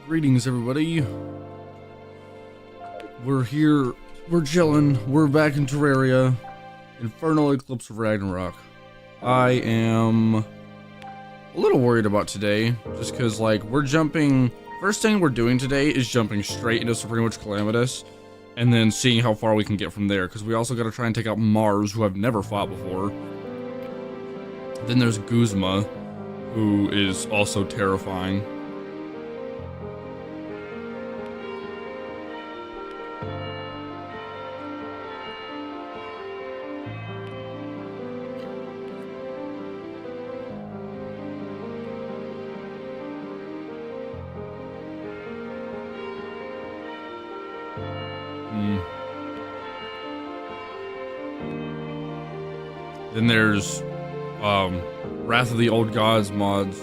Greetings, everybody. We're here, we're chilling, we're back in Terraria. Infernal, Eclipse of Ragnarock. I am a little worried about today, just because, like, we're jumping... First thing we're doing today is jumping straight into Supreme Witch Calamitous, and then seeing how far we can get from there, because we also got to try and take out Mars, who I've never fought before. Then there's Guzma, who is also terrifying. Then there's Wrath of the Old Gods mods,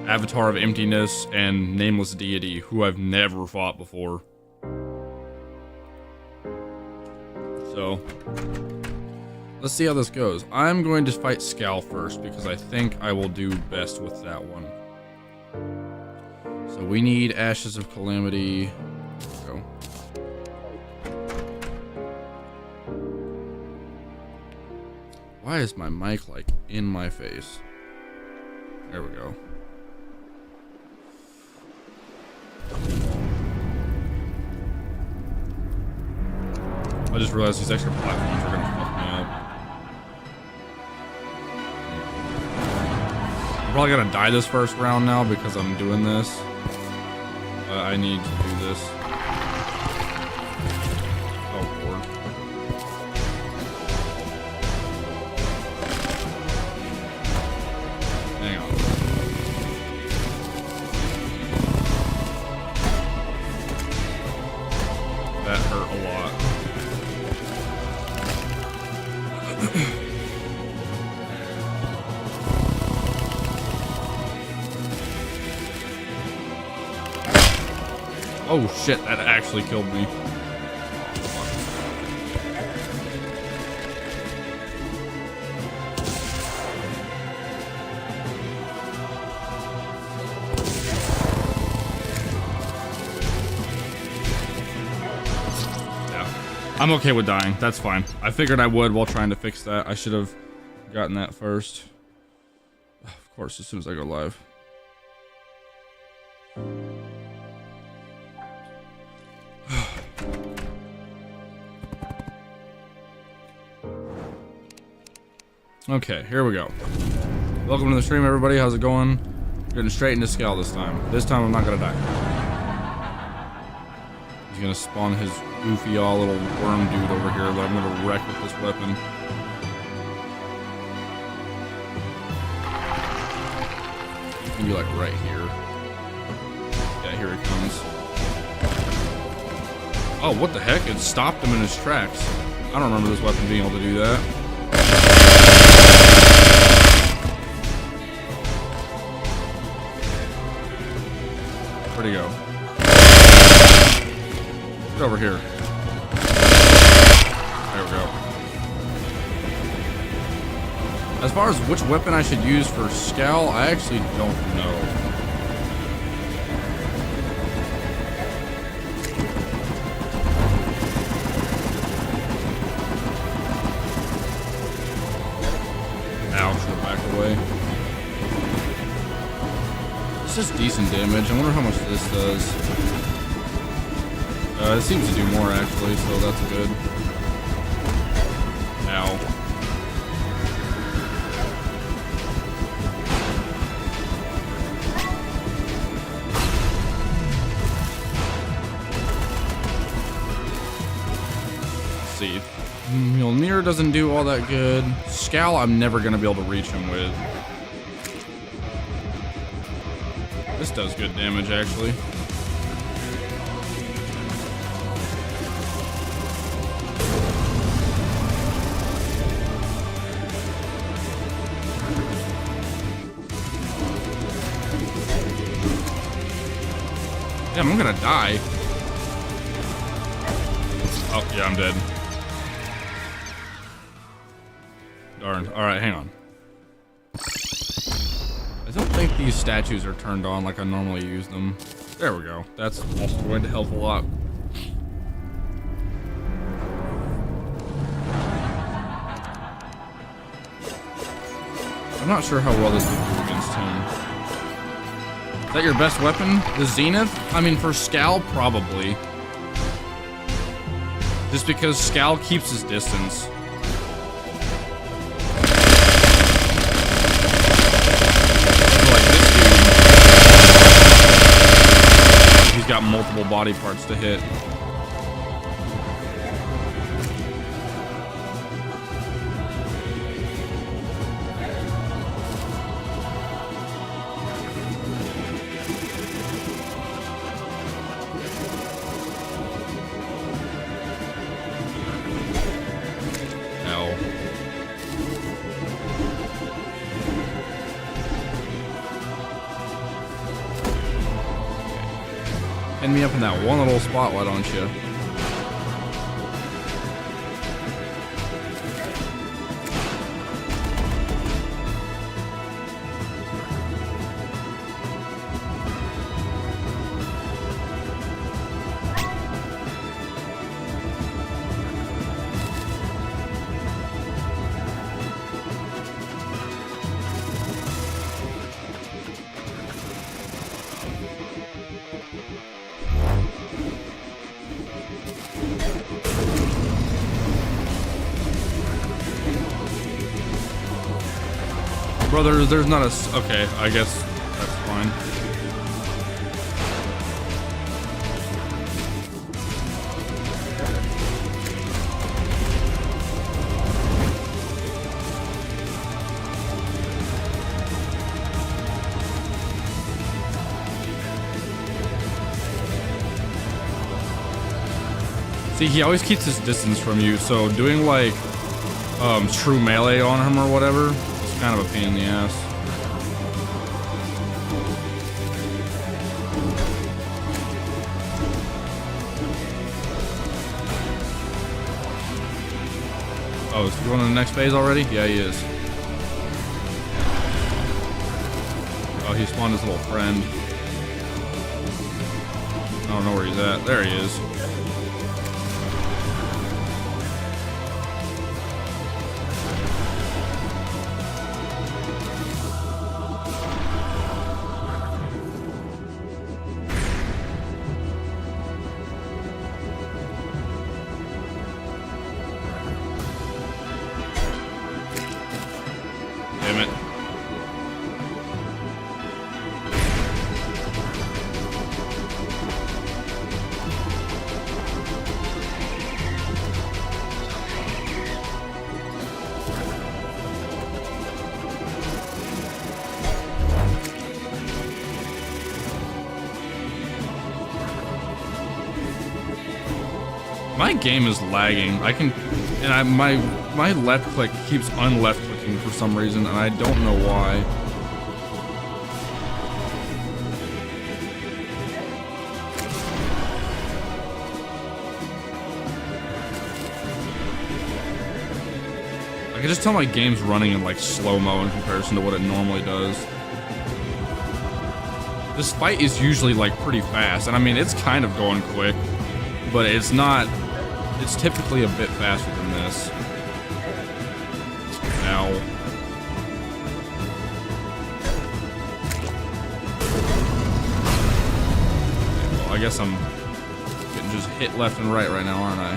Avatar of Emptiness, and Nameless Deity, who I've never fought before. So, let's see how this goes. I'm going to fight Scal first, because I think I will do best with that one. So we need Ashes of Calamity. Go. Why is my mic, like, in my face? There we go. I just realized these extra platforms are gonna fuck me up. I'm probably gonna die this first round now because I'm doing this. I need to do this. Oh, Lord. Hang on. That hurt a lot. Oh shit, that actually killed me. I'm okay with dying. That's fine. I figured I would while trying to fix that. I should have gotten that first. Of course, as soon as I go live. Okay, here we go. Welcome to the stream, everybody. How's it going? Getting straight into Scal this time. This time I'm not gonna die. He's gonna spawn his goofy all little worm dude over here that I'm gonna wreck with this weapon. Maybe like right here. Yeah, here he comes. Oh, what the heck? It stopped him in his tracks. I don't remember this weapon being able to do that. Where'd he go? Get over here. There we go. As far as which weapon I should use for Scal, I actually don't know. Ouch, go back away. This is decent damage. I wonder how much this does. It seems to do more actually, so that's good. Ow. Let's see. Mjolnir doesn't do all that good. Scal, I'm never gonna be able to reach him with. This does good damage, actually. Damn, I'm gonna die. Oh, yeah, I'm dead. Darn. Alright, hang on. I don't think these statues are turned on like I normally use them. There we go. That's also going to help a lot. I'm not sure how well this will do against him. Is that your best weapon? The Zenith? I mean, for Scal, probably. Just because Scal keeps his distance. Like this dude, he's got multiple body parts to hit. End me up in that one little spot, why don't you? Brother, there's not a... Okay, I guess that's fine. See, he always keeps his distance from you, so doing like true melee on him or whatever, it's kind of a pain in the ass. Oh, is he going to the next phase already? Yeah, he is. Oh, he spawned his little friend. I don't know where he's at. There he is. Damn it. My game is lagging. I can, and my left click keeps unleft clicking for some reason, and I don't know why. I can just tell my game's running in like slow-mo in comparison to what it normally does. This fight is usually like pretty fast, and I mean it's kind of going quick, but it's not. It's typically a bit faster than this. Ow. Well, I guess I'm getting just hit left and right now, aren't I?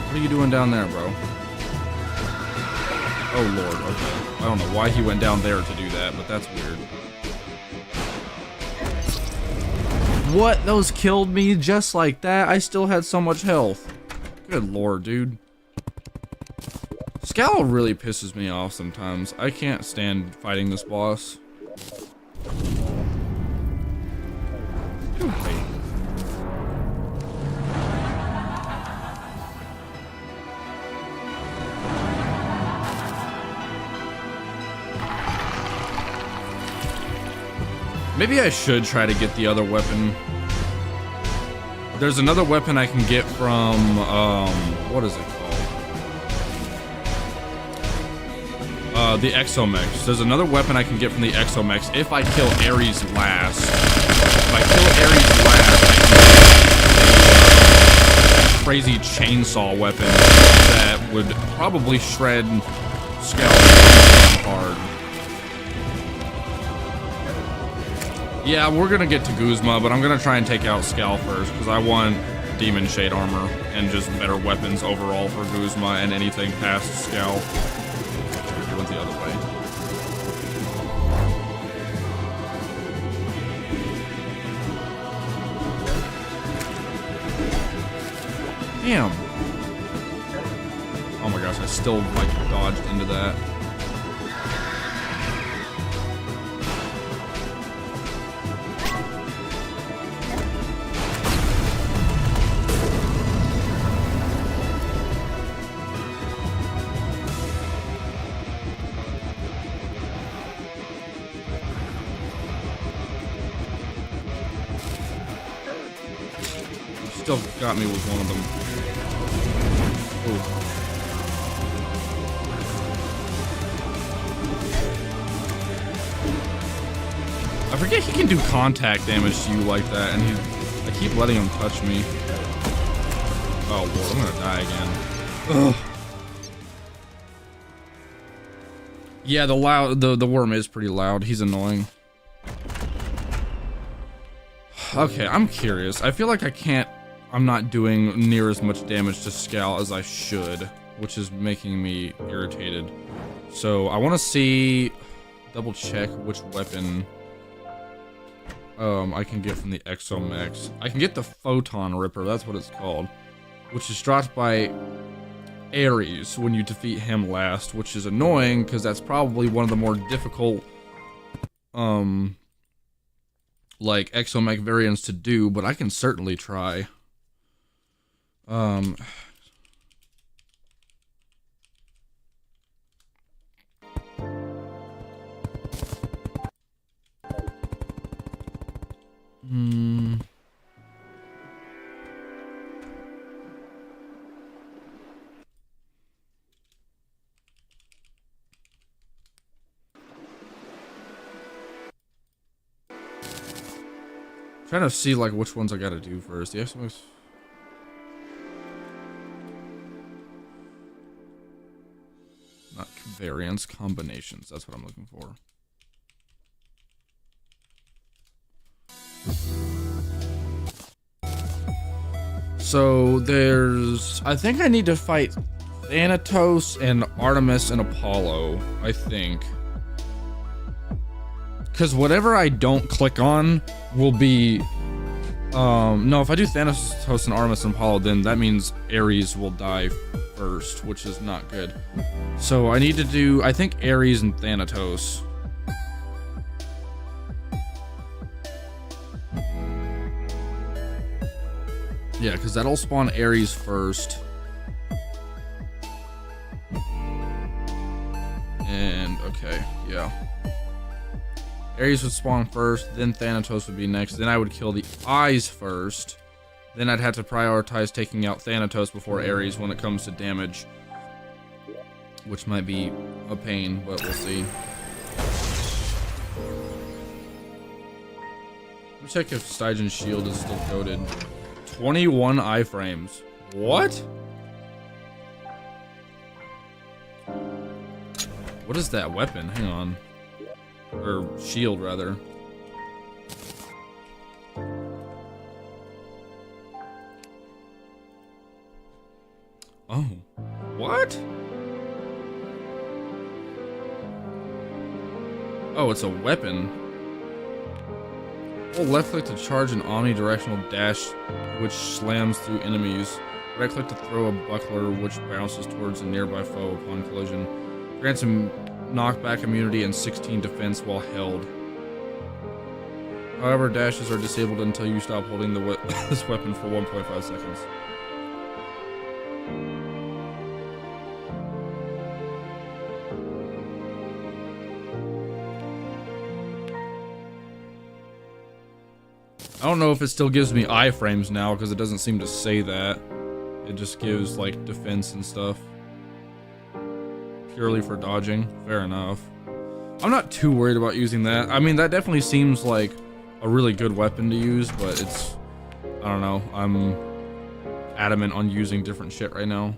What are you doing down there, bro? Oh lord, okay. I don't know why he went down there to do that, but that's weird. What? Those killed me just like that? I still had so much health. Good lord, dude. Scowl really pisses me off sometimes. I can't stand fighting this boss. Okay. Maybe I should try to get the other weapon. There's another weapon I can get from, what is it called? The Exomex. There's another weapon I can get from the Exomex if I kill Ares last. If I kill Ares last, I can get a crazy chainsaw weapon that would probably shred Scout hard. Yeah, we're gonna get to Guzma, but I'm gonna try and take out Scal first, because I want Demon Shade armor and just better weapons overall for Guzma and anything past Scal. He went the other way. Damn. Oh my gosh, I still like dodged into that. Still got me with one of them. Ooh. I forget he can do contact damage to you like that, and I keep letting him touch me. Oh lord, I'm gonna die again. Ugh. Yeah, the worm is pretty loud. He's annoying. Okay, I'm curious. I feel like I'm not doing near as much damage to Scal as I should, which is making me irritated. So I want to see, double check which weapon I can get from the Exomex. I can get the Photon Ripper, that's what it's called, which is dropped by Ares when you defeat him last, which is annoying because that's probably one of the more difficult like Exomech variants to do, but I can certainly try. Trying to see like which ones I gotta do first. The Exomech. Not variants, combinations. That's what I'm looking for. So there's, I think I need to fight Thanatos and Artemis and Apollo, I think. Because whatever I don't click on will be, no, if I do Thanatos and Artemis and Apollo, then that means Ares will die first, which is not good. So I need to do, I think, Ares and Thanatos. Yeah, because that'll spawn Ares first. And, okay, yeah. Ares would spawn first, then Thanatos would be next, then I would kill the eyes first. Then I'd have to prioritize taking out Thanatos before Ares when it comes to damage. Which might be a pain, but we'll see. Let me check if Stygian's shield is still goated. 21 iframes. What? What is that weapon? Hang on. Or shield, rather. Oh. What? Oh, it's a weapon. Hold left click to charge an omnidirectional dash, which slams through enemies. Right click to throw a buckler, which bounces towards a nearby foe upon collision. Grants him knockback immunity and 16 defense while held. However, dashes are disabled until you stop holding this weapon for 1.5 seconds. I don't know if it still gives me iframes now, because it doesn't seem to say that. It just gives, like, defense and stuff. Purely for dodging. Fair enough. I'm not too worried about using that. I mean, that definitely seems like a really good weapon to use, but it's, I don't know, I'm adamant on using different shit right now.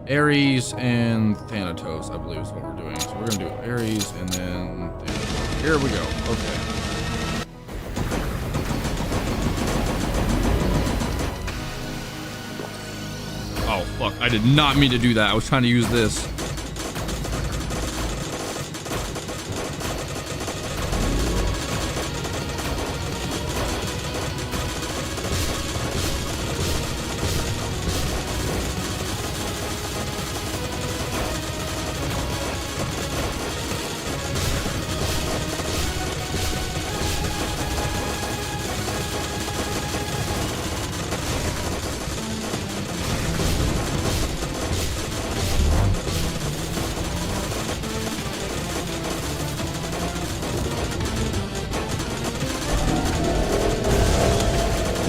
Ares and Thanatos, I believe is what we're doing. So we're gonna do Ares and then Thanatos. Here we go. Okay. Oh fuck, I did not mean to do that. I was trying to use this.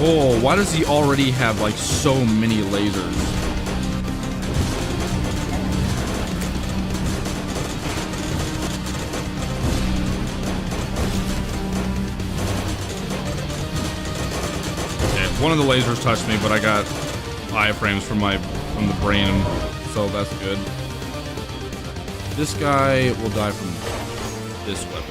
Oh, why does he already have like so many lasers? Okay, one of the lasers touched me, but I got iframes from the brain, so that's good. This guy will die from this weapon.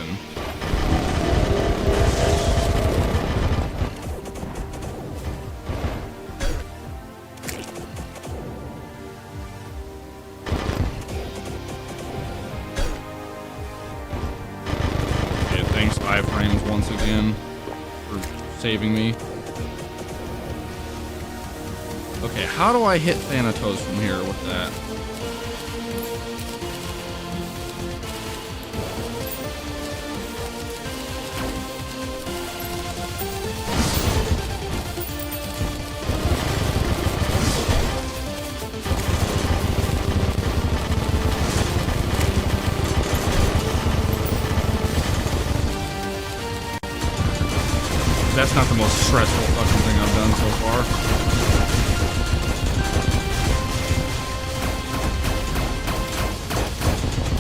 Iframes once again for saving me. Okay, how do I hit Thanatos from here with that? That's not the most stressful fucking thing I've done so far.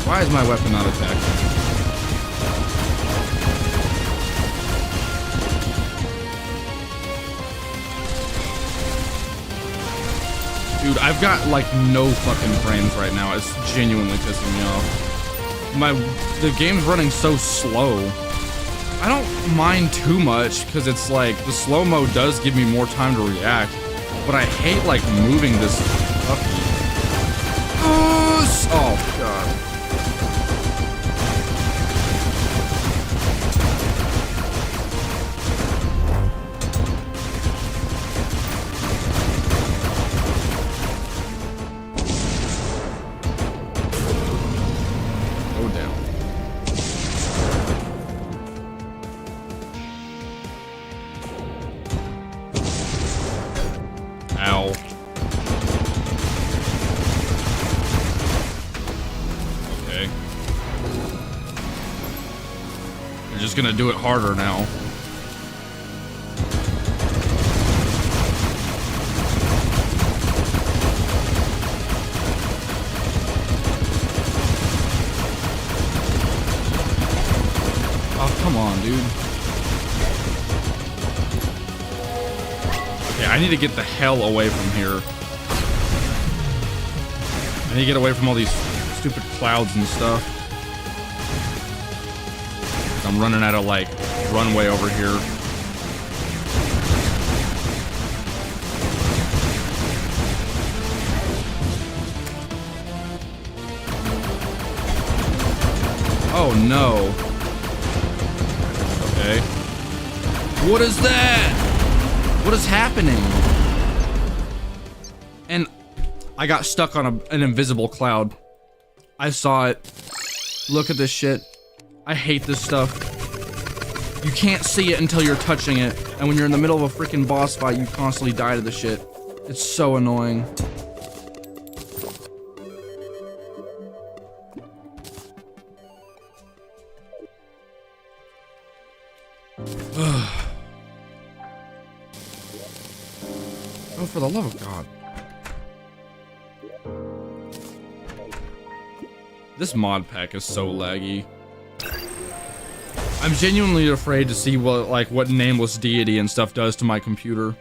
Why is my weapon not attacking? Dude, I've got like no fucking frames right now. It's genuinely pissing me off. The game's running so slow. I don't mind too much because it's like the slow-mo does give me more time to react, but I hate like moving this fucking. Oh god. Go down. Ow. Okay. They're just gonna do it harder now. Oh, come on, dude. I need to get the hell away from here. I need to get away from all these stupid clouds and stuff. I'm running out of like runway over here. Oh no. Okay. What is that? What is happening? And I got stuck on an invisible cloud. I saw it. Look at this shit. I hate this stuff. You can't see it until you're touching it. And when you're in the middle of a freaking boss fight, you constantly die to the shit. It's so annoying. Oh, for the love of God. This mod pack is so laggy. I'm genuinely afraid to see what nameless deity and stuff does to my computer.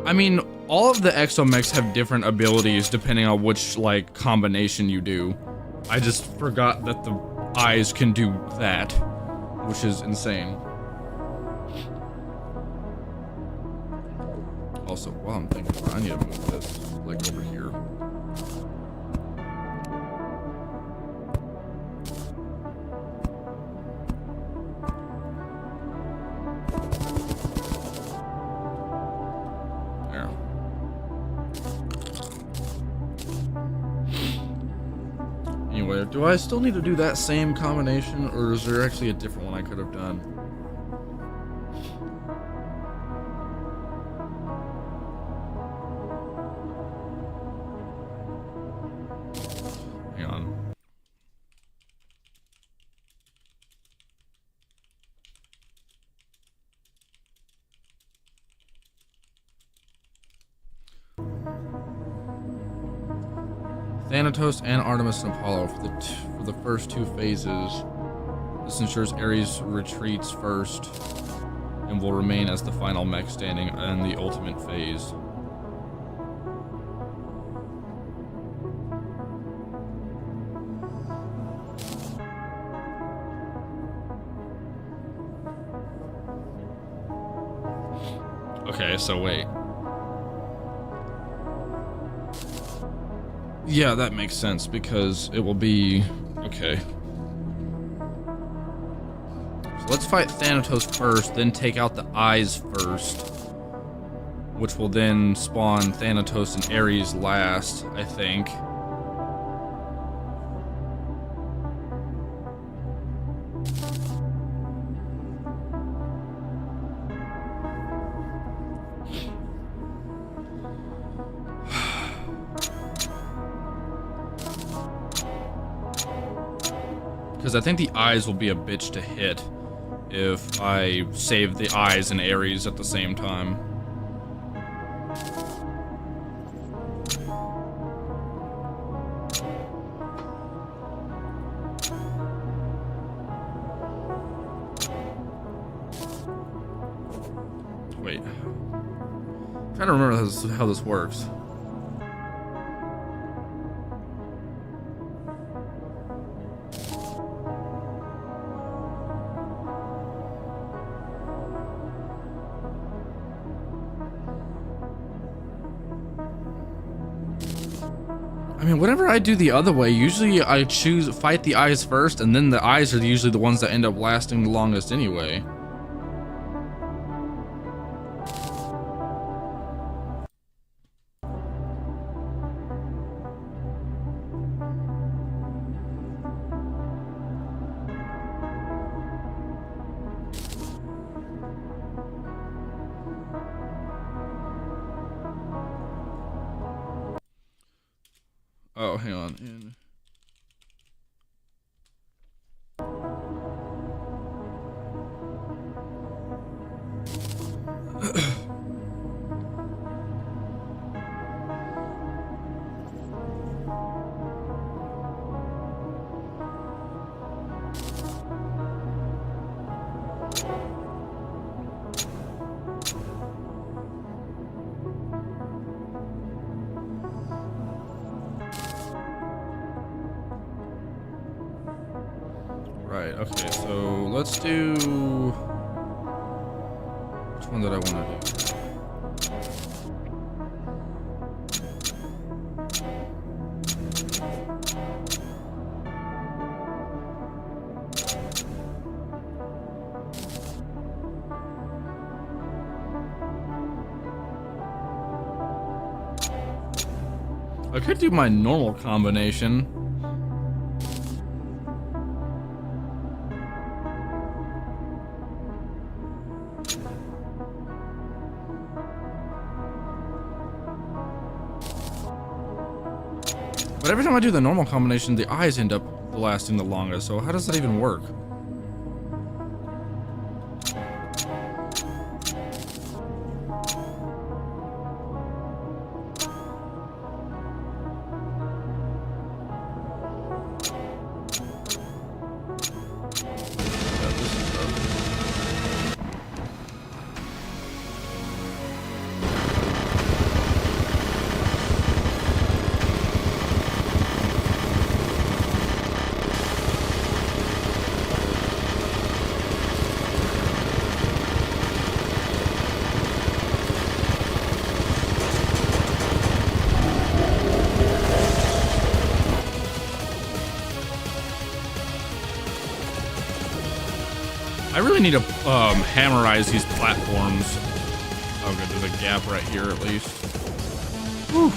I mean, all of the exomechs have different abilities depending on which, like, combination you do. I just forgot that the eyes can do that, which is insane. Also, while I'm thinking about it, I need to move this, like, over here. There. Anyway, do I still need to do that same combination, or is there actually a different one I could have done? Hang on. Thanatos and Artemis and Apollo for the first 2 phases. This ensures Ares retreats first and will remain as the final mech standing in the ultimate phase. Okay, so wait. Yeah, that makes sense because it will be... Okay. So let's fight Thanatos first, then take out the eyes first, which will then spawn Thanatos and Ares last, I think. Because I think the eyes will be a bitch to hit if I save the eyes and Ares at the same time. Wait. I'm trying to remember how this works. I mean, whenever I do the other way, usually I fight the eyes first, and then the eyes are usually the ones that end up lasting the longest anyway. Oh, hang on. Right, okay, so let's do... Which one did I want to do? I could do my normal combination. But every time I do the normal combination, the eyes end up lasting the longest, so how does that even work? really need to hammerize these platforms. Oh, good. There's a gap right here at least. Whew.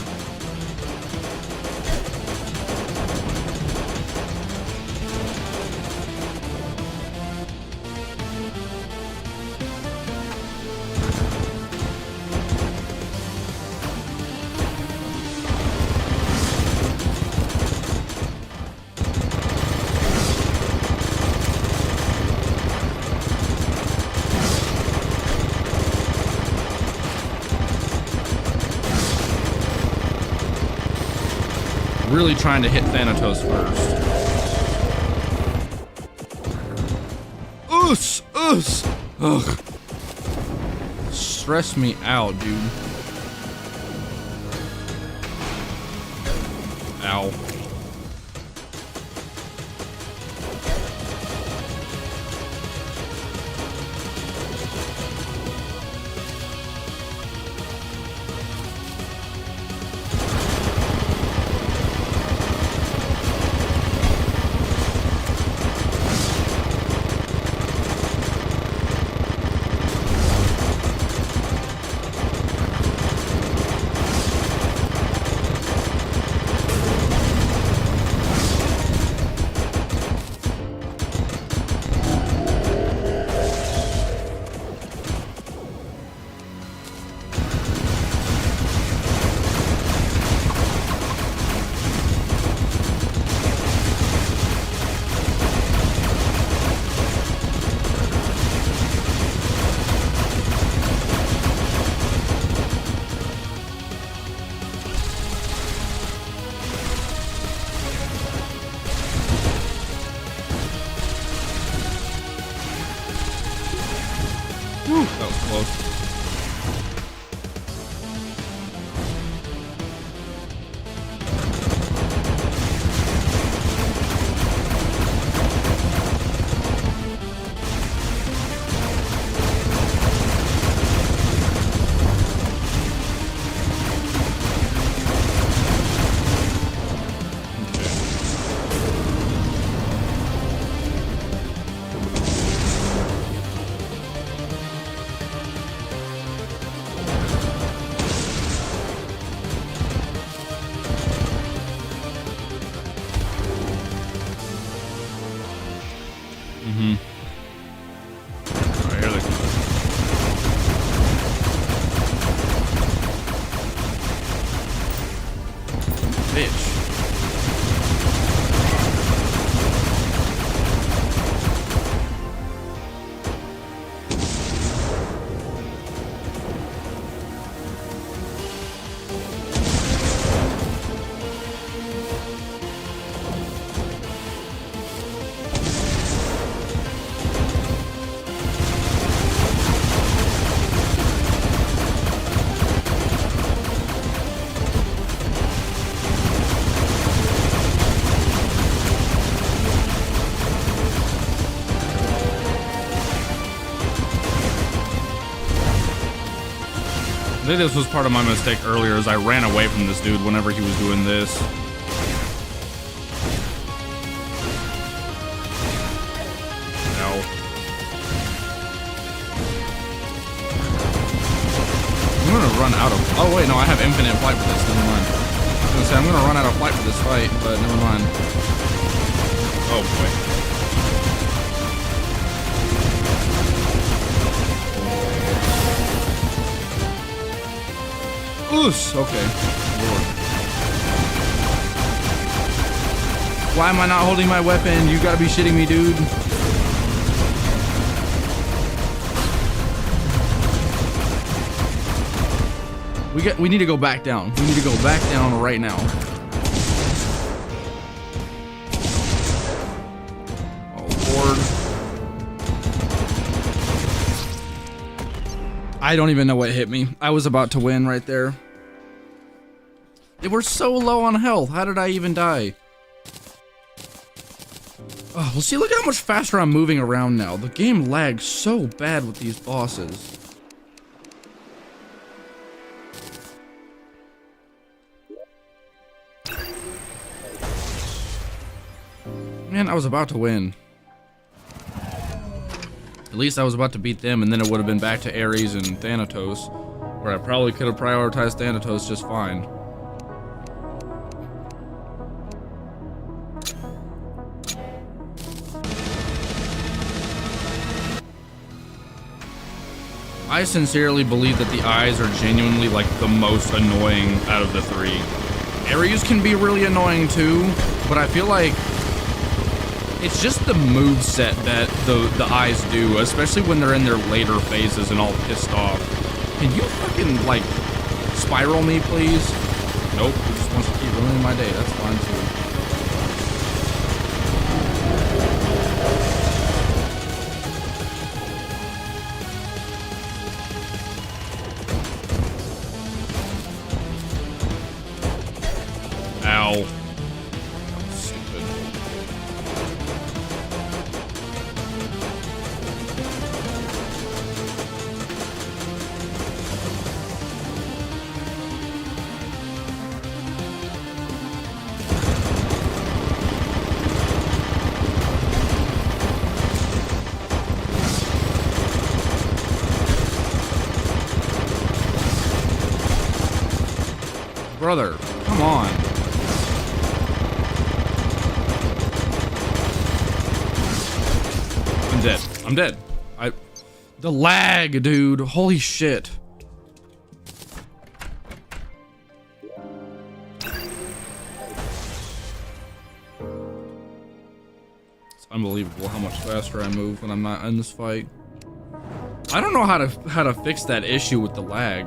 Really trying to hit Thanatos first. Ugh. Stress me out, dude. Ow. Whew, that was close. Alright, here they come. Bitch. I think this was part of my mistake earlier, as I ran away from this dude whenever he was doing this. No. I'm gonna run out of... Oh wait, no, I have infinite flight for this, never mind. I was gonna say, I'm gonna run out of flight for this fight, but never mind. Oh boy. Oos, okay. Lord. Why am I not holding my weapon? You gotta be shitting me, dude. We need to go back down. We need to go back down right now. Oh Lord. I don't even know what hit me. I was about to win right there. They were so low on health. How did I even die? Oh, well, see, look how much faster I'm moving around now. The game lags so bad with these bosses. Man, I was about to win. At least I was about to beat them, and then it would have been back to Ares and Thanatos, where I probably could have prioritized Thanatos just fine. I sincerely believe that the eyes are genuinely like the most annoying out of the three. Ares can be really annoying too, but I feel like it's just the move set that the eyes do, especially when they're in their later phases and all pissed off. Can you fucking like spiral me, please? Nope, he just wants to keep ruining my day. That's fine too. Ow. That was stupid. Brother, come on. I'm dead. I'm dead. The lag, dude. Holy shit. It's unbelievable how much faster I move when I'm not in this fight. I don't know how to fix that issue with the lag.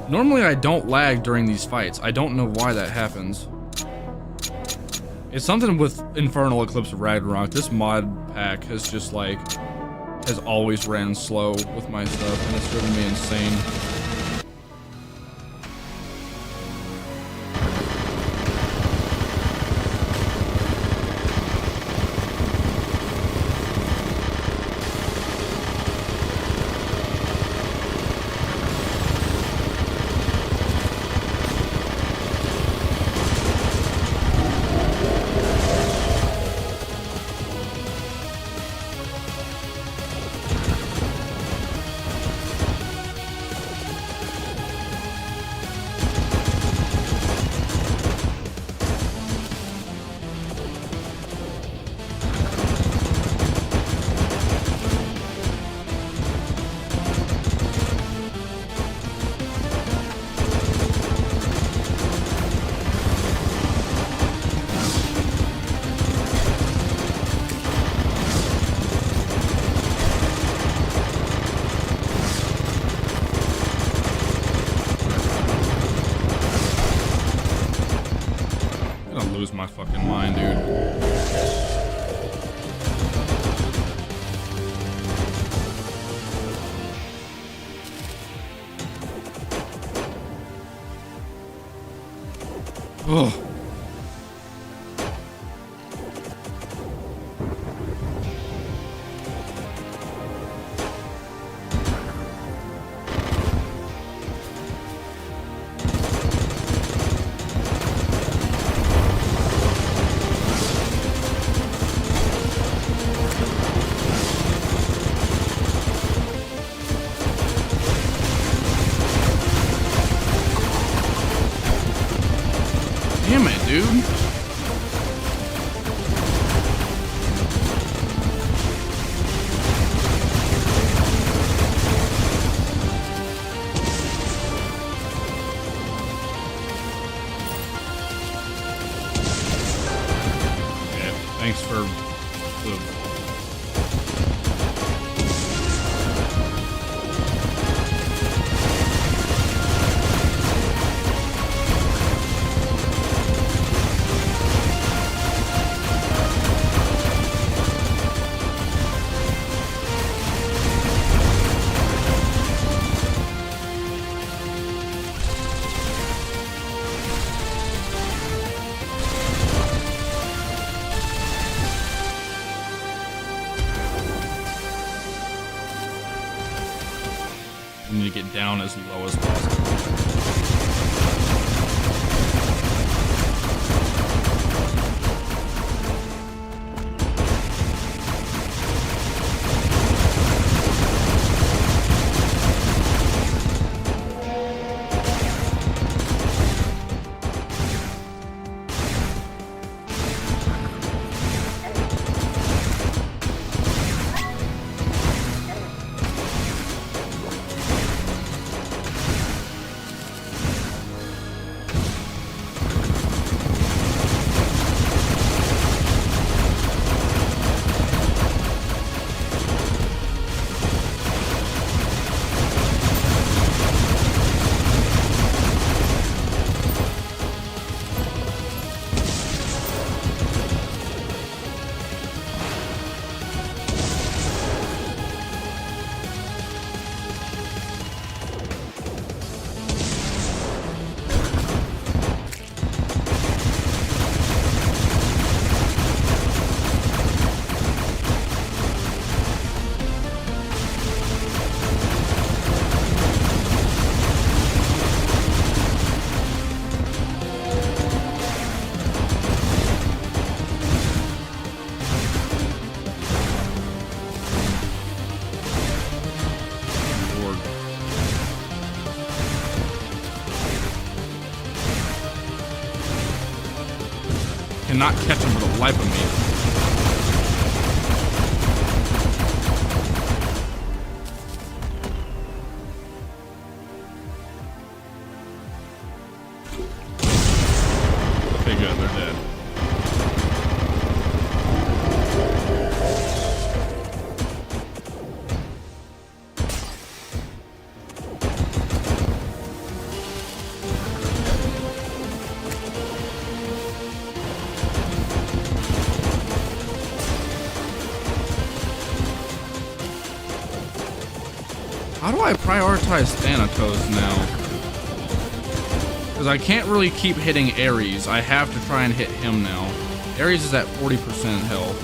Normally I don't lag during these fights. I don't know why that happens. It's something with Infernal Eclipse of Ragnarock. This mod pack has just like, has always ran slow with my stuff, and it's driven me insane. Lose my fucking mind, dude. Oh. Damn it, dude. Yeah, thanks for the... I need to get down as low as possible. cannot catch him for the life of me. Okay, good. They're dead. How do I prioritize Thanatos now? Because I can't really keep hitting Ares. I have to try and hit him now. Ares is at 40% health.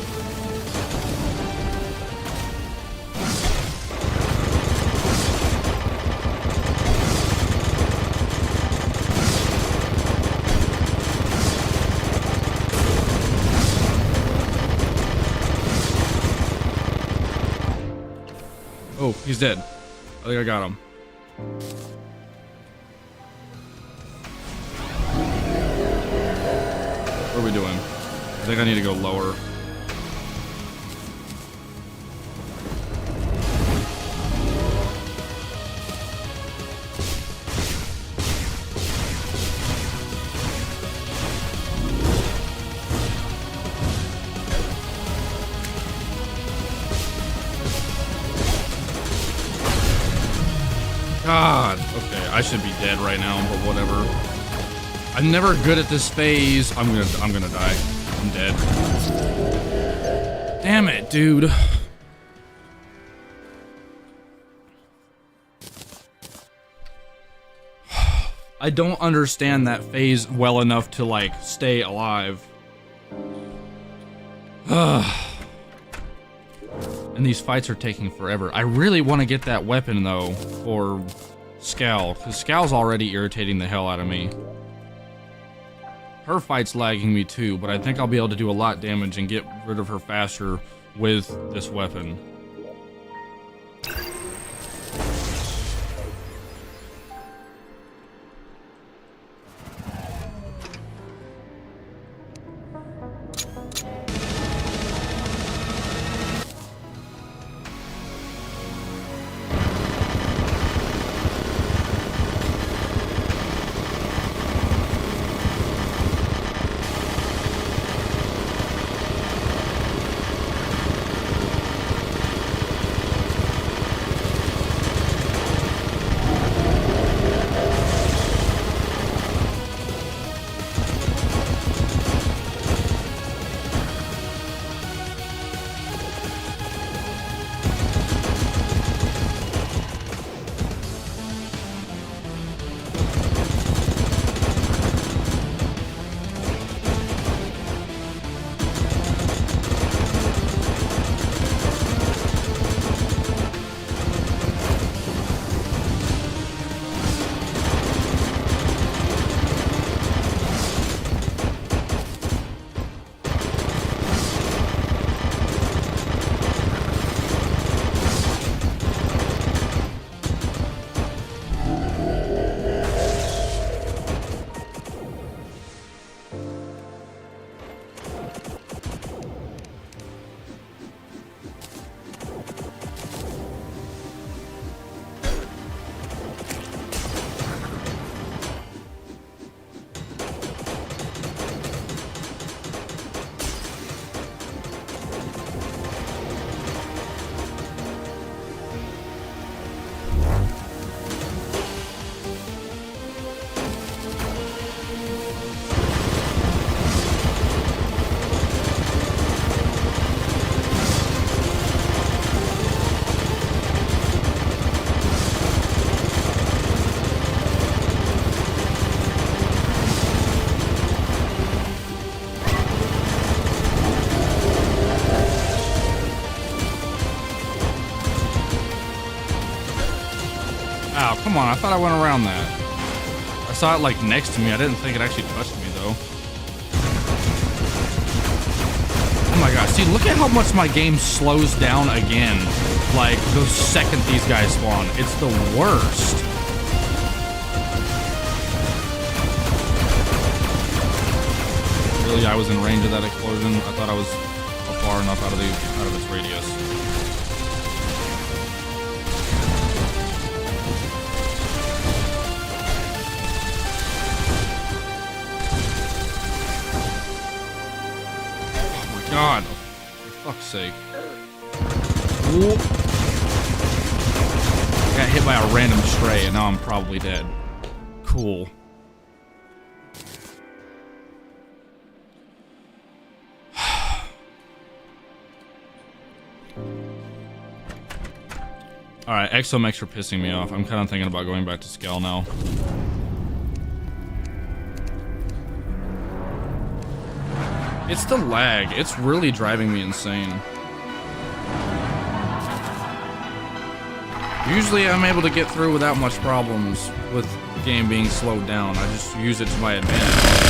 Oh, he's dead. I think I got him. What are we doing? I think I need to go lower. God. Okay, I should be dead right now, but whatever. I'm never good at this phase. I'm gonna die. I'm dead. Damn it, dude. I don't understand that phase well enough to, like, stay alive. And these fights are taking forever. I really want to get that weapon, though, for Scal, because Scal's already irritating the hell out of me. Her fight's lagging me too, but I think I'll be able to do a lot of damage and get rid of her faster with this weapon. Ow, come on, I thought I went around that. I saw it like next to me, I didn't think it actually touched me though. Oh my god, see, look at how much my game slows down again. Like, the second these guys spawn. It's the worst. really I was in range of that explosion. I thought I was far enough out of its radius. Oh my god! For fuck's sake! Whoa. I got hit by a random stray, and now I'm probably dead. Cool. Alright, exomex are pissing me off. I'm kind of thinking about going back to scale now. It's the lag. It's really driving me insane. Usually I'm able to get through without much problems with the game being slowed down. I just use it to my advantage.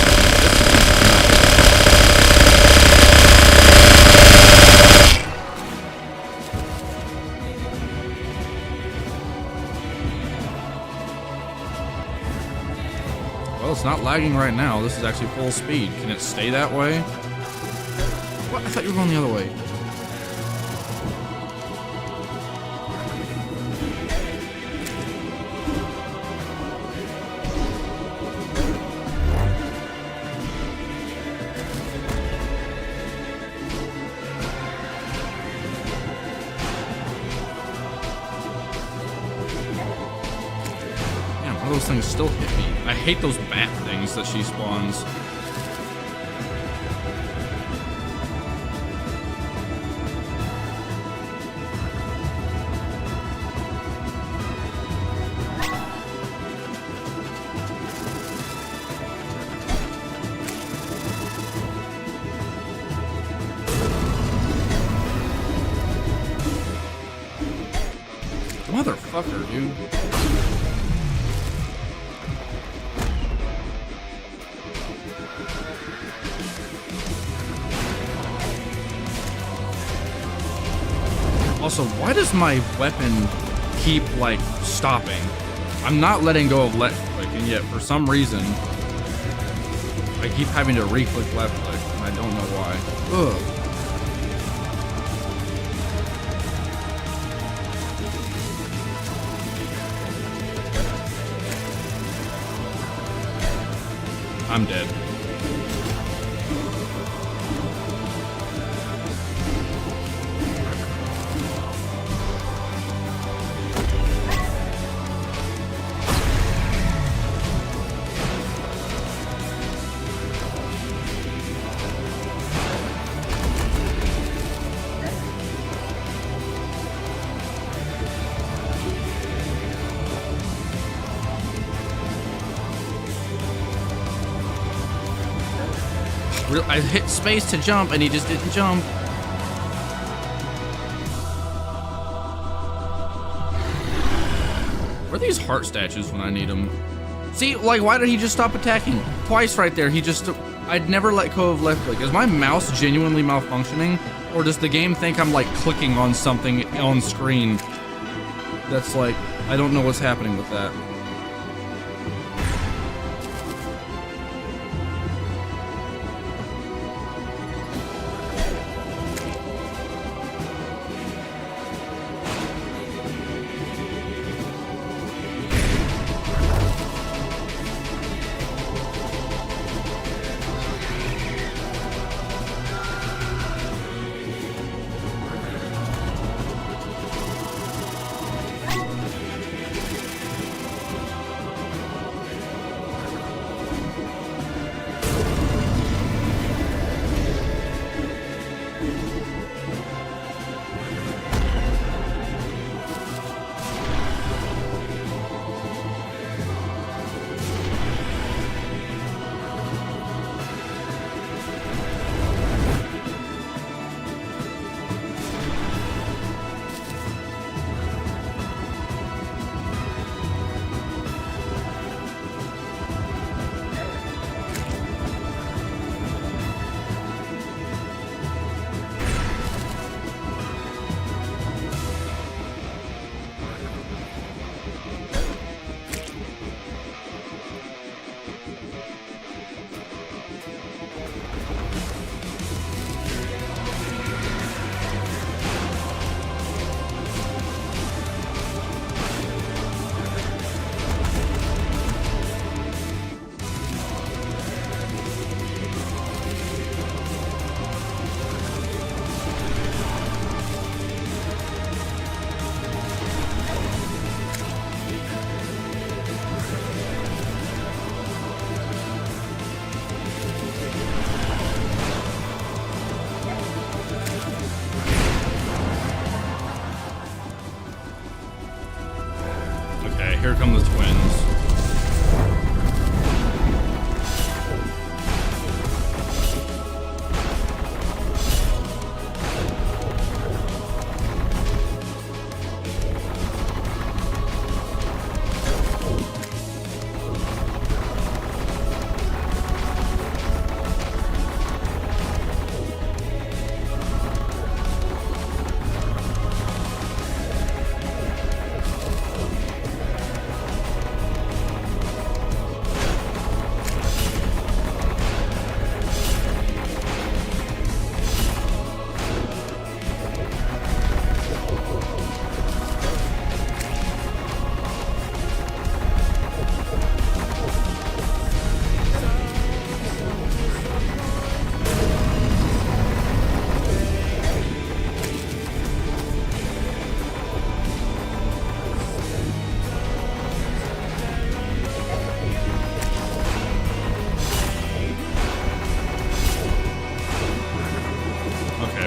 Well, it's not lagging right now. This is actually full speed. Can it stay that way? What? I thought you were going the other way. Those things still hit me. I hate those bat things that she spawns. Motherfucker, dude. Also, why does my weapon keep, like, stopping? I'm not letting go of left click, and yet, for some reason, I keep having to re-click left click, and I don't know why. Ugh. I'm dead. I hit space to jump, and he just didn't jump. Where are these heart statues when I need them? See, like, why did he just stop attacking? Twice right there, he just... I'd never let go of left click. Is my mouse genuinely malfunctioning? Or does the game think I'm, like, clicking on something on screen that's, like... I don't know what's happening with that.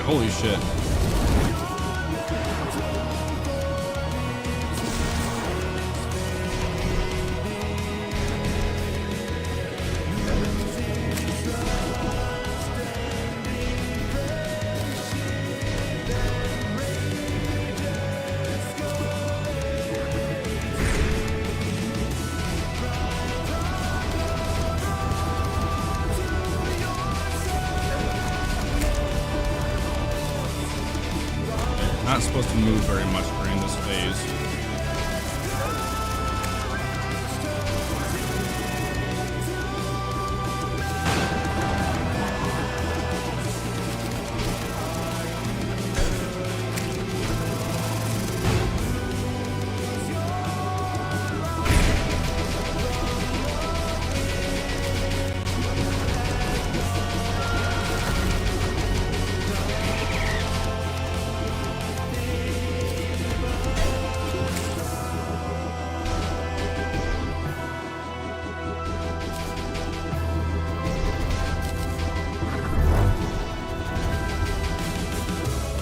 Holy shit. Not supposed to move very much during this phase.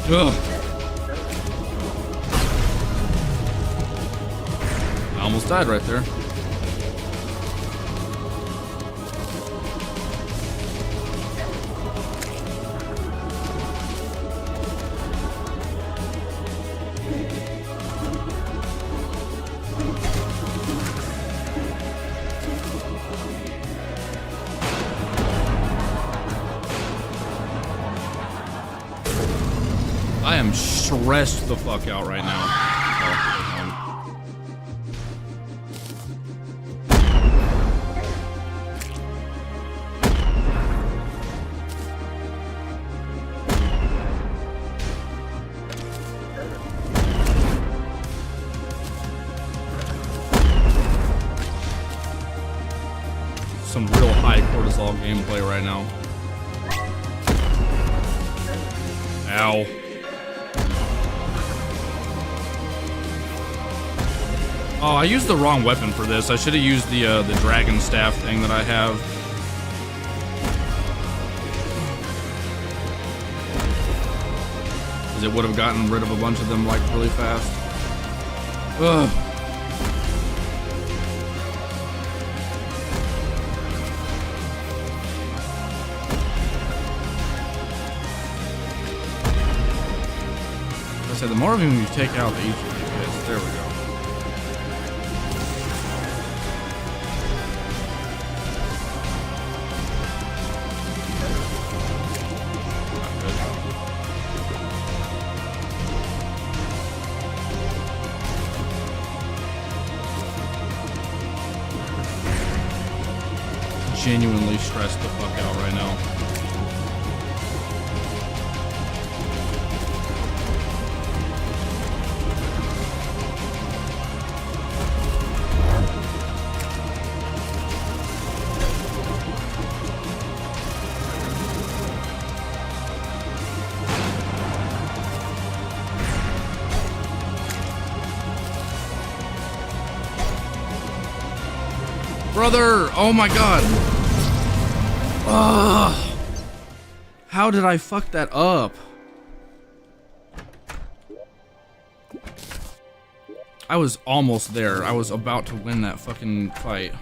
Ugh. I almost died right there. I am stressed the fuck out right now. Some real high cortisol gameplay right now. Ow. Oh, I used the wrong weapon for this. I should have used the dragon staff thing that I have. Because it would have gotten rid of a bunch of them like really fast. Ugh. Like I said, the more of them you take out, the easier it gets. There we go. Genuinely stressed the fuck out right now. Brother, oh my god. Ugh. How did I fuck that up? I was almost there. I was about to win that fucking fight.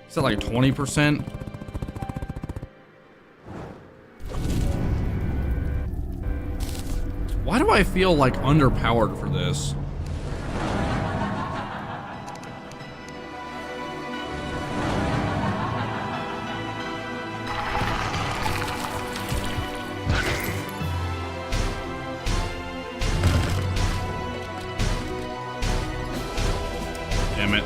Is that like 20%? Why do I feel like underpowered for this? Damn it.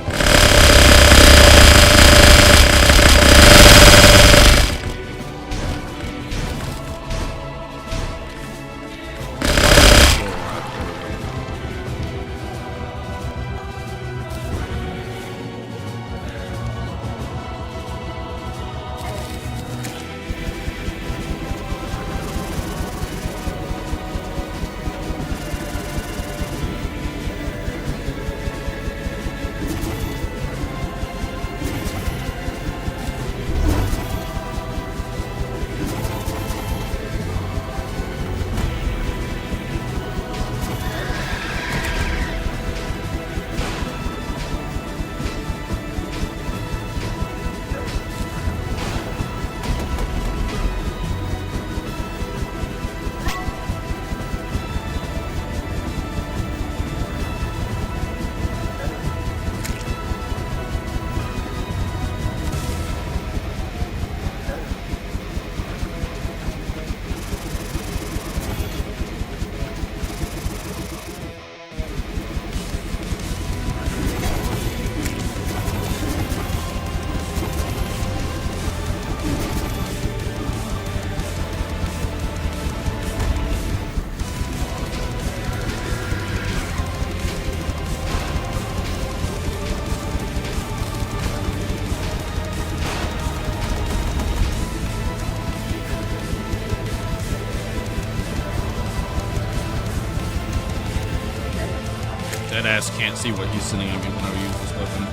ass can't see what he's sending at me when I use this weapon.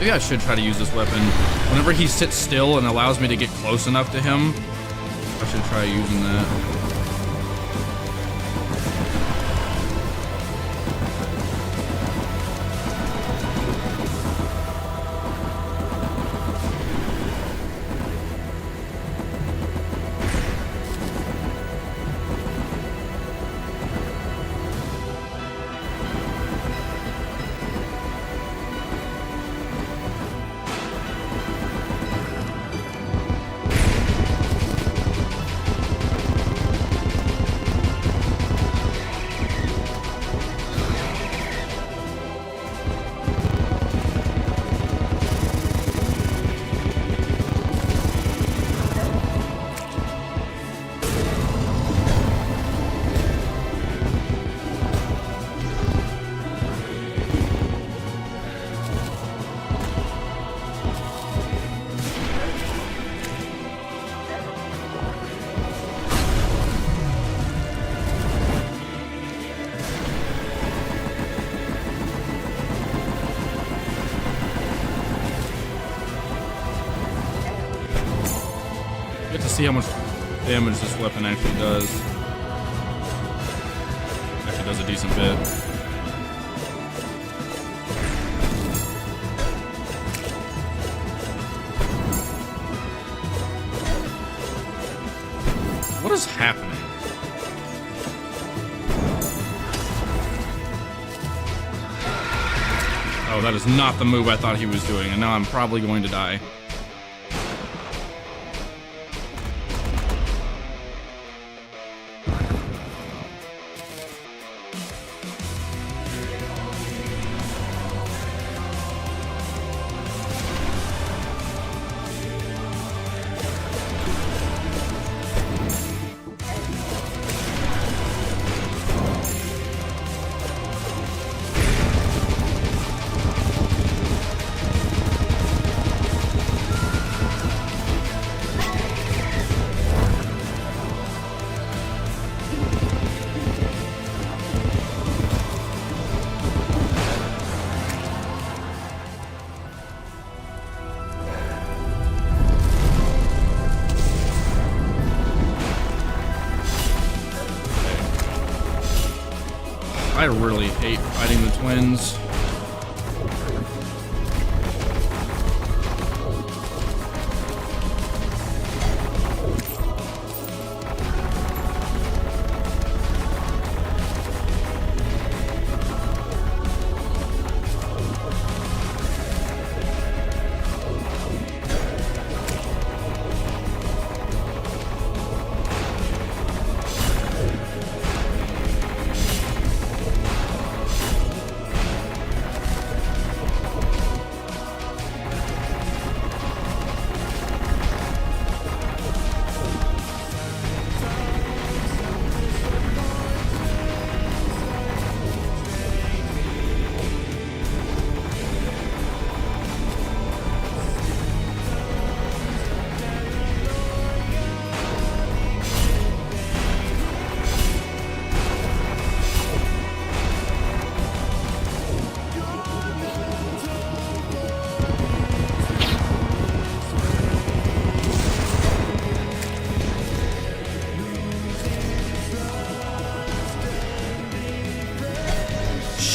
Maybe I should try to use this weapon. Whenever he sits still and allows me to get close enough to him, I should try using that. Get to see how much damage this weapon actually does. Actually does a decent bit. What is happening? Oh, that is not the move I thought he was doing, and now I'm probably going to die. I really hate fighting the twins.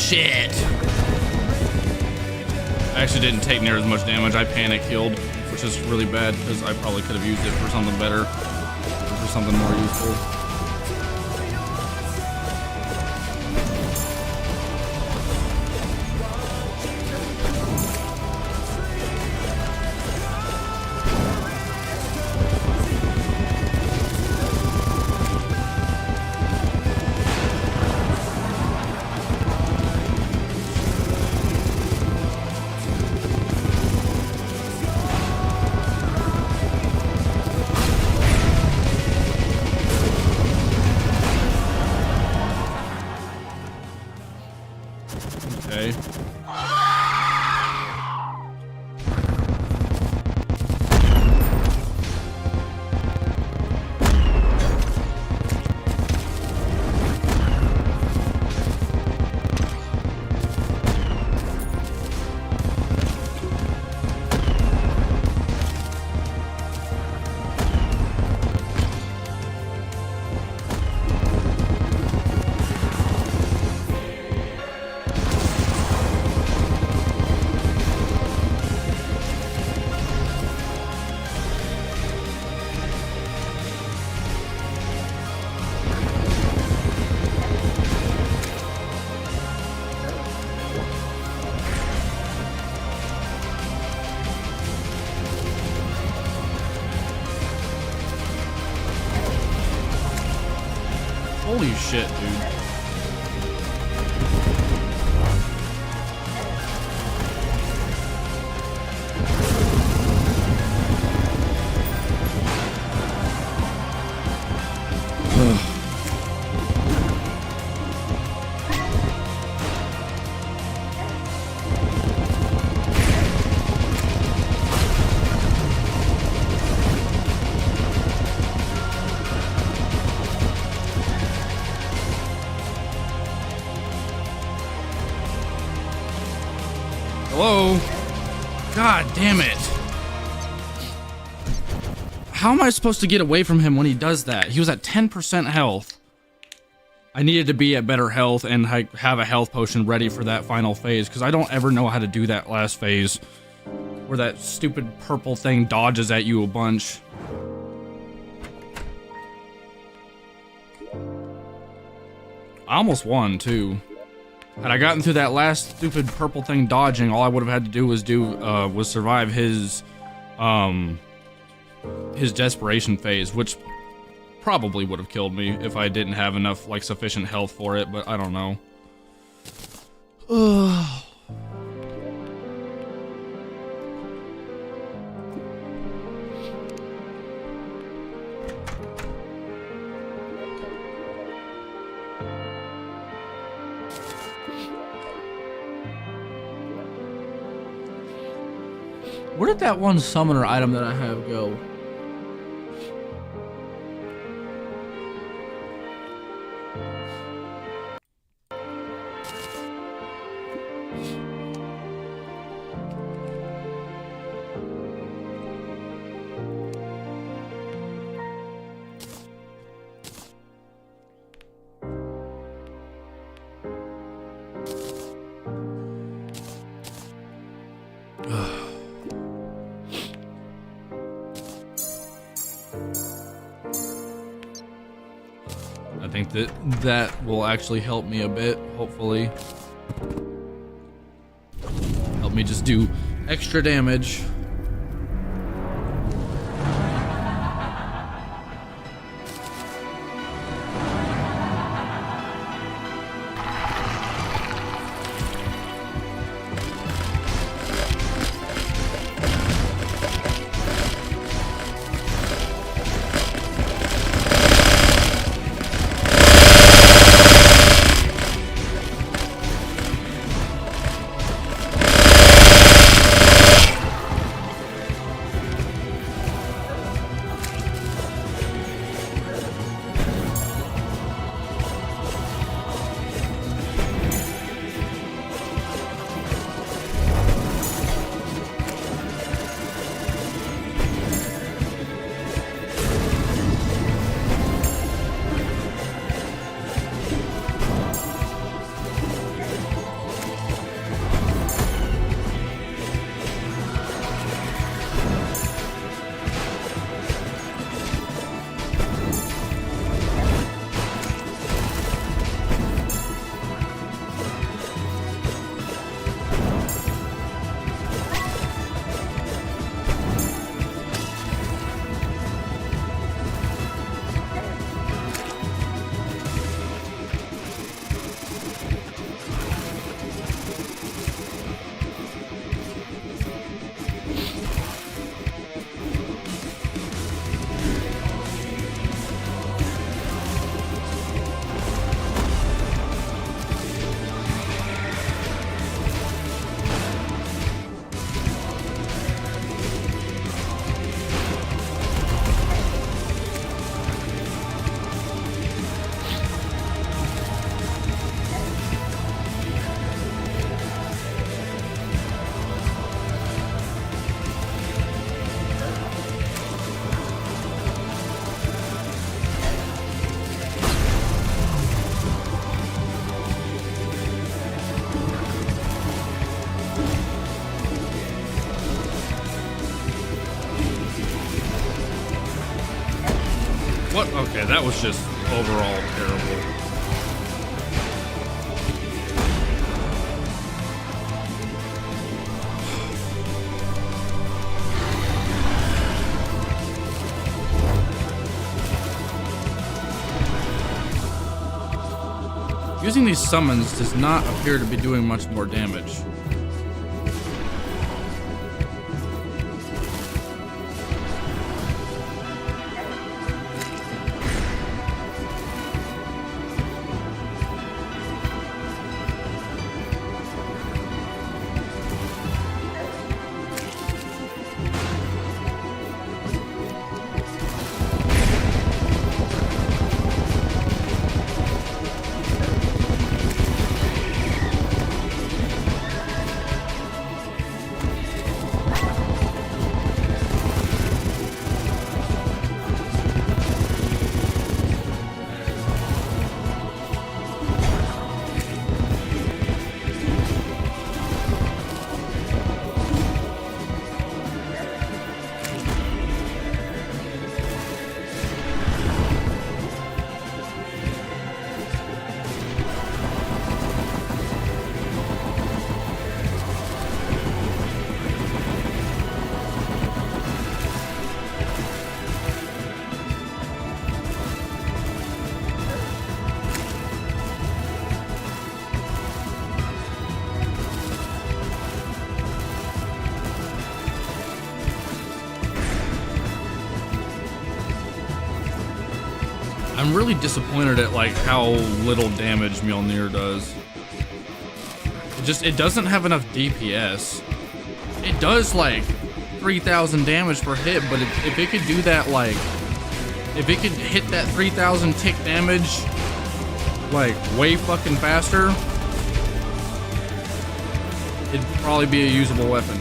Shit! I actually didn't take near as much damage. I panic healed, which is really bad because I probably could have used it for something better, or for something more useful. Holy shit, dude. Hello? God damn it. How am I supposed to get away from him when he does that? He was at 10% health. I needed to be at better health and have a health potion ready for that final phase, because I don't ever know how to do that last phase where that stupid purple thing dodges at you a bunch. I almost won, too. Had I gotten through that last stupid purple thing dodging, all I would have had to do was survive his desperation phase, which probably would have killed me if I didn't have enough, like, sufficient health for it, but I don't know. Ugh. Where did that one summoner item that I have go? I think that will actually help me a bit, hopefully. Help me just do extra damage. What? Okay, that was just overall terrible. Using these summons does not appear to be doing much more damage. I'm really disappointed at like how little damage Mjolnir does. It doesn't have enough DPS. It does like 3,000 damage per hit, but if it could do that, like if it could hit that 3,000 tick damage like way fucking faster, it'd probably be a usable weapon.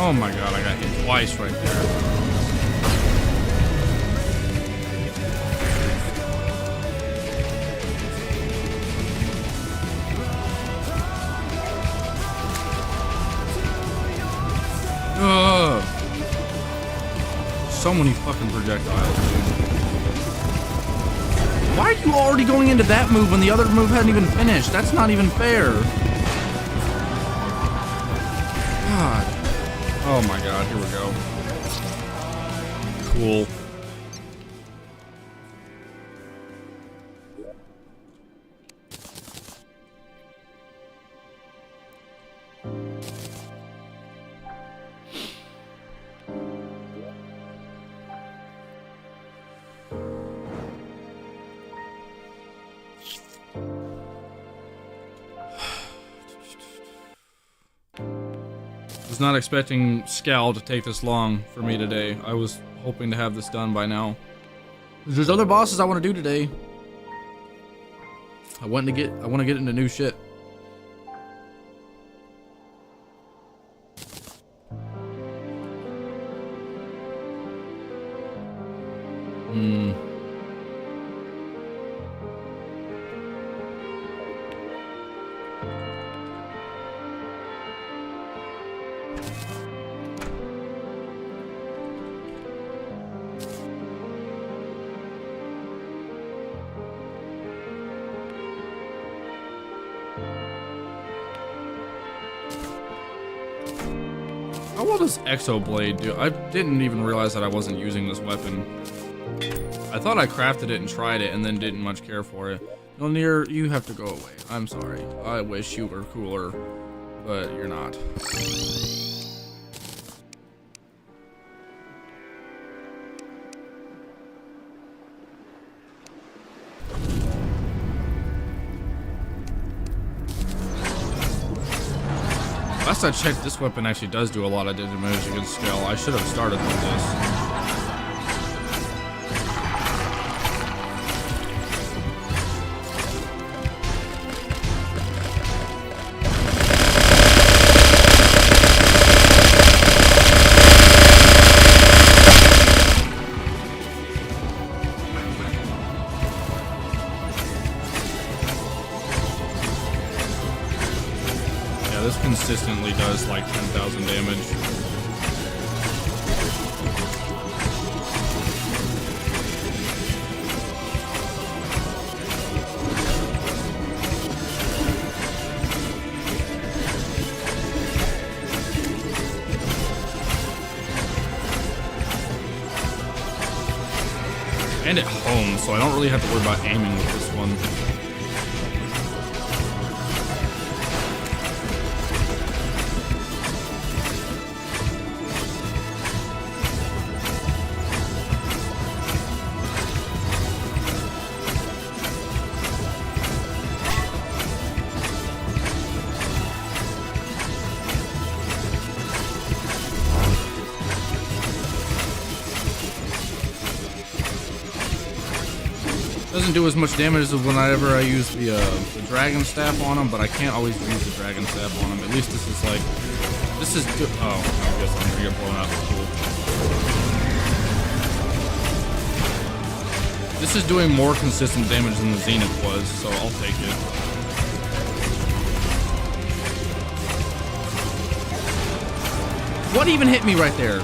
Oh my god, I got hit twice right there. Ugh. So many fucking projectiles, dude. Why are you already going into that move when the other move hadn't even finished? That's not even fair. God. Oh my god, here we go. Cool. Was not expecting Scal to take this long for me today. I was hoping to have this done by now. There's other bosses I want to do today. I want to get into new shit. How well does Exo Blade do? I didn't even realize that I wasn't using this weapon. I thought I crafted it and tried it and then didn't much care for it. Nilnir, you have to go away. I'm sorry. I wish you were cooler, but you're not. Last I checked, this weapon actually does do a lot of damage against scale. I should have started with this. This consistently does like 10,000 damage. And at home, so I don't really have to worry about aiming with this one. Doesn't do as much damage as whenever I use the dragon staff on him, but I can't always use the dragon staff on him. At least this is like, oh, I guess I'm gonna get blown out. Cool. This is doing more consistent damage than the Zenith was, so I'll take it. What even hit me right there?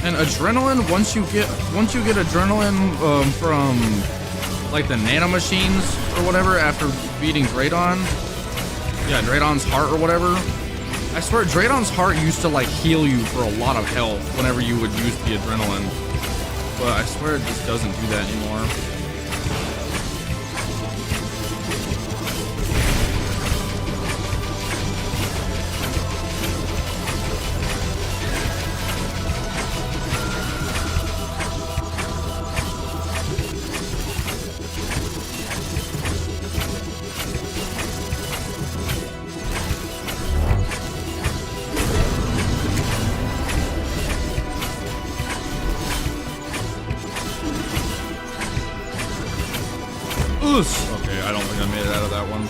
And adrenaline, once you get adrenaline from like the nanomachines or whatever after beating Draydon, yeah, Draydon's heart or whatever. I swear Draydon's heart used to like heal you for a lot of health whenever you would use the adrenaline, but I swear it just doesn't do that anymore. Okay, I don't think I made it out of that one.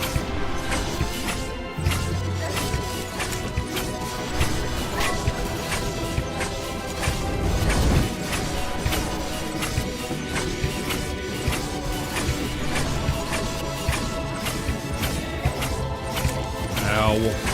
Ow.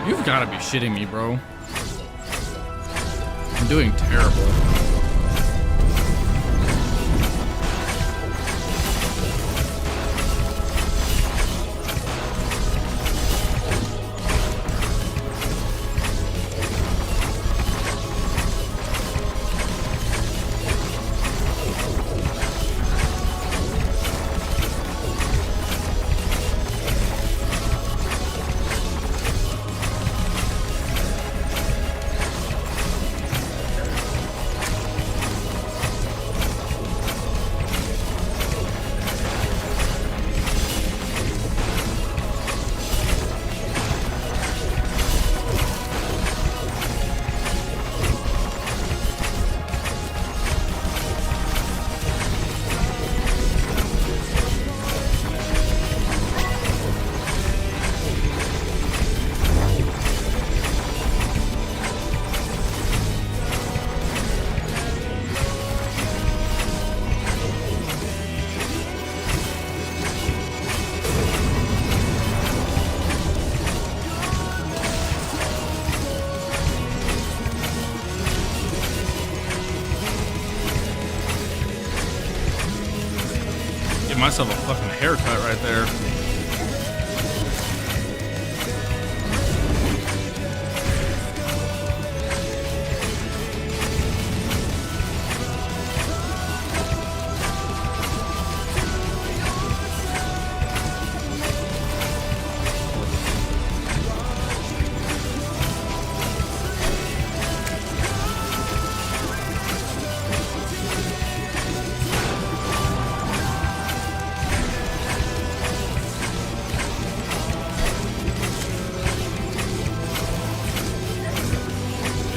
You've got to be shitting me, bro. I'm doing terrible. myself a fucking haircut right there.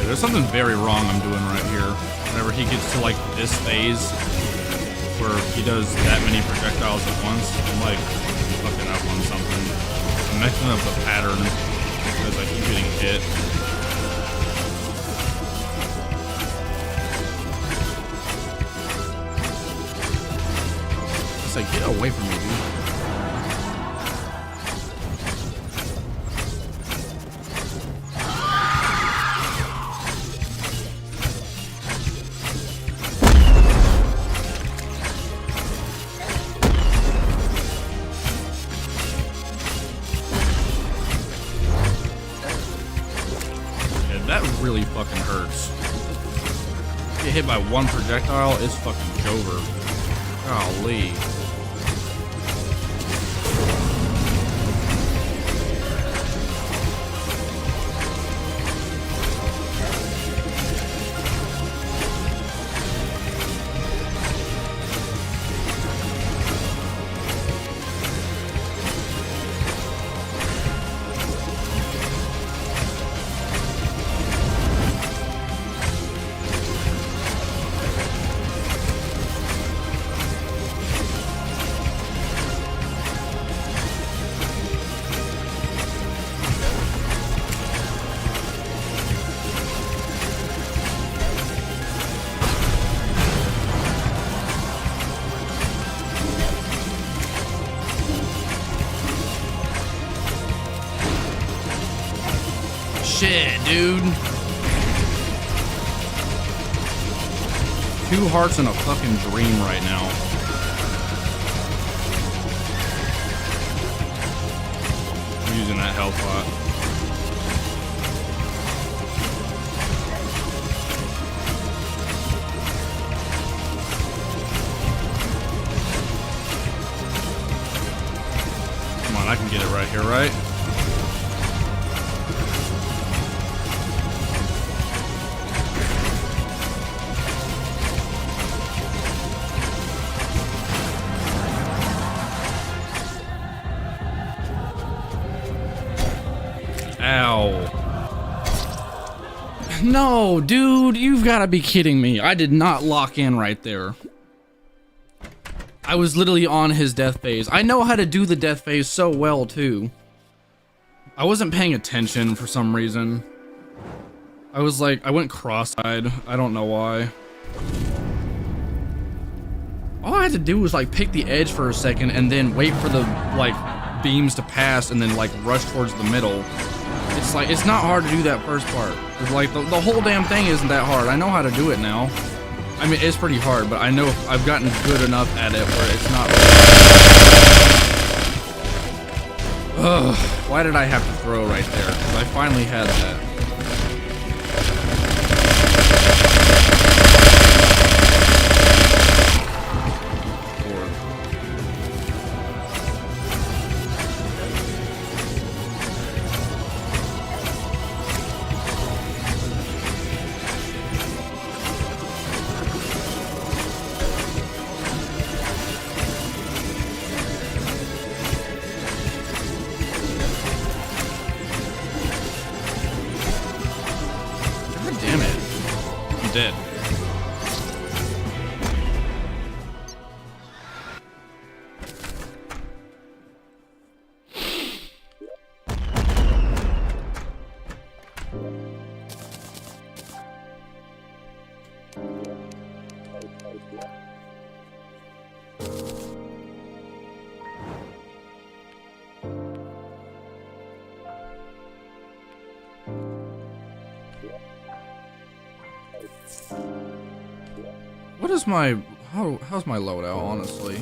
There's something very wrong I'm doing right here. Whenever he gets to like this phase where he does that many projectiles at once, I'm like fucking up on something. I'm messing up the pattern because I keep getting hit. It's like, get away from me, dude. That really fucking hurts. Get hit by one projectile, it's fucking over. Golly. Shit, dude. 2 hearts and a fucking dream right now. I'm using that health pot. Come on, I can get it right here, right? Ow. No, dude, you've got to be kidding me. I did not lock in right there. I was literally on his death phase. I know how to do the death phase so well, too. I wasn't paying attention for some reason. I was like, I went cross-eyed. I don't know why. All I had to do was, like, pick the edge for a second and then wait for the, like, beams to pass and then, like, rush towards the middle. It's like, it's not hard to do that first part. It's like, the whole damn thing isn't that hard. I know how to do it now. I mean, it's pretty hard, but I know I've gotten good enough at it where it's not... Ugh, why did I have to throw right there? Because I finally had that. Dead. What is my how's my loadout, honestly?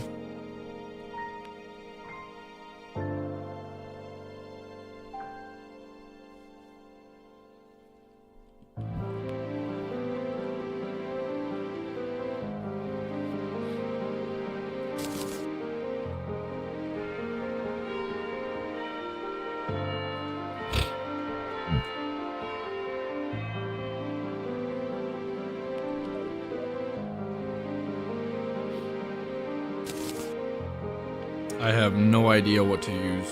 I have no idea what to use.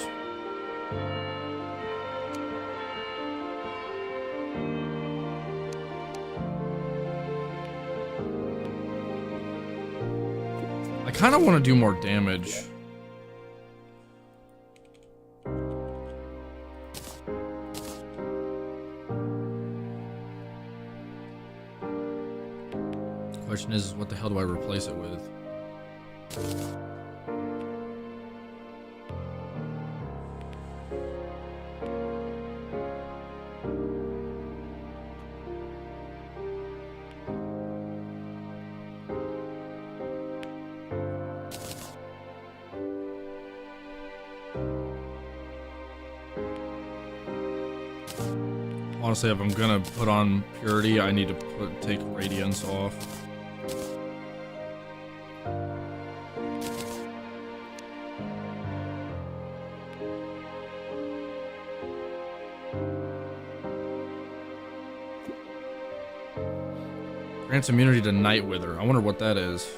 I kind of want to do more damage. Question is, what the hell do I replace it with? Honestly, if I'm gonna put on Purity, I need to take Radiance off. Grants immunity to Night Wither. I wonder what that is.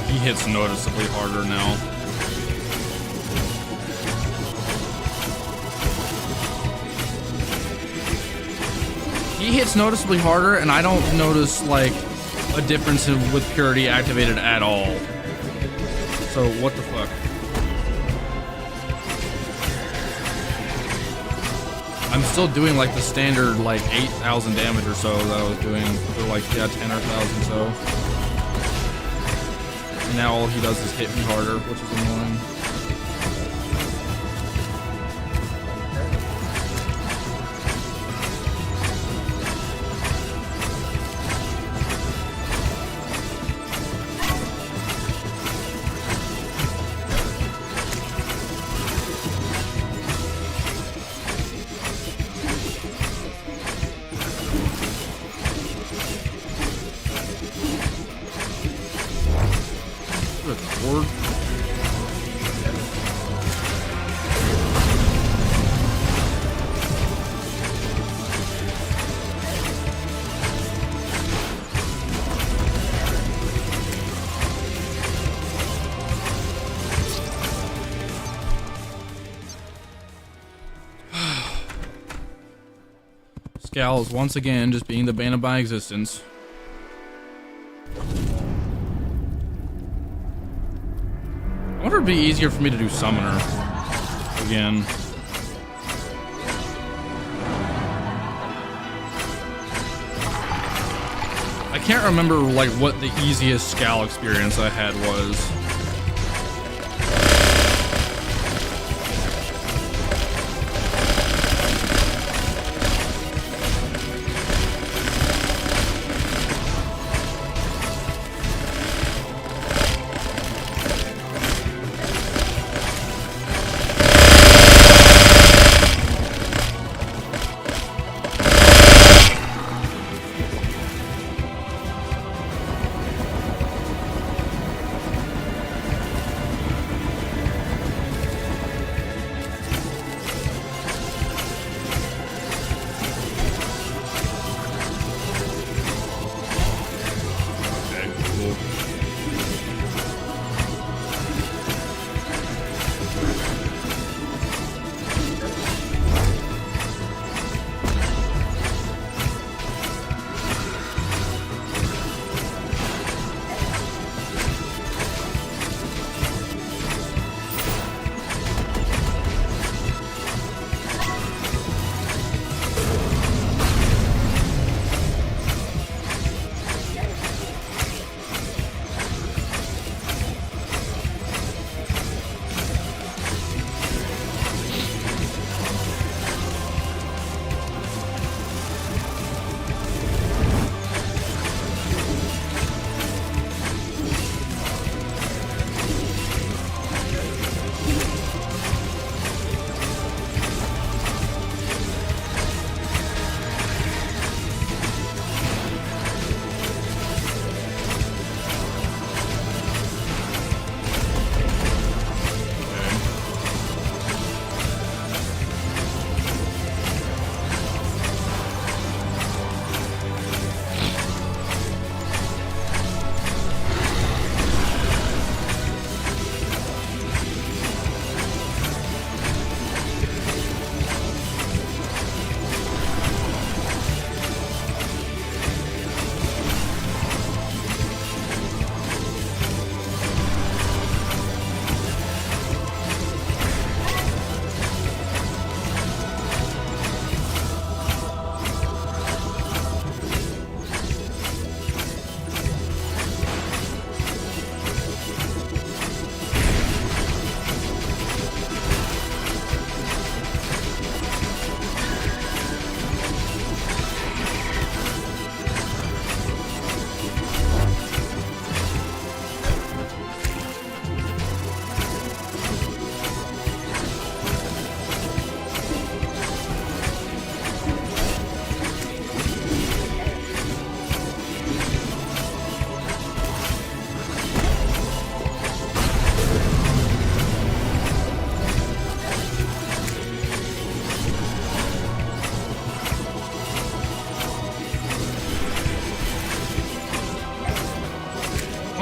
He hits noticeably harder now. He hits noticeably harder, and I don't notice like a difference with Purity activated at all. So what the fuck? I'm still doing like the standard like 8,000 damage or so that I was doing for like 10 or 1,000 so. Now all he does is hit me harder, which is annoying. Scowl is once again just being the bane of my existence. I wonder if it'd be easier for me to do Summoner again. I can't remember like what the easiest Scowl experience I had was.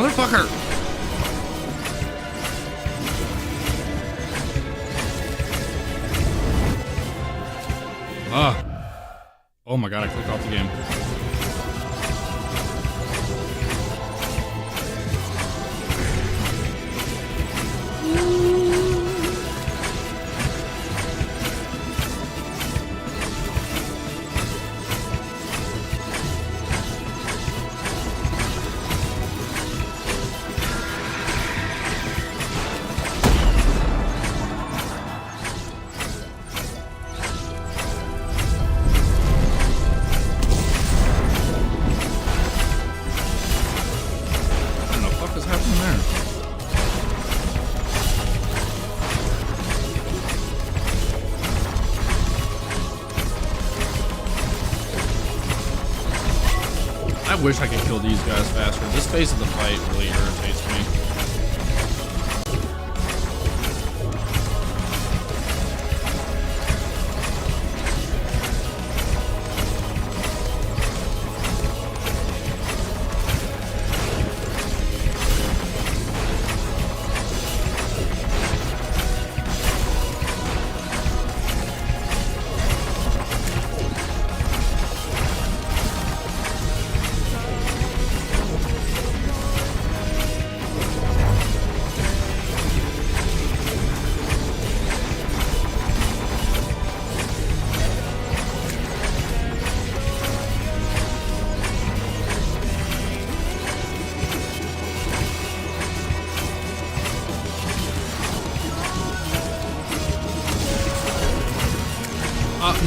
Motherfucker! Oh my god, I clicked off the game. I wish I could kill these guys faster. This phase of the fight really irritates me.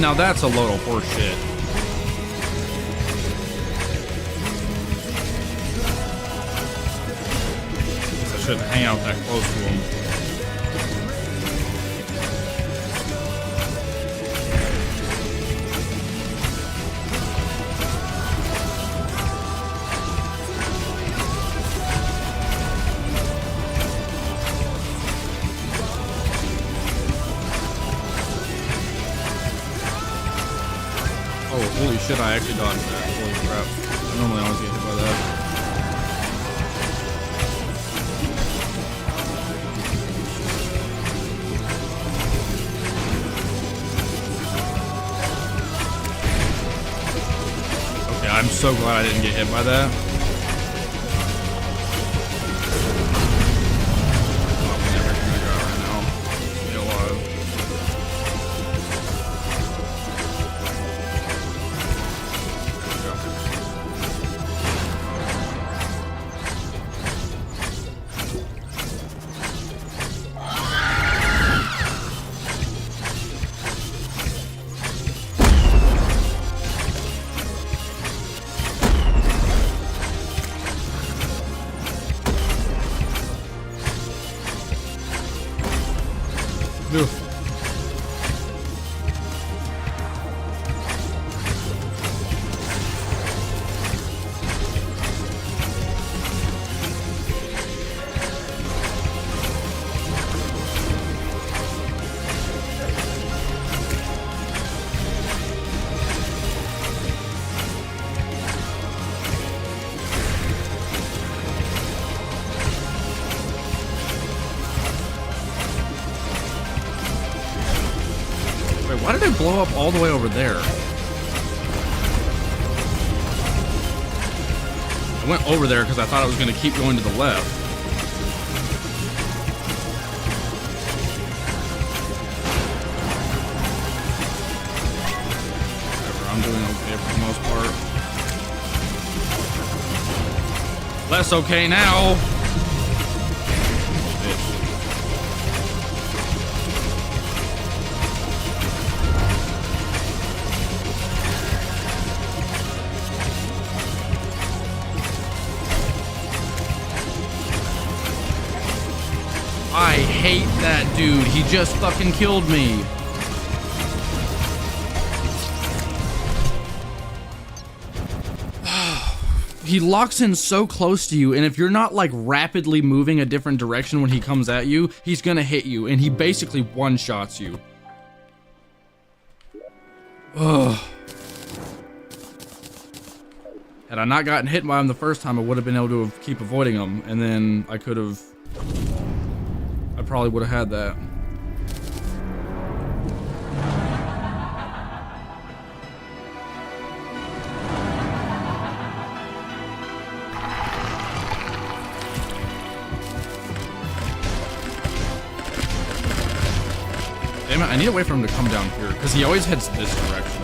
Now that's a load of horse shit. I shouldn't hang out that close to him. Holy shit, I actually dodged that. Holy crap. I normally always get hit by that. Okay, I'm so glad I didn't get hit by that. Oh, everything I got right now. Stay alive. Why did it blow up all the way over there? I went over there because I thought it was going to keep going to the left. Whatever, I'm doing okay for the most part. Less okay now. I hate that dude. He just fucking killed me. He locks in so close to you, and if you're not like rapidly moving a different direction when he comes at you, he's gonna hit you, and he basically one-shots you. Ugh. Had I not gotten hit by him the first time, I would have been able to keep avoiding him, and then I probably would have had that. Damn it, I need to wait for him to come down here, because he always heads this direction.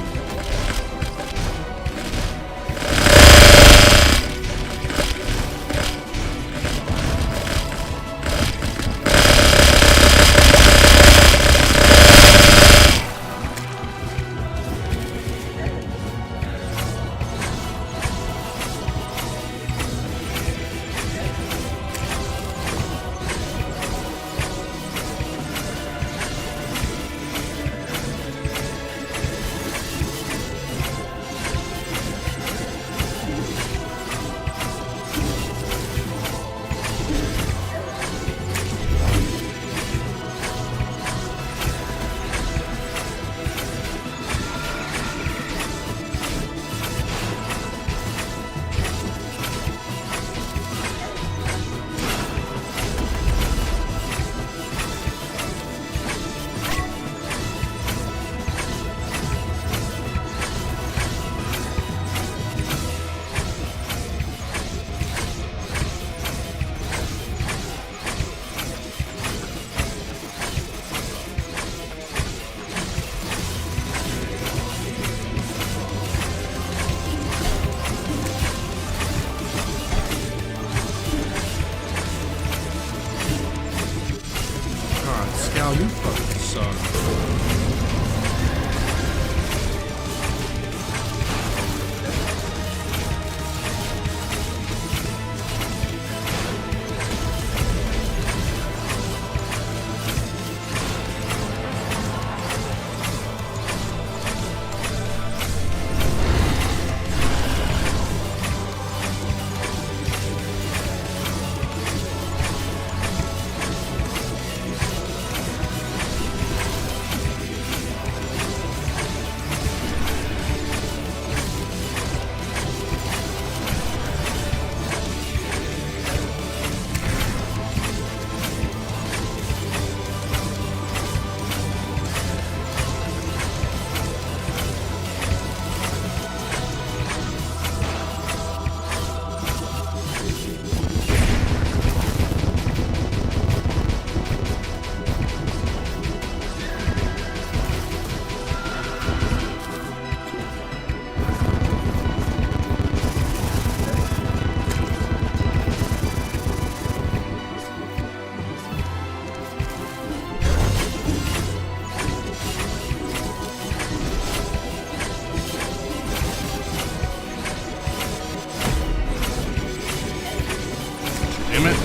Scout, you fucking suck. Damn it.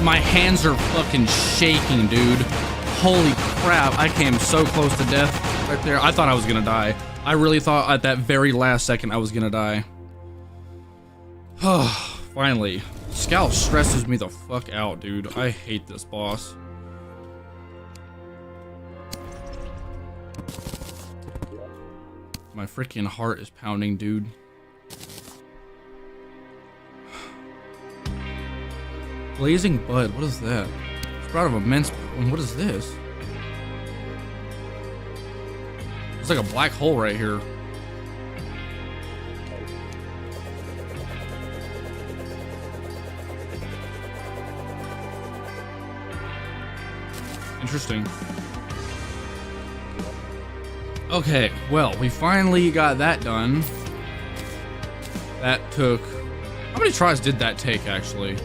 My hands are fucking shaking, dude. Holy crap, I came so close to death right there. I thought I was gonna die. I really thought at that very last second I was gonna die. Finally. Scout stresses me the fuck out, dude. I hate this boss. My freaking heart is pounding, dude. Blazing Bud, what is that? Sprout of immense. What is this? It's like a black hole right here. Interesting. Okay, well, we finally got that done. That took... How many tries did that take, actually?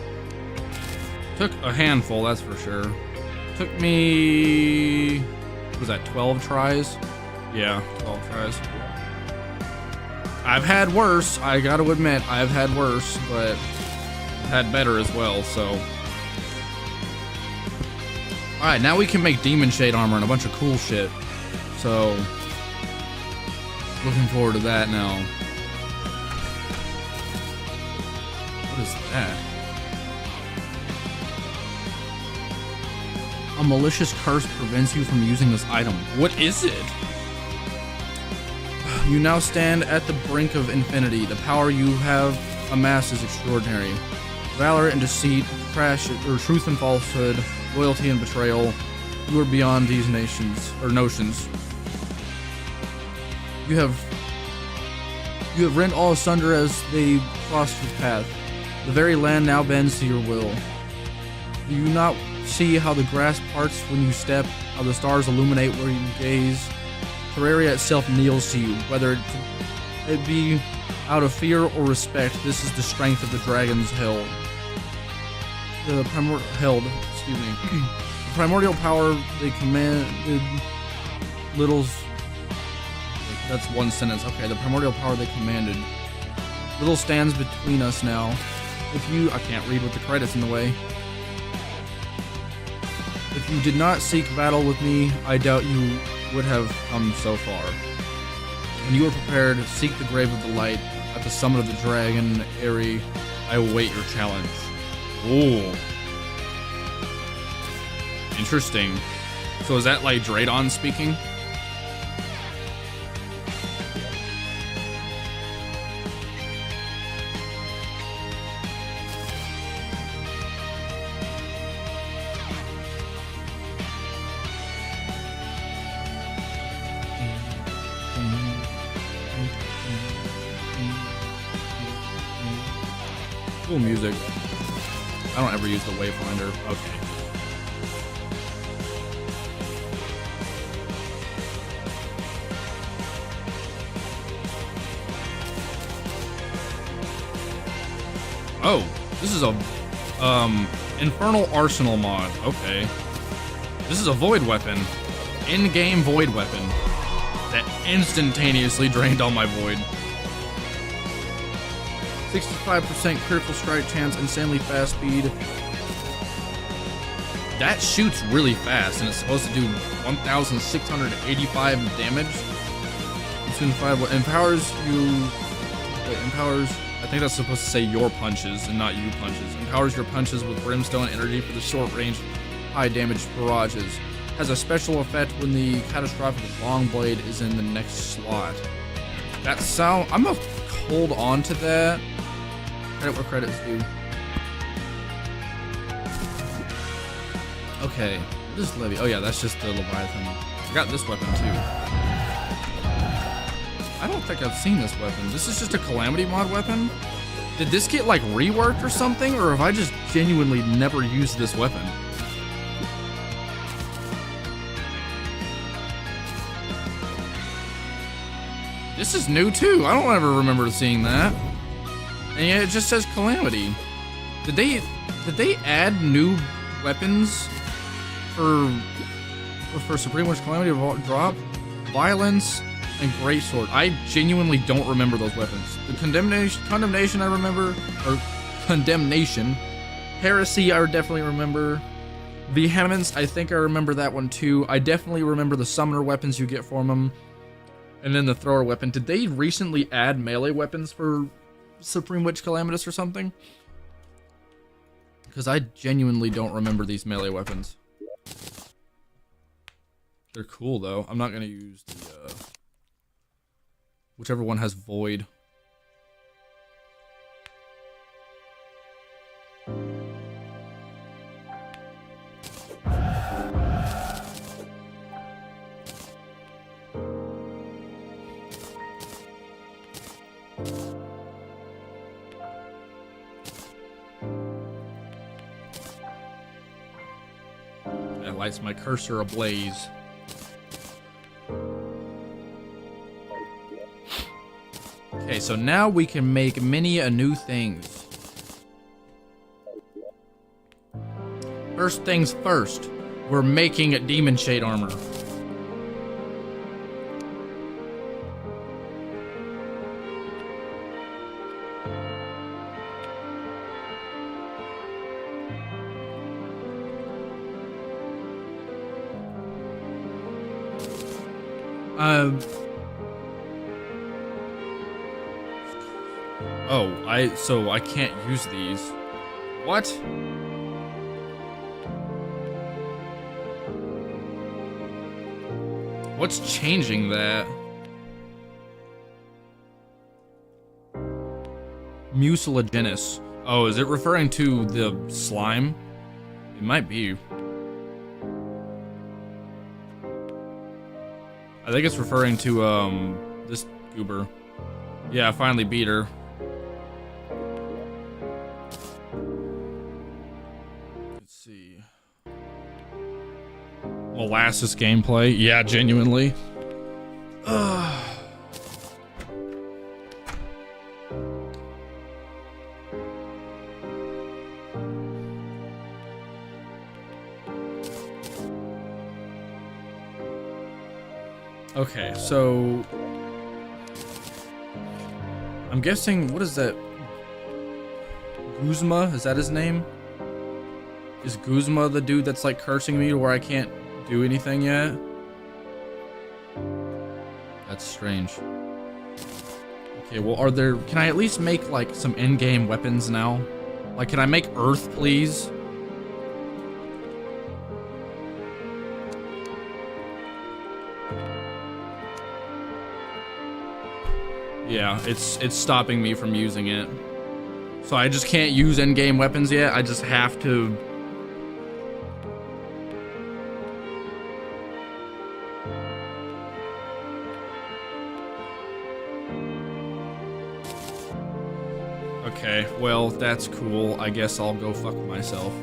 Took a handful, that's for sure. Took me... What was that, 12 tries? Yeah, 12 tries. I've had worse, I gotta admit, I've had worse, but had better as well, so... Alright, now we can make Demon Shade armor and a bunch of cool shit. So... Looking forward to that now. What is that? A malicious curse prevents you from using this item. What is it? You now stand at the brink of infinity. The power you have amassed is extraordinary. Valor and deceit, crash, or truth and falsehood, loyalty and betrayal. You are beyond these notions. You have rent all asunder as they cross your path. The very land now bends to your will. Do you not see how the grass parts when you step, how the stars illuminate where you gaze? Terraria itself kneels to you, whether it be out of fear or respect. This is the strength of the dragons held. The primordial power they commanded littles. That's one sentence. Okay, the primordial power they commanded. Little stands between us now. If you... I can't read with the credits in the way. If you did not seek battle with me, I doubt you would have come so far. When you are prepared, seek the grave of the light. At the summit of the dragon Eyrie, I await your challenge. Ooh. Interesting. So is that like Draydon speaking? Cool music. I don't ever use the wayfinder. Okay. Oh, this is a Infernal Arsenal mod. Okay. This is a void weapon. In-game void weapon that instantaneously drained all my void. 65% critical strike chance, insanely fast speed. That shoots really fast, and it's supposed to do 1,685 damage. Empowers you. Empowers. I think that's supposed to say your punches and not you punches. Empowers your punches with brimstone energy for the short range, high damage barrages. Has a special effect when the catastrophic long blade is in the next slot. That sound. I'm gonna hold on to that. Credit where credit's due. Okay, what is Levy? Oh yeah, that's just the Leviathan. I got this weapon too. I don't think I've seen this weapon. This is just a Calamity mod weapon? Did this get like reworked or something? Or have I just genuinely never used this weapon? This is new too. I don't ever remember seeing that. And yeah, it just says Calamity. Did they add new weapons for Supreme Witch Calamity drop? Violence and Greatsword. I genuinely don't remember those weapons. The Condemnation I remember, or Condemnation. Heresy, I definitely remember. Vehemence, I think I remember that one too. I definitely remember the summoner weapons you get from them. And then the thrower weapon. Did they recently add melee weapons for Supreme Witch Calamitous or something? Because I genuinely don't remember these melee weapons. They're cool though. I'm not going to use the... whichever one has Void. That lights my cursor ablaze. Okay, so now we can make many a new things. First things first, we're making Demon Shade armor. Oh, so I can't use these. What? What's changing that? Mucilaginous. Oh, is it referring to the slime? It might be. I think it's referring to, this goober. Yeah, I finally beat her. Let's see. Molasses gameplay. Yeah, genuinely. Okay, so I'm guessing, what is that? Guzma, is that his name? Is Guzma the dude that's like cursing me to where I can't do anything yet? That's strange. Okay, well, can I at least make like some in-game weapons now? Like, can I make Earth, please? Yeah, it's stopping me from using it. So I just can't use in-game weapons yet. I just have to... Okay, well, that's cool. I guess I'll go fuck myself.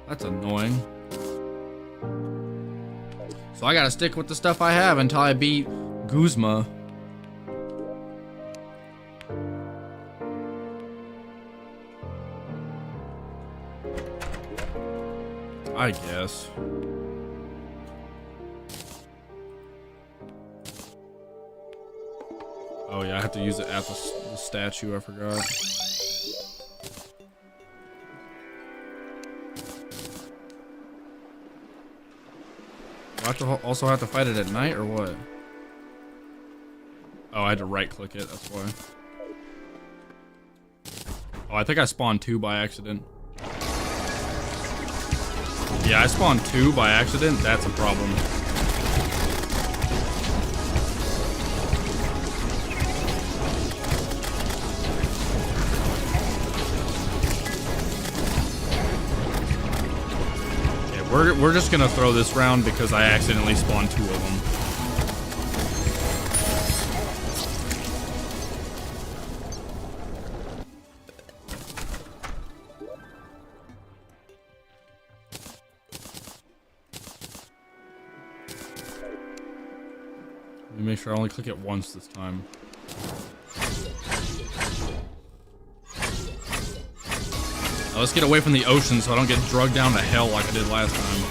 That's annoying. So I gotta stick with the stuff I have until I beat Guzma. I guess. Oh yeah, I have to use it at the statue, I forgot. Do I also have to fight it at night, or what? Oh, I had to right-click it, that's why. Oh, I think I spawned 2 by accident. Yeah, I spawned 2 by accident, that's a problem. We're just gonna throw this round because I accidentally spawned 2 of them. Let me make sure I only click it once this time. Now let's get away from the ocean so I don't get drugged down to hell like I did last time.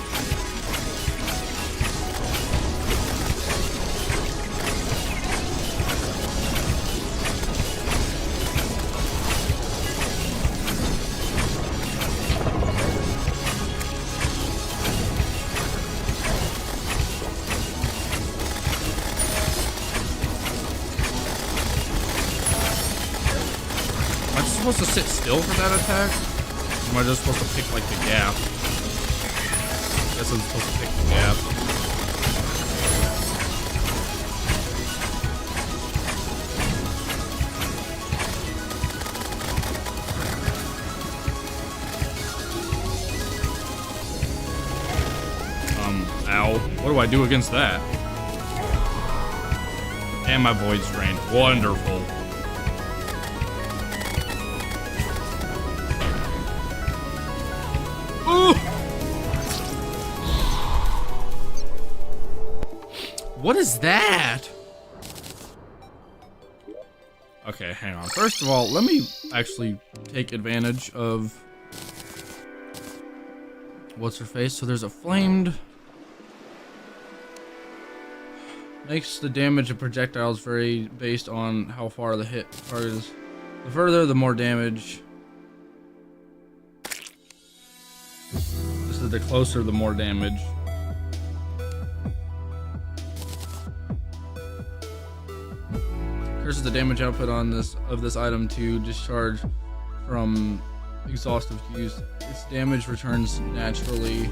supposed to sit still for that attack? Or am I just supposed to pick, like, the gap? I guess I'm supposed to pick the gap. Ow. What do I do against that? And my Void's drained. Wonderful. Ooh! What is that? Okay, hang on. First of all, let me actually take advantage of what's her face. So there's a flamed. Makes the damage of projectiles vary based on how far the hit target is. The further, the more damage. This is the closer, the more damage. Increases the damage output on this item to discharge from exhaustive use. Its damage returns naturally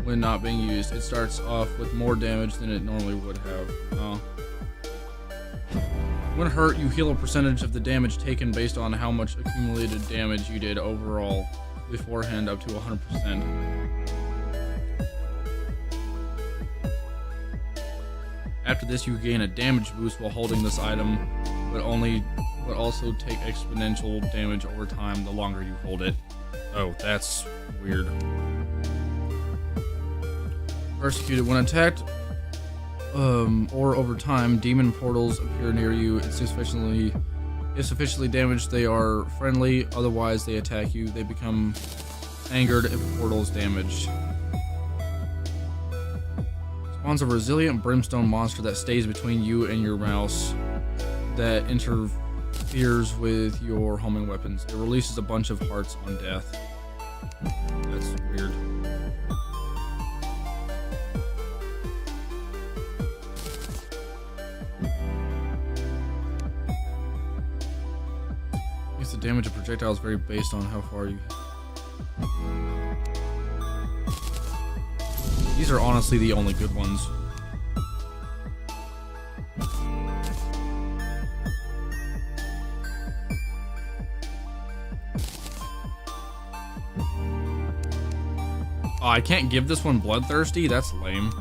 when not being used. It starts off with more damage than it normally would have. Oh. When hurt, you heal a percentage of the damage taken based on how much accumulated damage you did overall beforehand, up to 100%. After this, you gain a damage boost while holding this item, but also take exponential damage over time the longer you hold it. Oh, that's weird. Persecuted. When attacked or over time, demon portals appear near you. If sufficiently damaged, they are friendly. Otherwise, they attack you. They become angered if a portal is damaged. Spawns a resilient brimstone monster that stays between you and your mouse, that interferes with your homing weapons. It releases a bunch of hearts on death. That's weird. Makes the damage of projectiles vary based on how far you. These are honestly the only good ones. Oh, I can't give this one Bloodthirsty? That's lame.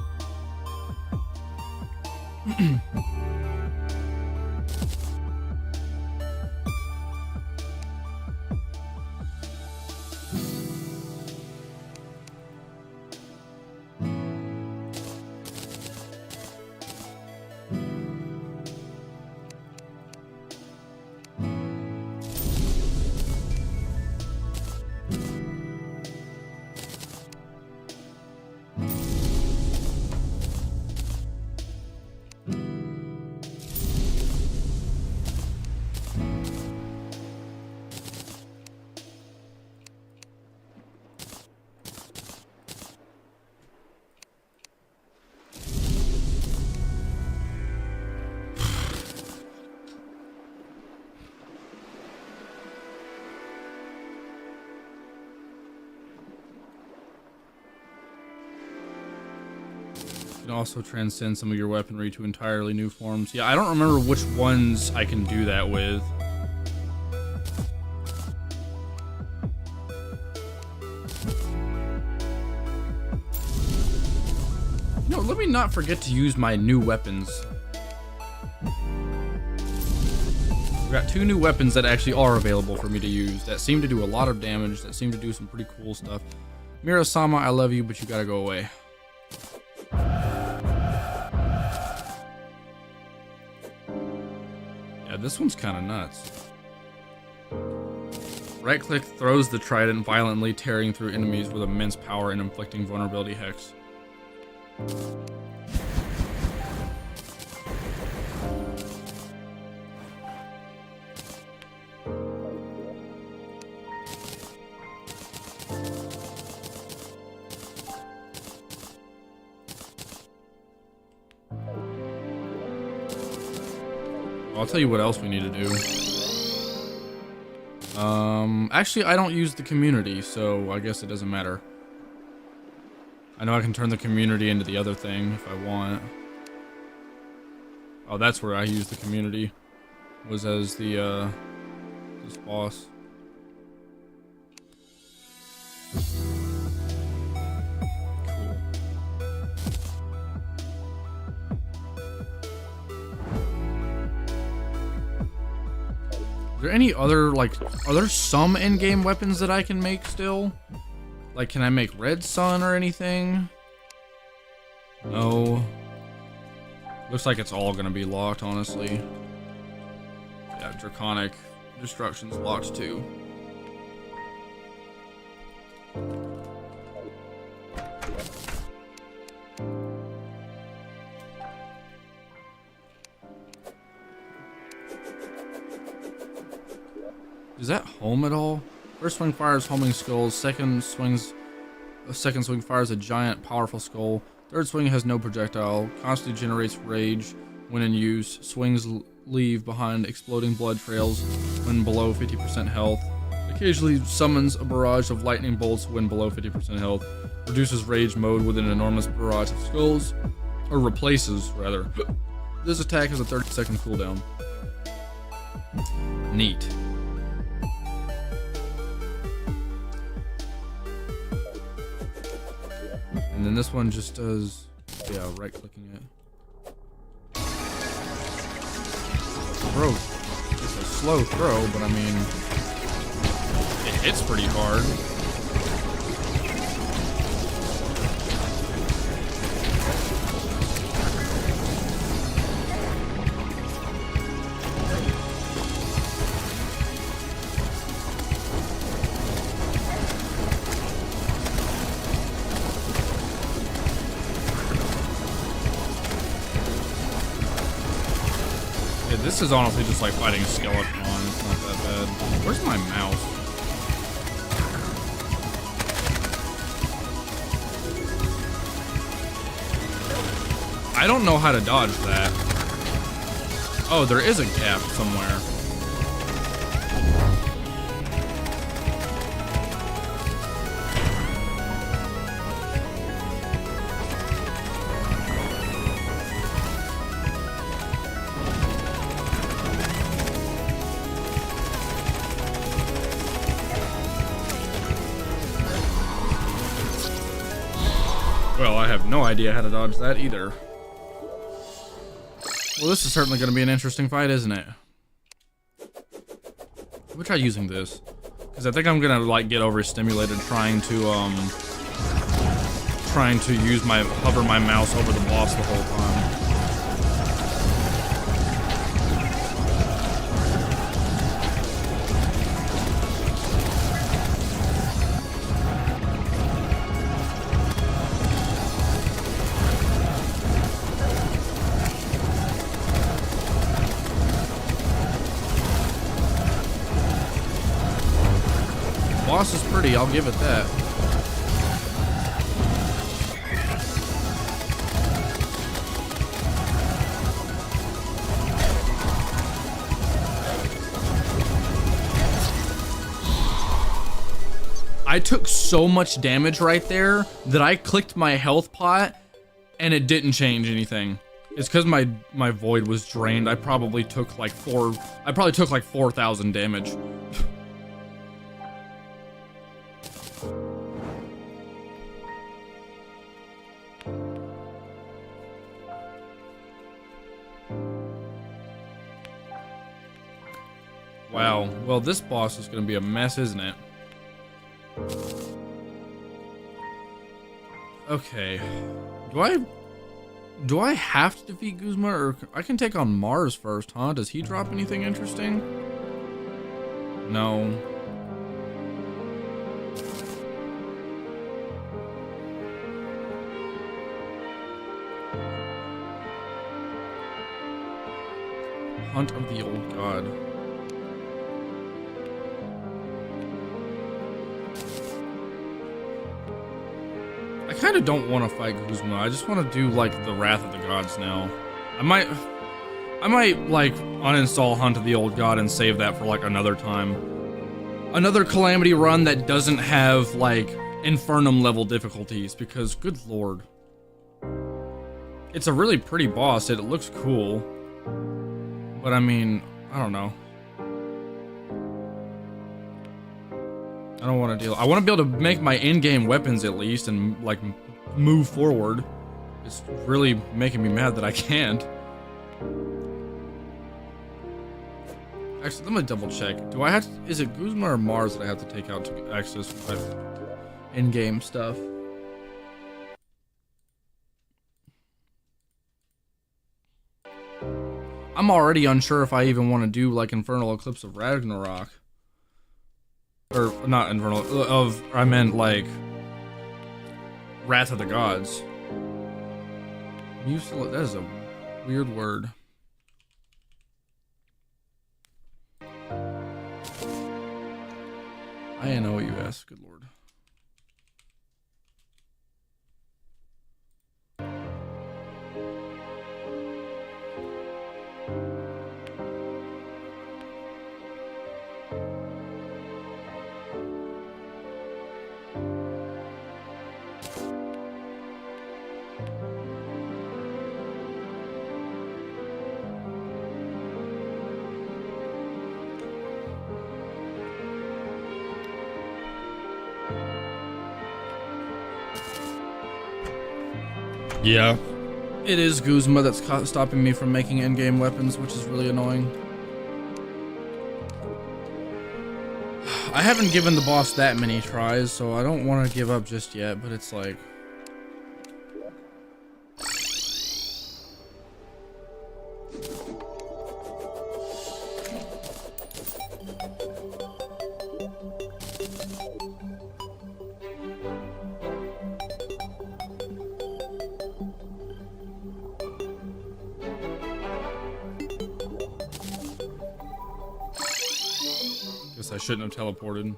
You can also transcend some of your weaponry to entirely new forms. Yeah, I don't remember which ones I can do that with. No, let me not forget to use my new weapons. We've got 2 new weapons that actually are available for me to use, that seem to do a lot of damage, that seem to do some pretty cool stuff. Mira-sama, I love you, but you gotta go away. Yeah, this one's kind of nuts. Right-click throws the trident violently, tearing through enemies with immense power and inflicting vulnerability hex. I'll tell you what else we need to do. Actually, I don't use the community, so I guess it doesn't matter. I know I can turn the community into the other thing if I want. Oh, that's where I use the community. Was as the, this boss. Cool. Are there any other, like, are there some in-game weapons that I can make still? Like, can I make red sun or anything? No. Looks like it's all gonna be locked, honestly. Yeah, draconic destruction's locked too. Is that home at all? First swing fires homing skulls. Second swing fires a giant, powerful skull. Third swing has no projectile. Constantly generates rage when in use. Swings leave behind exploding blood trails when below 50% health. Occasionally summons a barrage of lightning bolts when below 50% health. Reduces rage mode with an enormous barrage of skulls. Or replaces, rather. This attack has a 30-second cooldown. Neat. And then this one just does, yeah, right-clicking it. Throw. It's a slow throw, but I mean, it hits pretty hard. This is honestly just like fighting a skeleton. It's not that bad. Where's my mouse? I don't know how to dodge that. Oh, there is a gap somewhere. Well, I have no idea how to dodge that either. Well, this is certainly going to be an interesting fight, isn't it? We'll try using this, because I think I'm going to like get overstimulated trying to use hover my mouse over the boss the whole time. Boss is pretty, I'll give it that. I took so much damage right there that I clicked my health pot and it didn't change anything. It's because my void was drained. I probably took like 4,000 damage. Wow, well this boss is gonna be a mess, isn't it? Okay, do I have to defeat Guzma, or I can take on Mars first, huh? Does he drop anything interesting? No. Hunt of the Old God. I kind of don't want to fight Guzma. I just want to do like the Wrath of the Gods now. I might like uninstall Hunt of the Old God and save that for like another time. another Calamity run that doesn't have, like, Infernum level difficulties, because, good lord. It's a really pretty boss, it looks cool. But I mean, I don't know. I don't want to deal. I want to be able to make my in-game weapons at least and like move forward. It's really making me mad that I can't. Actually, let me double check. Do I have to, is it Guzma or Mars that I have to take out to access my in-game stuff? I'm already unsure if I even want to do like Infernal Eclipse of Ragnarock. Or not Infernal I meant like Wrath of the Gods. That is a weird word. I know what you asked, good lord. Yeah. It is Guzma that's stopping me from making in-game weapons, which is really annoying. I haven't given the boss that many tries, so I don't want to give up just yet, but it's like... Guess I shouldn't have teleported.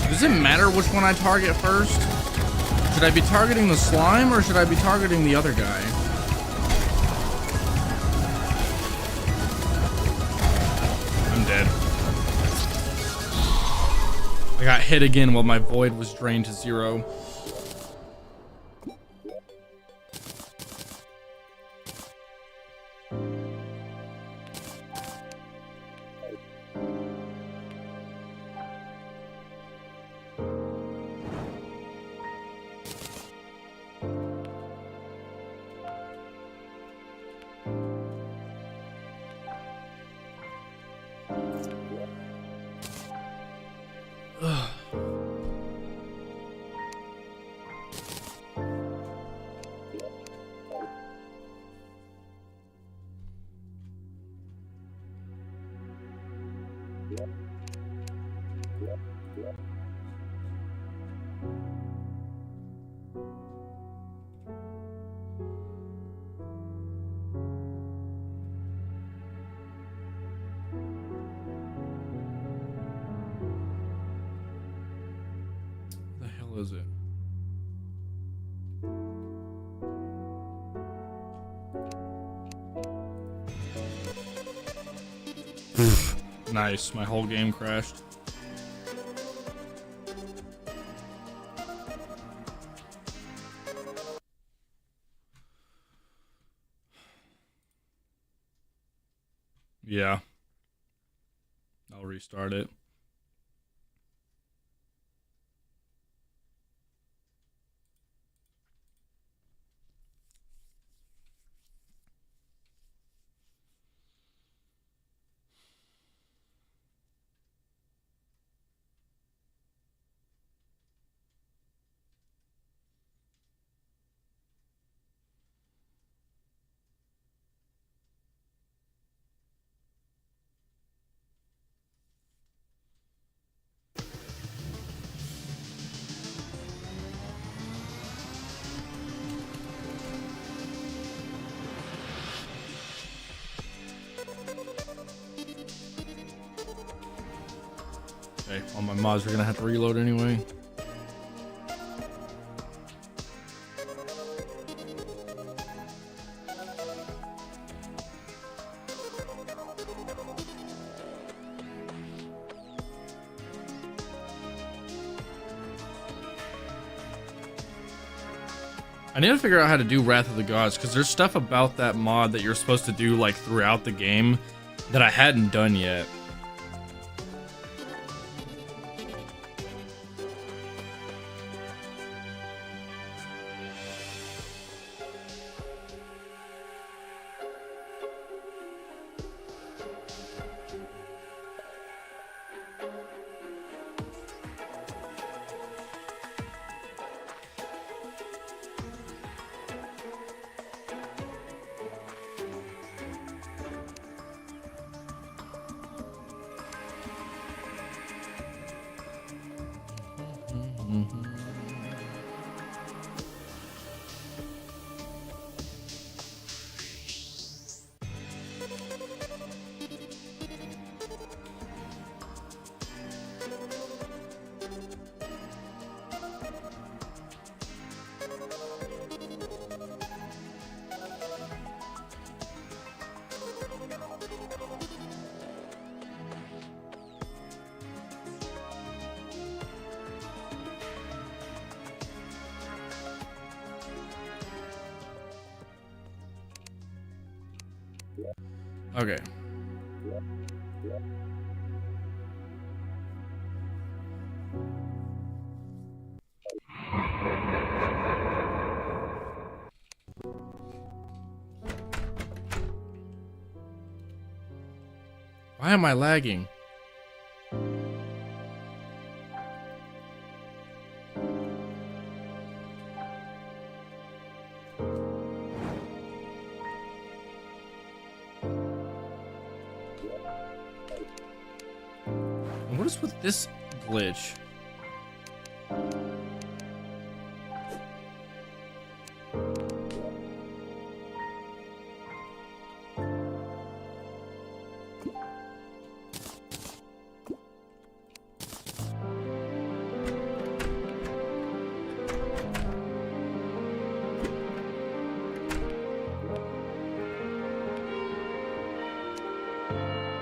Does it matter which one I target first? Should I be targeting the slime or should I be targeting the other guy? I'm dead. I got hit again while my void was drained to 0. The hell is it? Nice, my whole game crashed. Yeah. I'll restart it. Okay, all my mods are gonna have to reload anyway. I need to figure out how to do Wrath of the Gods, because there's stuff about that mod that you're supposed to do like throughout the game that I hadn't done yet. Okay. Why am I lagging? What is with this glitch?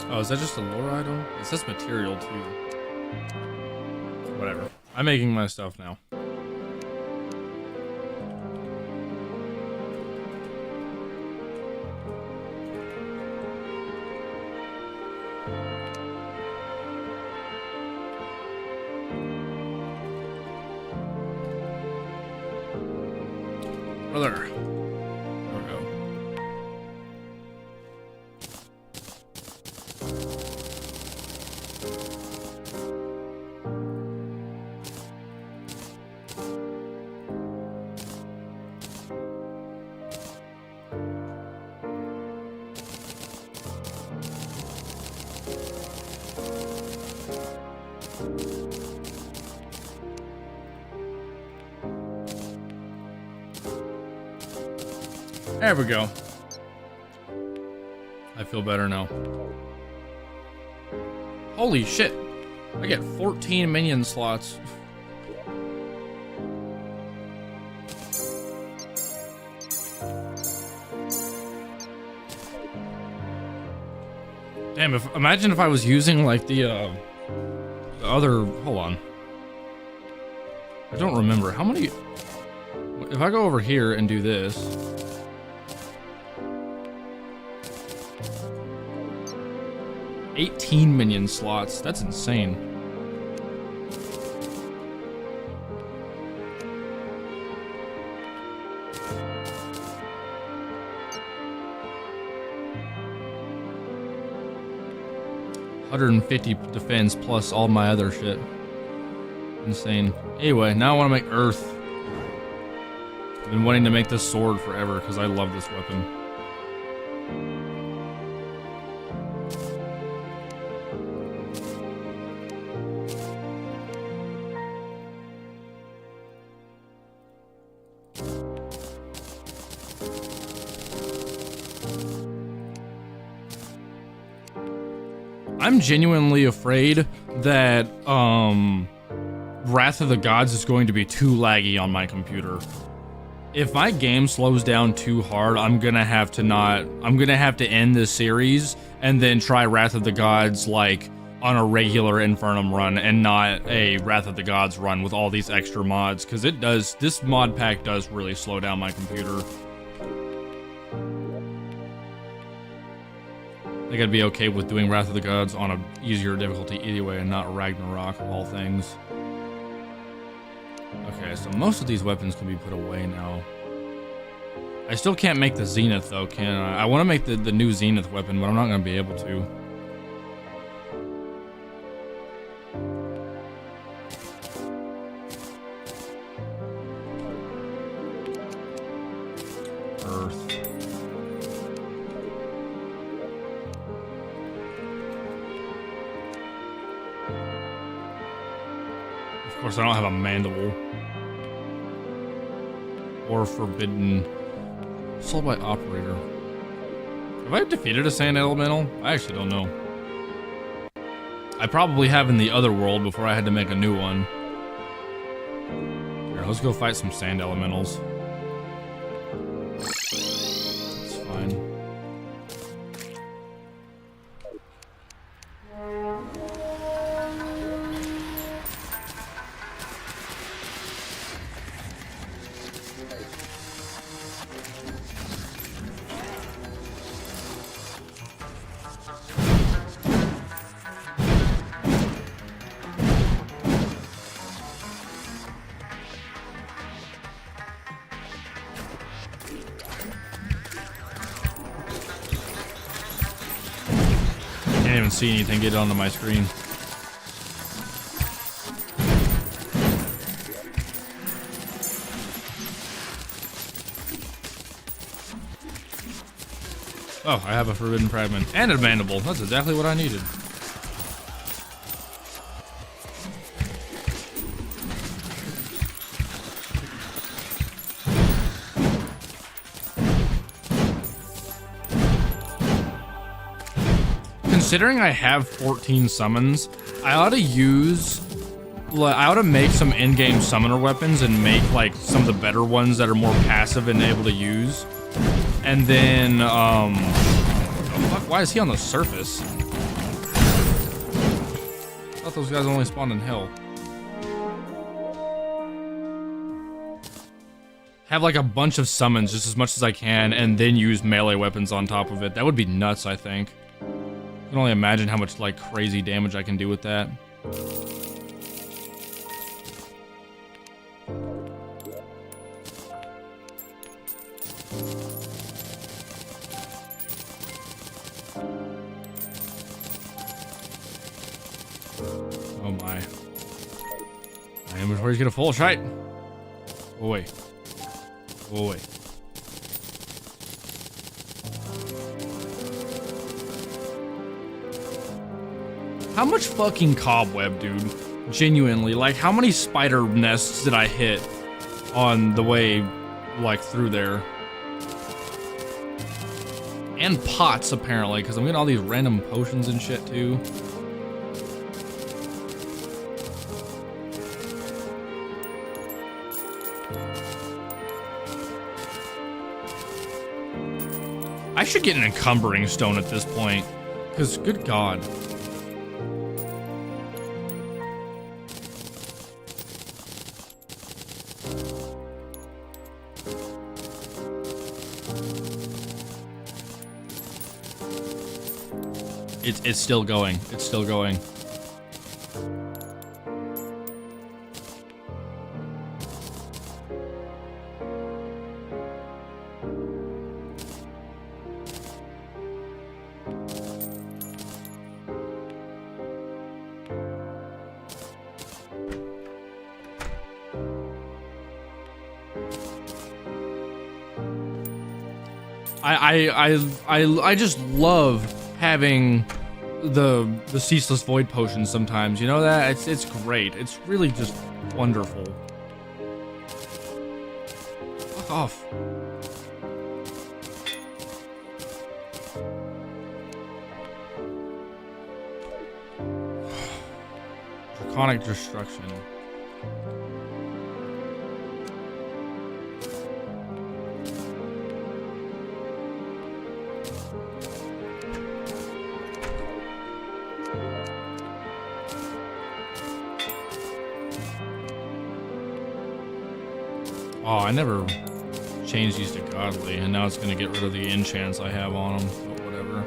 Oh, is that just a lore item? It says material too. Whatever. I'm making my stuff now. Brother. There we go. There we go. I feel better now. Holy shit. I get 14 minion slots. Damn, imagine if I was using like the other, hold on. I don't remember how many. If I go over here and do this. $18 minion slots. That's insane. $150 defense plus all my other shit. Insane. Anyway, now I want to make Earth. I've been wanting to make this sword forever because I love this weapon. I'm genuinely afraid that Wrath of the Gods is going to be too laggy on my computer. If my game slows down too hard, I'm gonna have to end this series and then try Wrath of the Gods like on a regular Infernal run and not a Wrath of the Gods run with all these extra mods, because this mod pack does really slow down my computer. I think I'd be okay with doing Wrath of the Gods on a easier difficulty anyway and not Ragnarock of all things. Okay, so most of these weapons can be put away now. I still can't make the Zenith though, can I? I want to make the new Zenith weapon, but I'm not going to be able to. Earth. Of course, I don't have a mandible. Or forbidden. Sold by operator. Have I defeated a sand elemental? I actually don't know. I probably have in the other world before I had to make a new one. Here, let's go fight some sand elementals. It's fine. Can't even see anything get onto my screen. Oh, I have a forbidden fragment and a mandible. That's exactly what I needed. Considering I have 14 summons, I ought to make some in-game summoner weapons and make like some of the better ones that are more passive and able to use. And then, oh fuck, why is he on the surface? I thought those guys only spawned in hell. Have like a bunch of summons, just as much as I can, and then use melee weapons on top of it. That would be nuts, I think. I can only imagine how much like crazy damage I can do with that. Oh my. My inventory's gonna full shite. Oh wait. Oh wait. How much fucking cobweb, dude? Genuinely, like how many spider nests did I hit on the way, like, through there? And pots, apparently, because I'm getting all these random potions and shit, too. I should get an encumbering stone at this point, because good god. It's still going. It's still going. I just love having the ceaseless void potions sometimes, you know that? It's great. It's really just wonderful. Fuck off. Draconic Destruction. Oh, I never changed these to godly, and now it's gonna get rid of the enchants I have on them, but whatever.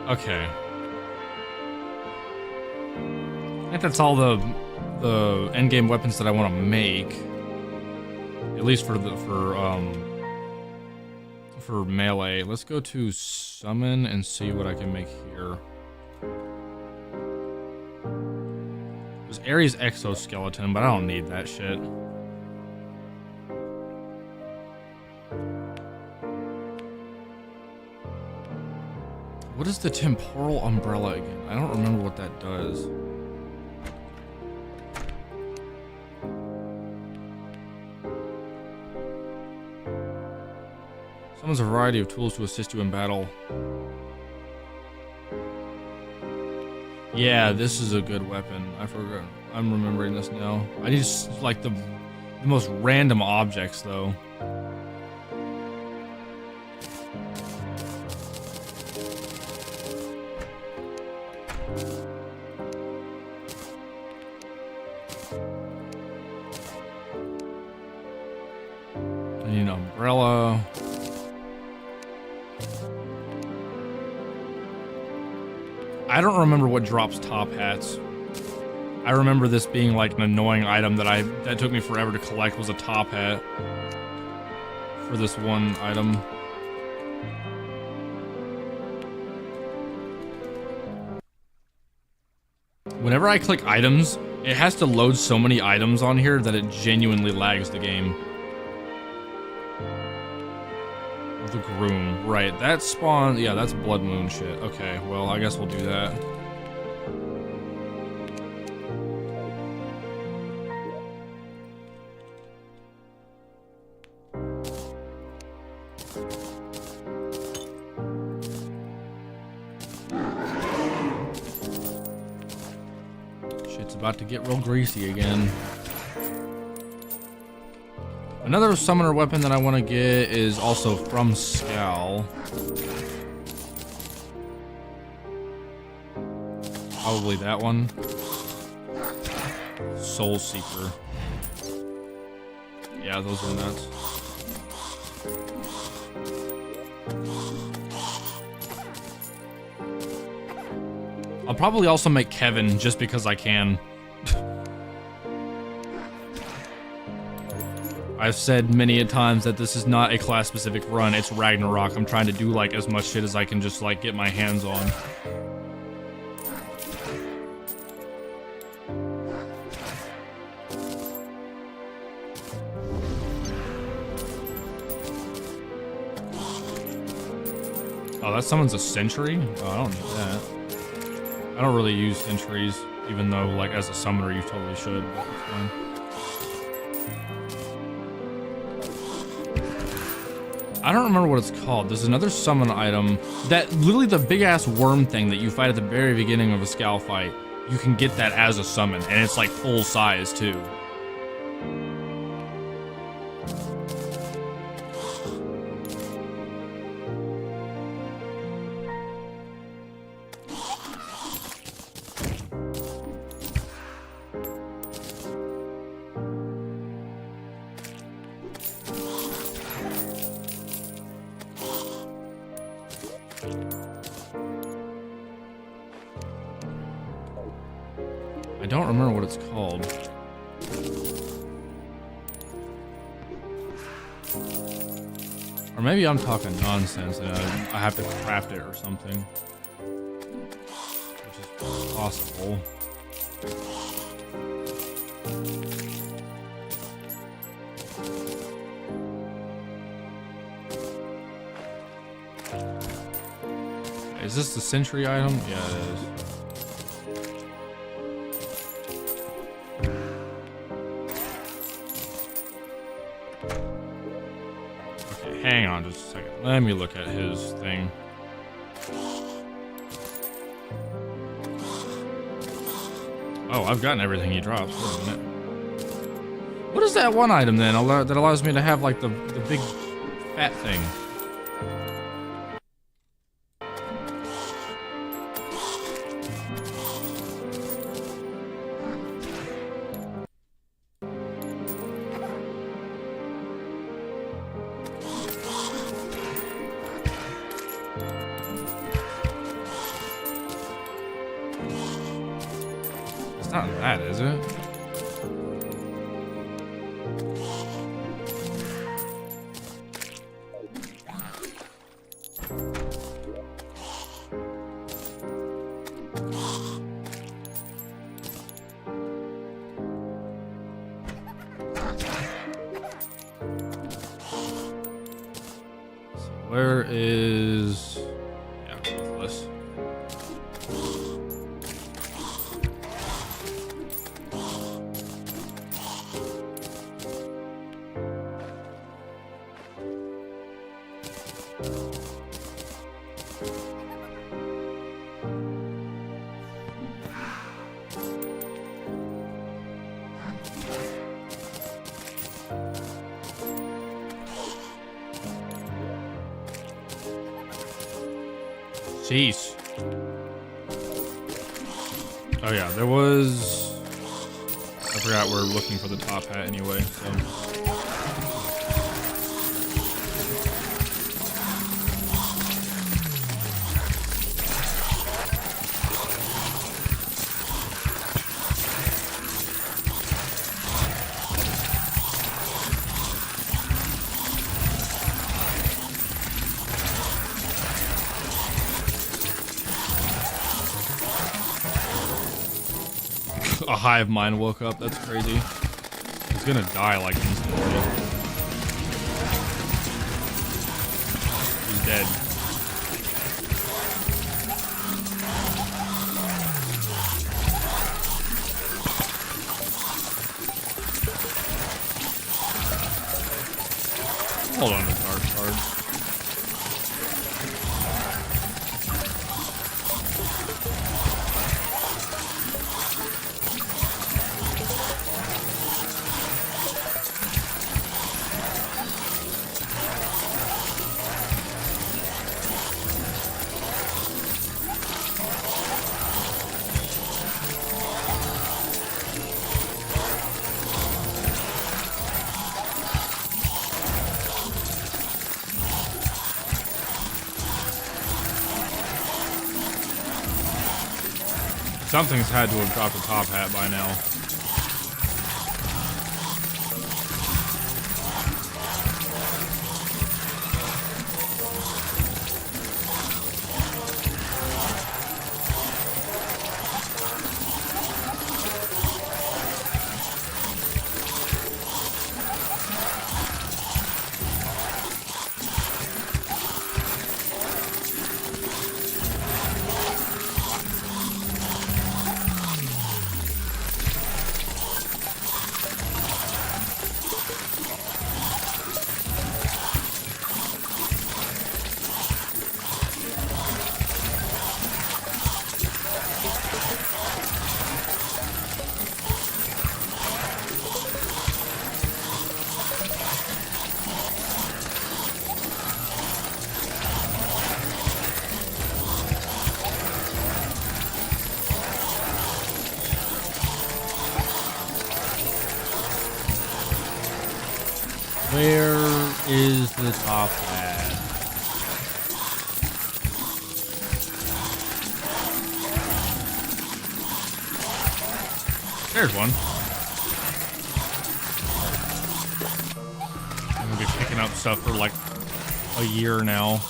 Okay. I think that's all the endgame weapons that I want to make. At least for melee. Let's go to summon and see what I can make here. There's Ares exoskeleton, but I don't need that shit. What is the temporal umbrella again? I don't remember what that does. Summons a variety of tools to assist you in battle. Yeah, this is a good weapon. I forgot. I'm remembering this now. I need like the most random objects though. I need an umbrella. I don't remember what drops top hats. I remember this being like an annoying item that took me forever to collect was a top hat for this one item. Whenever I click items, it has to load so many items on here that it genuinely lags the game. The Groom, right, that spawn, yeah, that's Blood Moon shit. Okay, well, I guess we'll do that. Shit's about to get real greasy again. Another summoner weapon that I want to get is also from Scal. Probably that one. Soul Seeker. Yeah, those are nuts. I'll probably also make Kevin just because I can. I've said many a times that this is not a class-specific run, it's Ragnarock. I'm trying to do like as much shit as I can just like get my hands on. Oh, that summons a sentry? Oh, I don't need that. I don't really use sentries, even though like as a summoner you totally should, but it's fine. I don't remember what it's called. There's another summon item that literally the big ass worm thing that you fight at the very beginning of a Scal fight. You can get that as a summon, and it's like full size too. I don't remember what it's called. Or maybe I'm talking nonsense and I have to craft it or something. Which is possible. Is this the sentry item? Yeah, it is. Hang on just a second. Let me look at his thing. Oh, I've gotten everything he drops. Wait a minute. What is that one item then that allows me to have like the big fat thing? It's not that, is it? Where is... Yeah, this. Jeez. Oh yeah, there was... I forgot we're looking for the top hat anyway, so... A hive mind woke up. That's crazy. He's gonna die like instantly. He's dead. Hold on to dark cards. Something's had to have dropped a top hat by now. Where is the top hat? There's one. I'm gonna be picking up stuff for like a year now.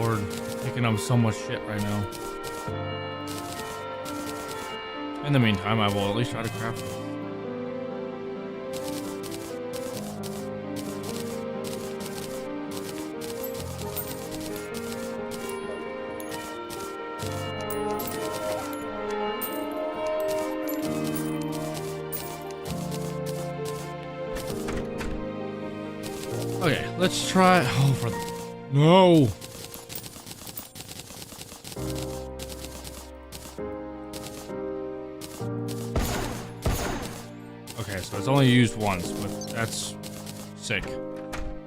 lord, picking up so much shit right now. In the meantime, I will at least try to craft it. Okay, let's try. Oh, for the. No! Okay, so it's only used once, but that's sick.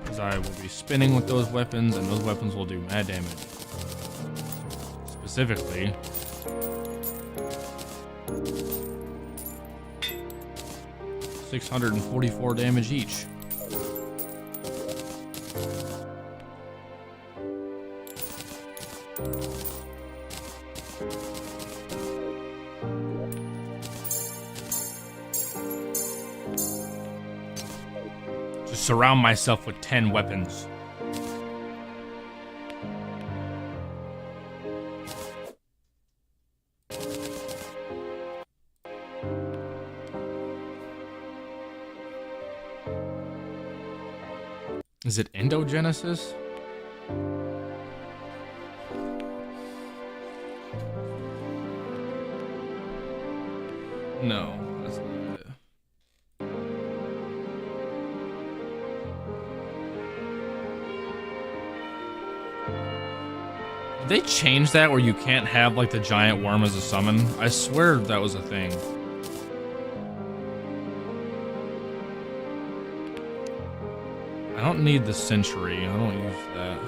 Because I will be spinning with those weapons, and those weapons will do mad damage. Specifically, $644 damage each. Just surround myself with 10 weapons. Is it endogenesis? No, that's not it. Did they change that where you can't have like the giant worm as a summon? I swear that was a thing. I don't need the century. I don't use that.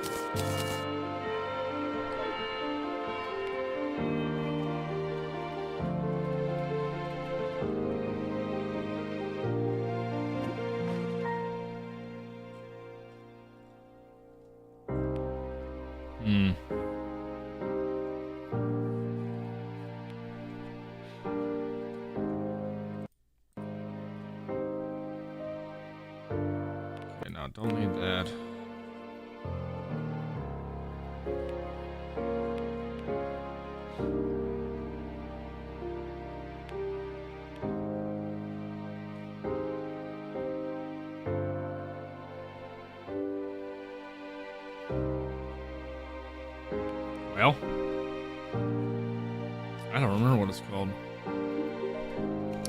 Okay, no, don't need that. Well, I don't remember what it's called.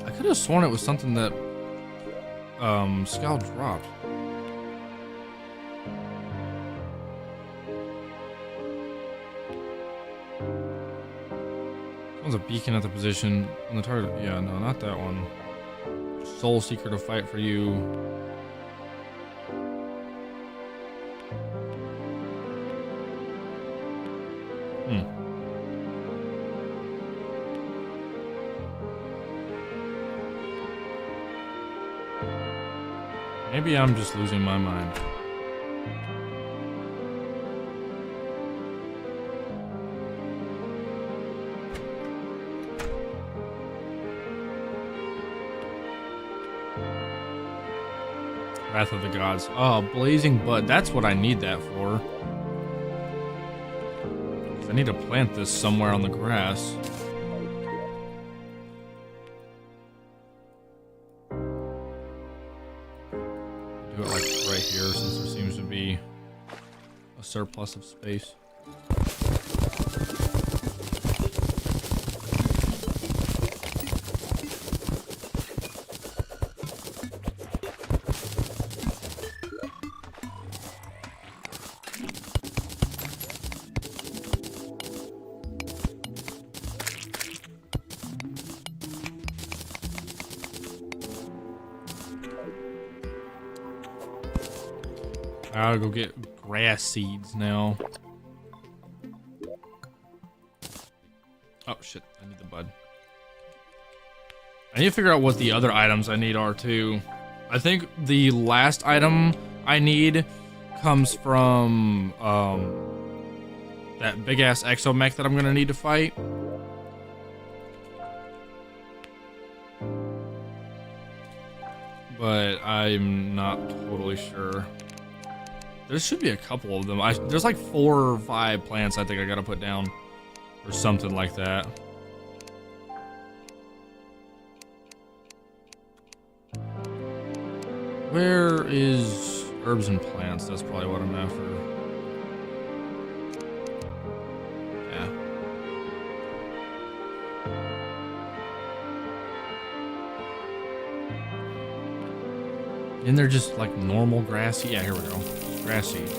I could have sworn it was something that Scout dropped. One's a beacon at the position on the target. Yeah, no, not that one. Soul Seeker to fight for you. Maybe I'm just losing my mind. Wrath of the Gods. Oh, Blazing Bud. That's what I need that for. I need to plant this somewhere on the grass. Do it like right here since there seems to be a surplus of space. I gotta go get grass seeds now. Oh shit, I need the bud. I need to figure out what the other items I need are too. I think the last item I need comes from that big ass exomech that I'm gonna need to fight. But I'm not totally sure. There should be a couple of them. There's like 4 or 5 plants I think I gotta put down. Or something like that. Where is herbs and plants? That's probably what I'm after. Yeah. And they're just like normal grassy. Yeah, here we go. Grass seeds.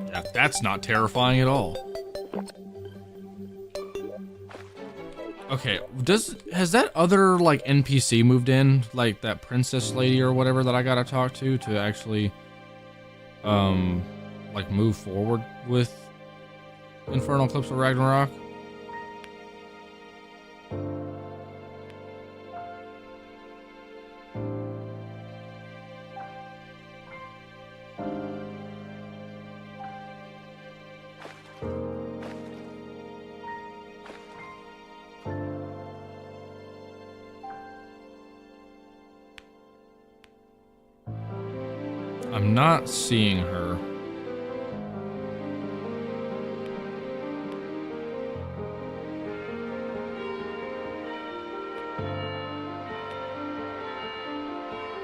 Yeah, that's not terrifying at all. Okay, has that other like NPC moved in, like that princess lady or whatever that I gotta talk to actually like move forward with Infernal Eclipse of Ragnarock? I'm not seeing her.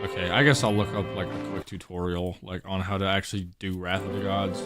Okay, I guess I'll look up like a quick tutorial like on how to actually do Wrath of the Gods.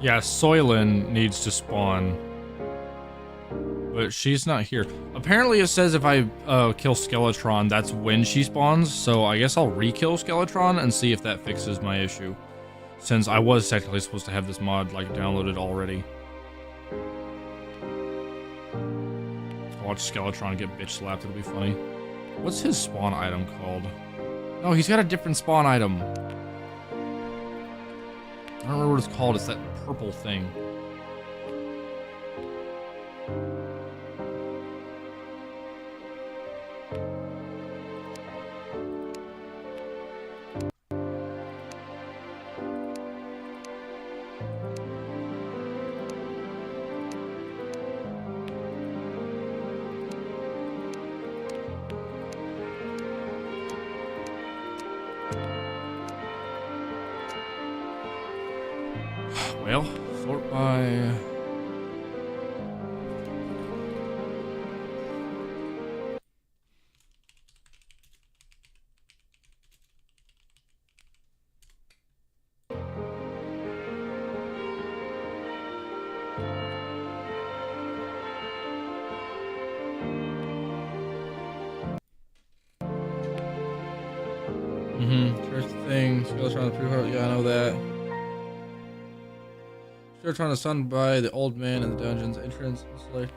Yeah, Soylent needs to spawn, but she's not here. Apparently it says if I kill Skeletron, that's when she spawns, so I guess I'll re-kill Skeletron and see if that fixes my issue, since I was technically supposed to have this mod like downloaded already. Watch Skeletron get bitch slapped, it'll be funny. What's his spawn item called? No, he's got a different spawn item. I don't remember what it's called. It's that purple thing. Well, sort by... Church thing, Skeletron pretty hard. Yeah, I know that. Skeletron is stunned by the old man in the dungeon's entrance. It's like,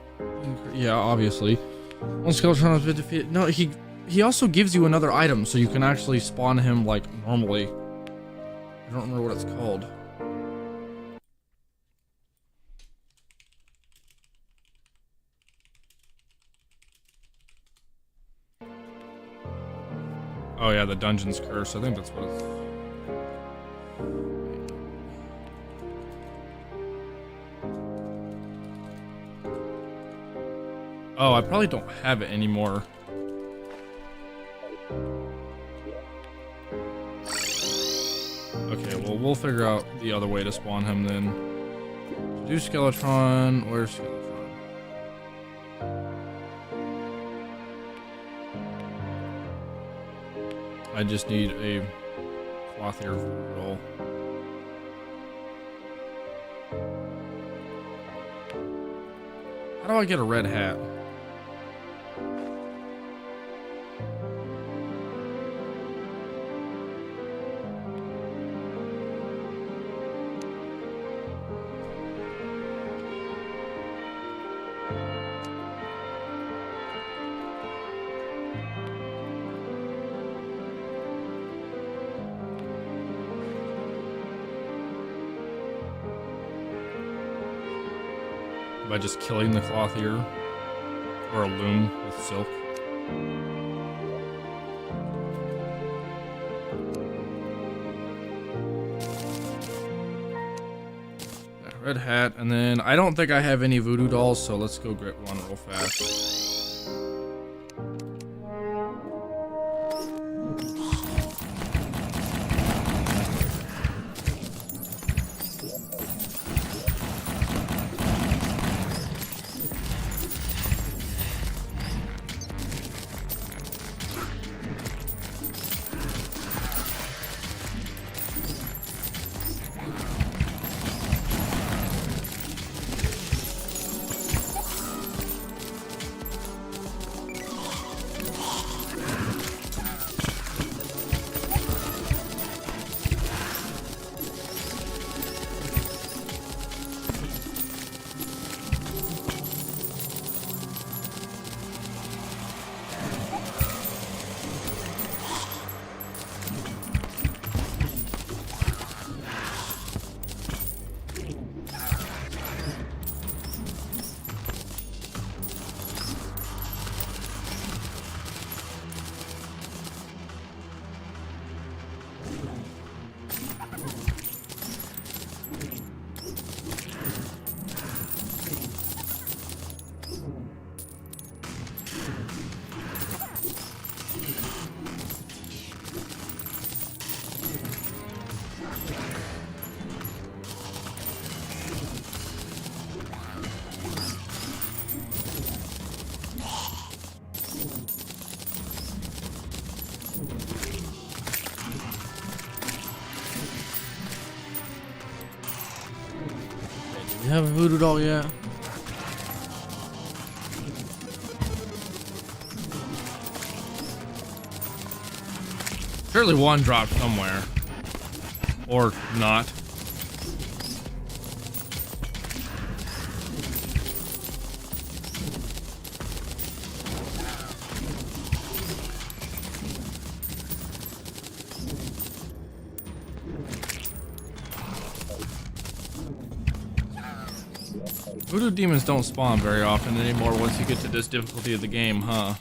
yeah, obviously. Once Skeletron has been defeated, no, he also gives you another item, so you can actually spawn him like normally. I don't remember what it's called. Oh yeah, the dungeon's curse. I think that's what it's... Oh, I probably don't have it anymore. Okay, well, we'll figure out the other way to spawn him then. So do Skeletron. Where's Skeletron? I just need a clothier roll. How do I get a red hat? By just killing the clothier or a loom with silk. Yeah, red hat, and then I don't think I have any voodoo dolls, so let's go get one real fast. You have a voodoo doll yet? Surely one dropped somewhere. Or not. Voodoo demons don't spawn very often anymore once you get to this difficulty of the game, huh?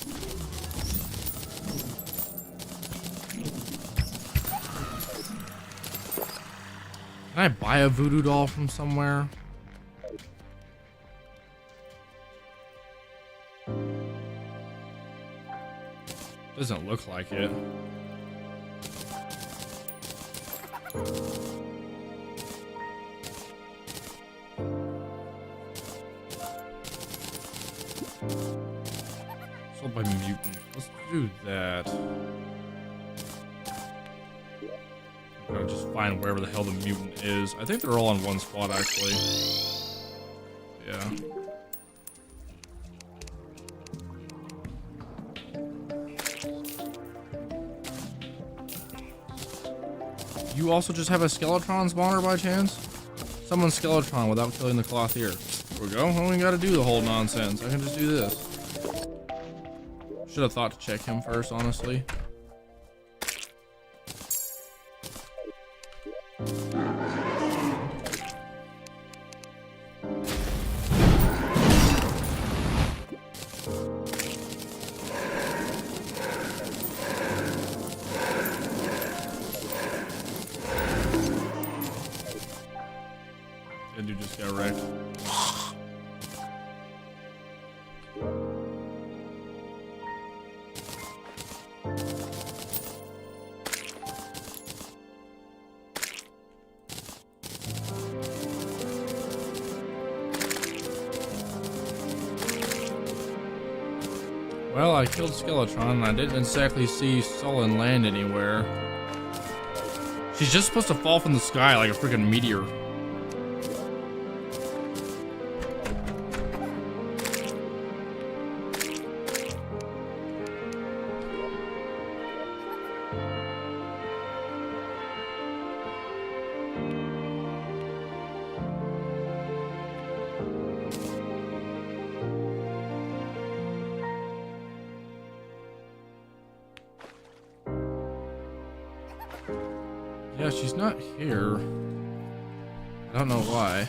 Can I buy a voodoo doll from somewhere? Doesn't look like it. Sold by mutant. Let's do that. Gotta just find wherever the hell the mutant is. I think they're all in one spot, actually. Yeah. You also just have a Skeletron spawner by chance? Summon Skeletron without killing the clothier. There we go. I don't even gotta do the whole nonsense. I can just do this. Should have thought to check him first, honestly. That dude just got wrecked. Well, I killed Skeletron and I didn't exactly see Sullen land anywhere. She's just supposed to fall from the sky like a freaking meteor. Yeah, she's not here. I don't know why.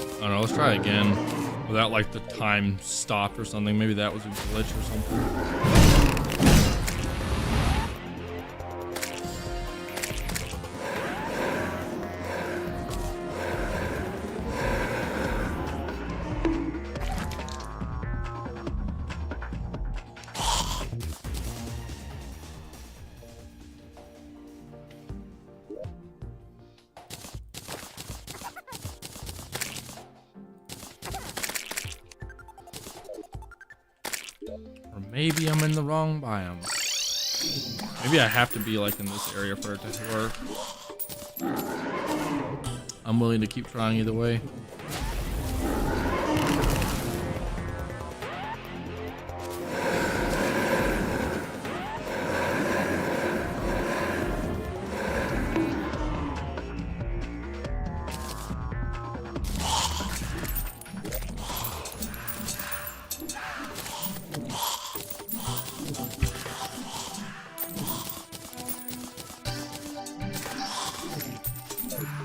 I don't know, let's try again. Without like the time stopped or something. Maybe that was a glitch or something. Or maybe I'm in the wrong biome. Maybe I have to be like in this area for it to work. I'm willing to keep trying either way.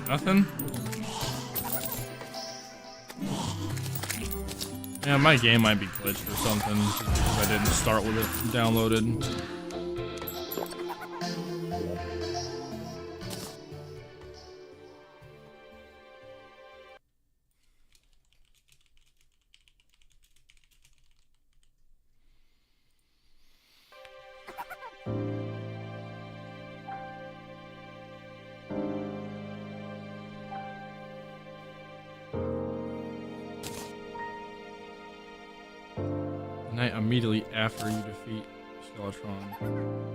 Nothing? Yeah, my game might be glitched or something just because I didn't start with it downloaded. Night immediately after you defeat Skeletron.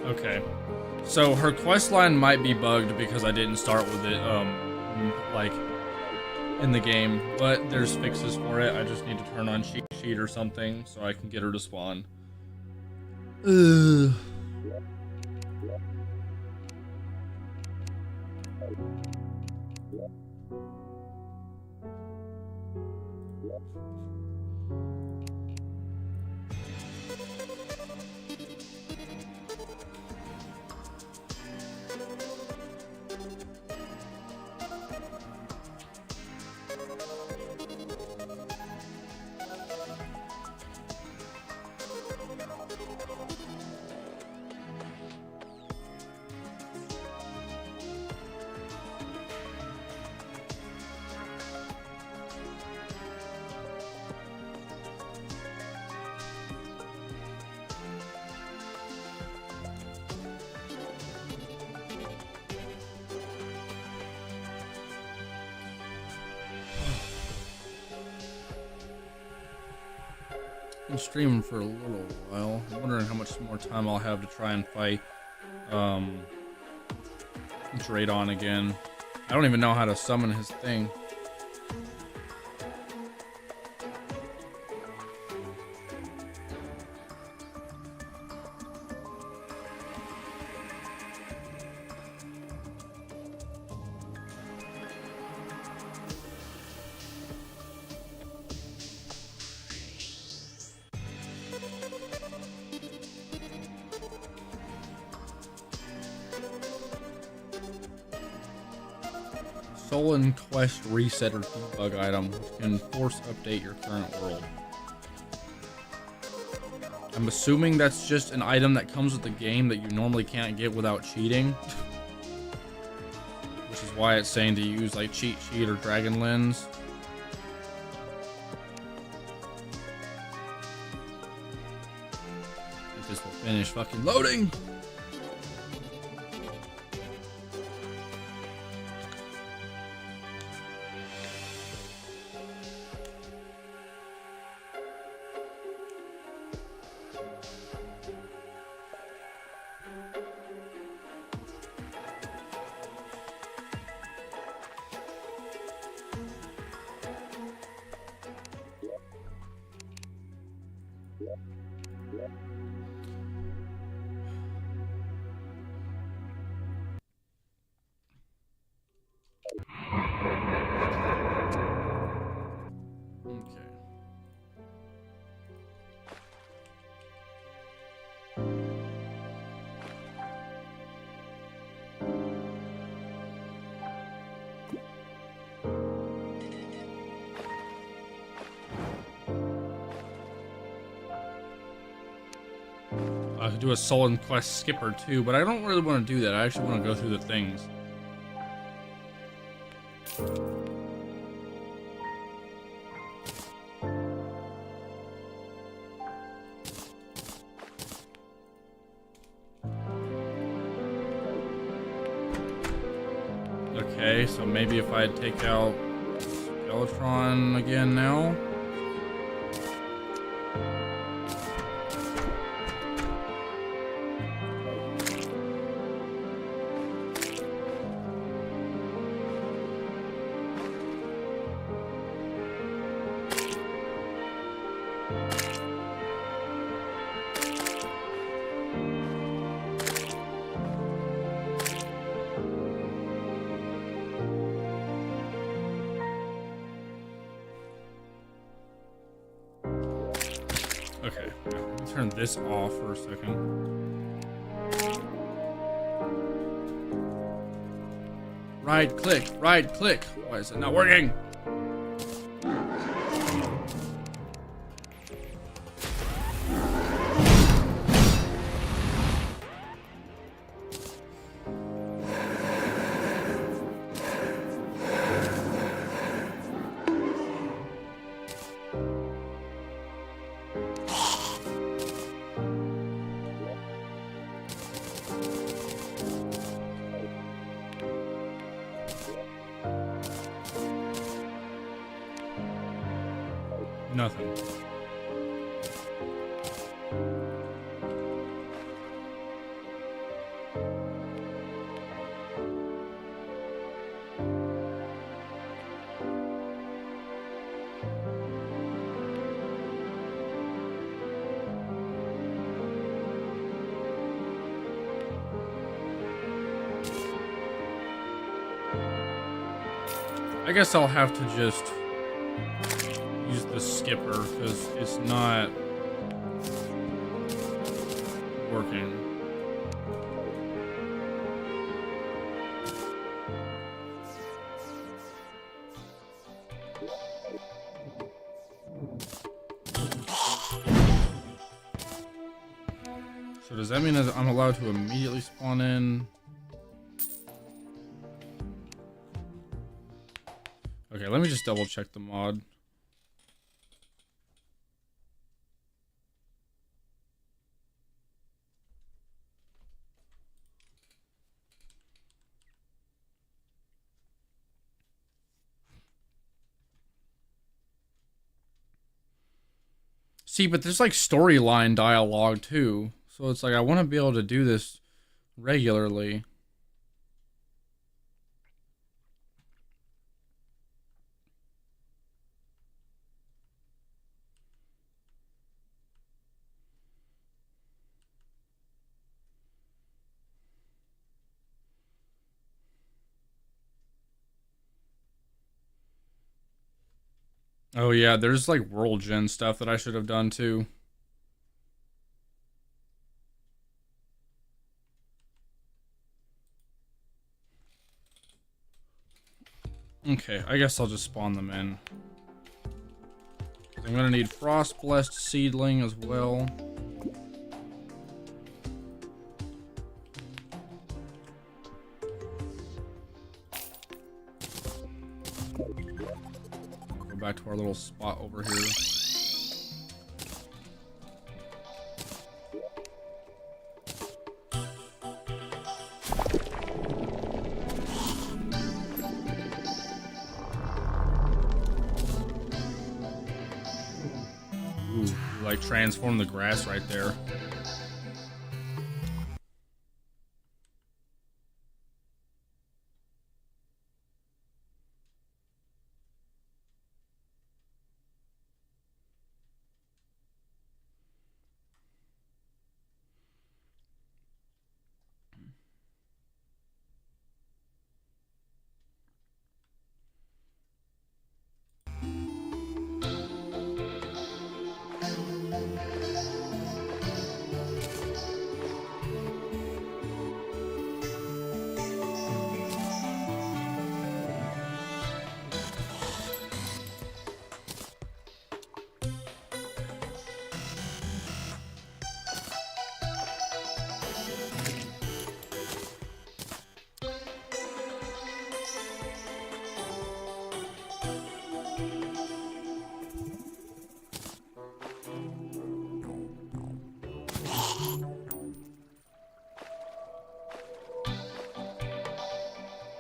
Okay, so her quest line might be bugged because I didn't start with it, like, in the game, but there's fixes for it. I just need to turn on cheat sheet or something so I can get her to spawn. Ugh. Been streaming for a little while. I'm wondering how much more time I'll have to try and fight Draydon again. I don't even know how to summon his thing. stolen quest reset or debug item, which can force update your current world. I'm assuming that's just an item that comes with the game that you normally can't get without cheating. Which is why it's saying to use like cheat sheet or dragon lens. If this will finish fucking loading. I could do a Sullen Quest skipper too, but I don't really want to do that. I actually want to go through the things. Okay, so maybe if I take out Skeletron again now. Okay, let me turn this off for a second. Right click, right click. Why is it not working? Nothing. I guess I'll have to just use the skipper because it's not working. So does that mean that I'm allowed to immediately spawn in? Okay, let me just double check the mod. See, but there's like storyline dialogue too. So it's like I want to be able to do this regularly. Oh yeah, there's like world gen stuff that I should have done too. Okay, I guess I'll just spawn them in. I'm gonna need Frost Blessed Seedling as well. Go back to our little spot over here. Ooh, like transform the grass right there.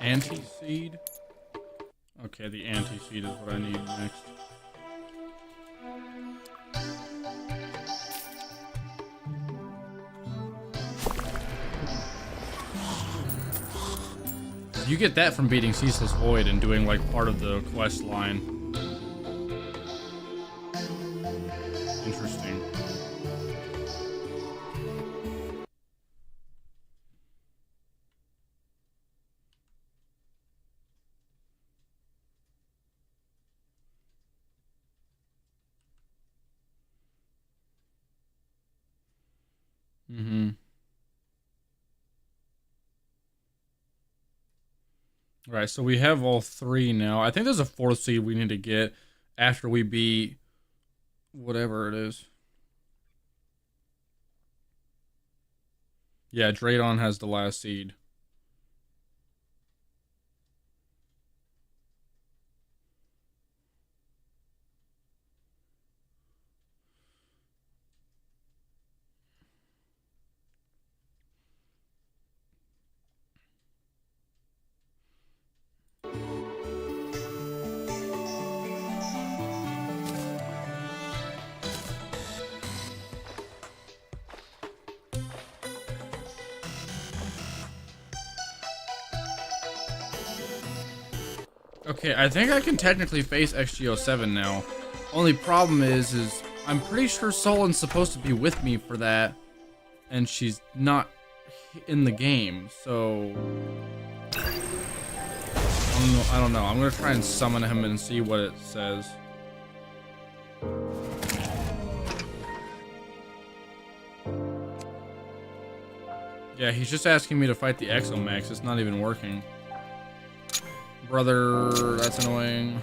Anti-seed? Okay, the anti-seed is what I need next. You get that from beating Ceaseless Void and doing like part of the quest line. Interesting. Right, so we have all three now. I think there's a fourth seed we need to get after we beat whatever it is. Yeah, Draydon has the last seed. Okay, I think I can technically face XGO7 now. Only problem is I'm pretty sure Solin's supposed to be with me for that, and she's not in the game, so I don't know. I'm gonna try and summon him and see what it says. Yeah, he's just asking me to fight the Exomax. It's not even working. Brother, that's annoying.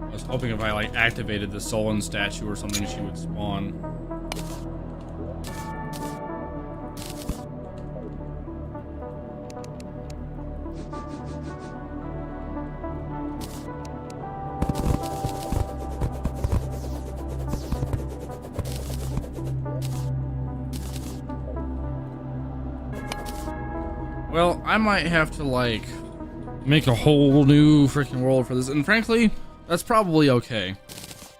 I was hoping if I like activated the Solon statue or something, she would spawn. Well, I might have to, like, make a whole new freaking world for this, and frankly, that's probably okay.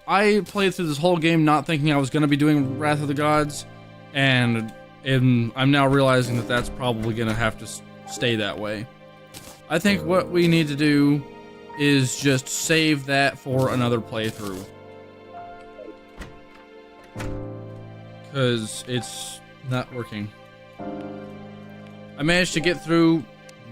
I played through this whole game not thinking I was going to be doing Wrath of the Gods, and I'm now realizing that that's probably going to have to stay that way. I think what we need to do is just save that for another playthrough. Because it's not working. I managed to get through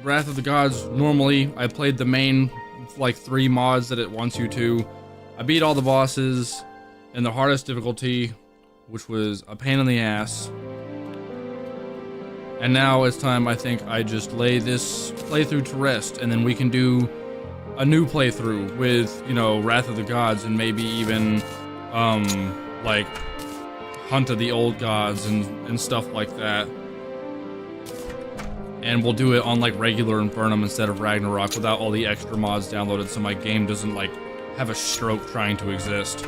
Wrath of the Gods normally. I played the main, like, 3 mods that it wants you to. I beat all the bosses in the hardest difficulty, which was a pain in the ass. And now it's time, I think, I just lay this playthrough to rest, and then we can do a new playthrough with, you know, Wrath of the Gods, and maybe even, like, Hunt of the Old Gods and stuff like that. And we'll do it on, like, regular Infernal instead of Ragnarock without all the extra mods downloaded, so my game doesn't, like, have a stroke trying to exist.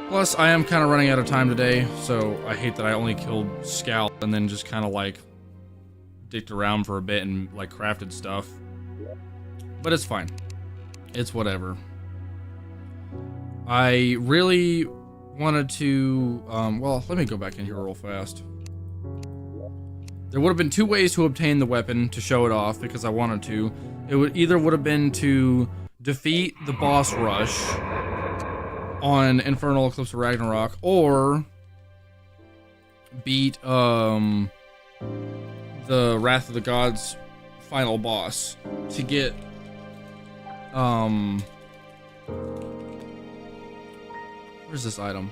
Plus, I am kind of running out of time today, so I hate that I only killed Scout and then just kind of, like, dicked around for a bit and, like, crafted stuff. But it's fine. It's whatever. I really wanted to, well, let me go back in here real fast. There would have been 2 ways to obtain the weapon to show it off because I wanted to. It would have been to defeat the boss rush on Infernal, Eclipse, or Ragnarok, or beat the Wrath of the Gods final boss to get where's this item?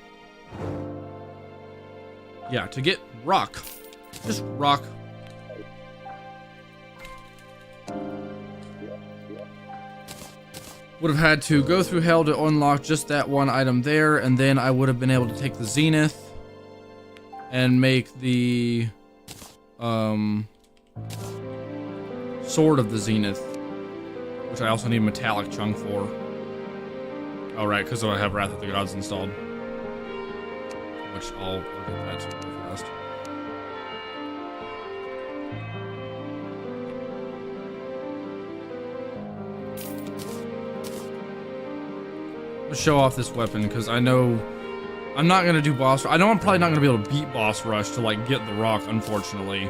Yeah, to get rock. Just rock. Would have had to go through hell to unlock just that one item there, and then I would have been able to take the Zenith and make the Sword of the Zenith, which I also need a metallic chunk for. Oh right, because I have Wrath of the Gods installed, which I'll get that to real fast. Show off this weapon because I know I'm not gonna do boss. I know I'm probably not gonna be able to beat boss rush to, like, get the rock, unfortunately.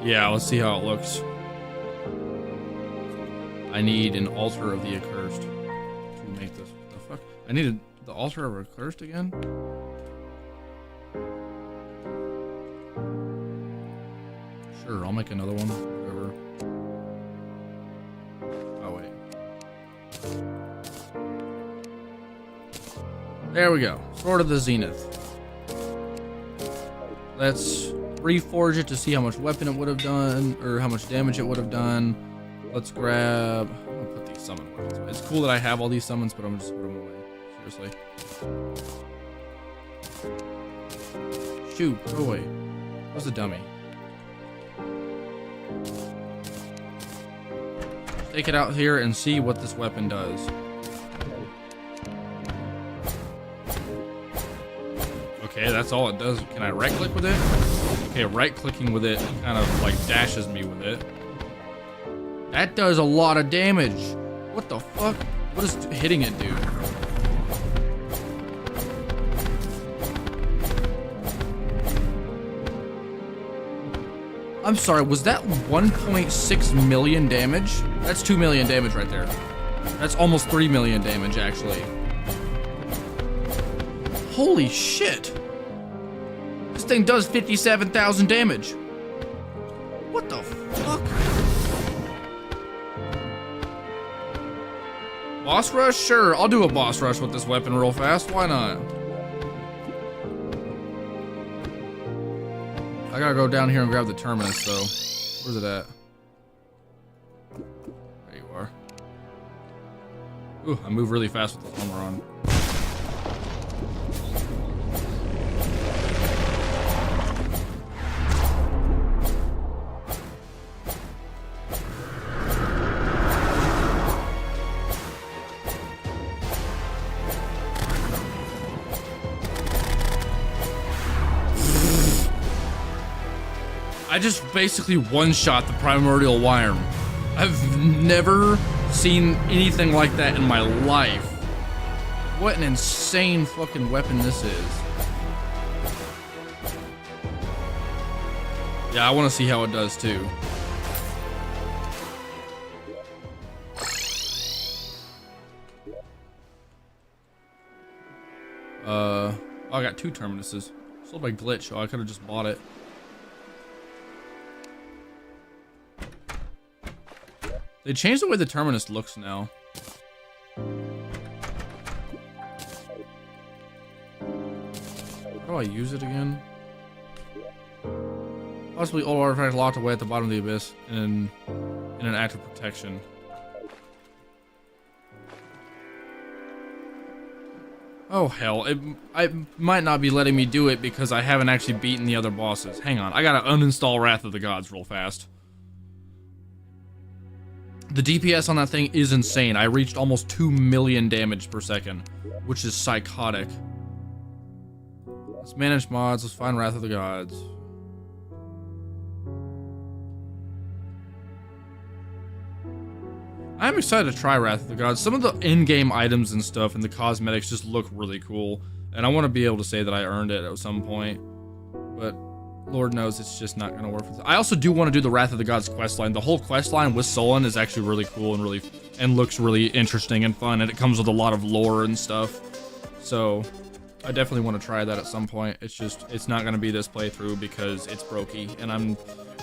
Yeah, let's see how it looks. I need an altar of the accursed to make this. What the fuck? I needed the altar of accursed again? Sure, I'll make another one. Whatever. Oh wait. There we go. Sword of the Zenith. Let's reforge it to see how much weapon it would have done, or how much damage it would have done. Let's grab... I'm gonna put these summon weapons away. It's cool that I have all these summons, but I'm just put them away. Seriously. Shoot, go away. Where's the dummy? Take it out here and see what this weapon does. Okay, that's all it does. Can I right click with it? Okay, right clicking with it kind of like dashes me with it. That does a lot of damage. What the fuck? What does hitting it do? I'm sorry, was that 1.6 million damage? That's 2 million damage right there. That's almost 3 million damage, actually. Holy shit. This thing does 57,000 damage. What the fuck? Boss rush? Sure, I'll do a boss rush with this weapon real fast. Why not? I gotta go down here and grab the terminus, though. Where's it at? There you are. Ooh, I move really fast with this armor on. I I just basically one-shot the primordial worm. I've never seen anything like that in my life. What an insane fucking weapon this is. Yeah, I want to see how it does too. Oh, I got 2 terminuses. Sold by glitch. Oh, I could have just bought it. They changed the way the terminus looks now. How do I use it again? Possibly old artifact locked away at the bottom of the abyss in an act of protection. Oh hell, it might not be letting me do it because I haven't actually beaten the other bosses. Hang on, I gotta uninstall Wrath of the Gods real fast. The DPS on that thing is insane. I reached almost 2 million damage per second, which is psychotic. Let's manage mods, let's find Wrath of the Gods. I'm excited to try Wrath of the Gods. Some of the in-game items and stuff and the cosmetics just look really cool. And I want to be able to say that I earned it at some point. But Lord knows it's just not going to work. I also do want to do the Wrath of the Gods questline. The whole questline with Solon is actually really cool and looks really interesting and fun. And it comes with a lot of lore and stuff. So I definitely want to try that at some point. It's not going to be this playthrough because it's brokey. And I'm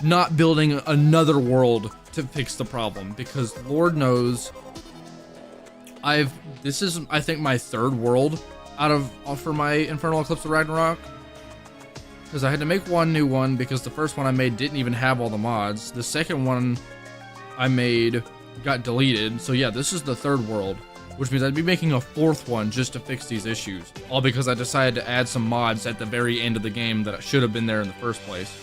not building another world to fix the problem, because Lord knows this is I think my 3rd world for my Infernal Eclipse of Ragnarock, because I had to make one new one because the first one I made didn't even have all the mods. The second one I made got deleted, so yeah, this is the 3rd world, which means I'd be making a 4th one just to fix these issues, all because I decided to add some mods at the very end of the game that should have been there in the first place.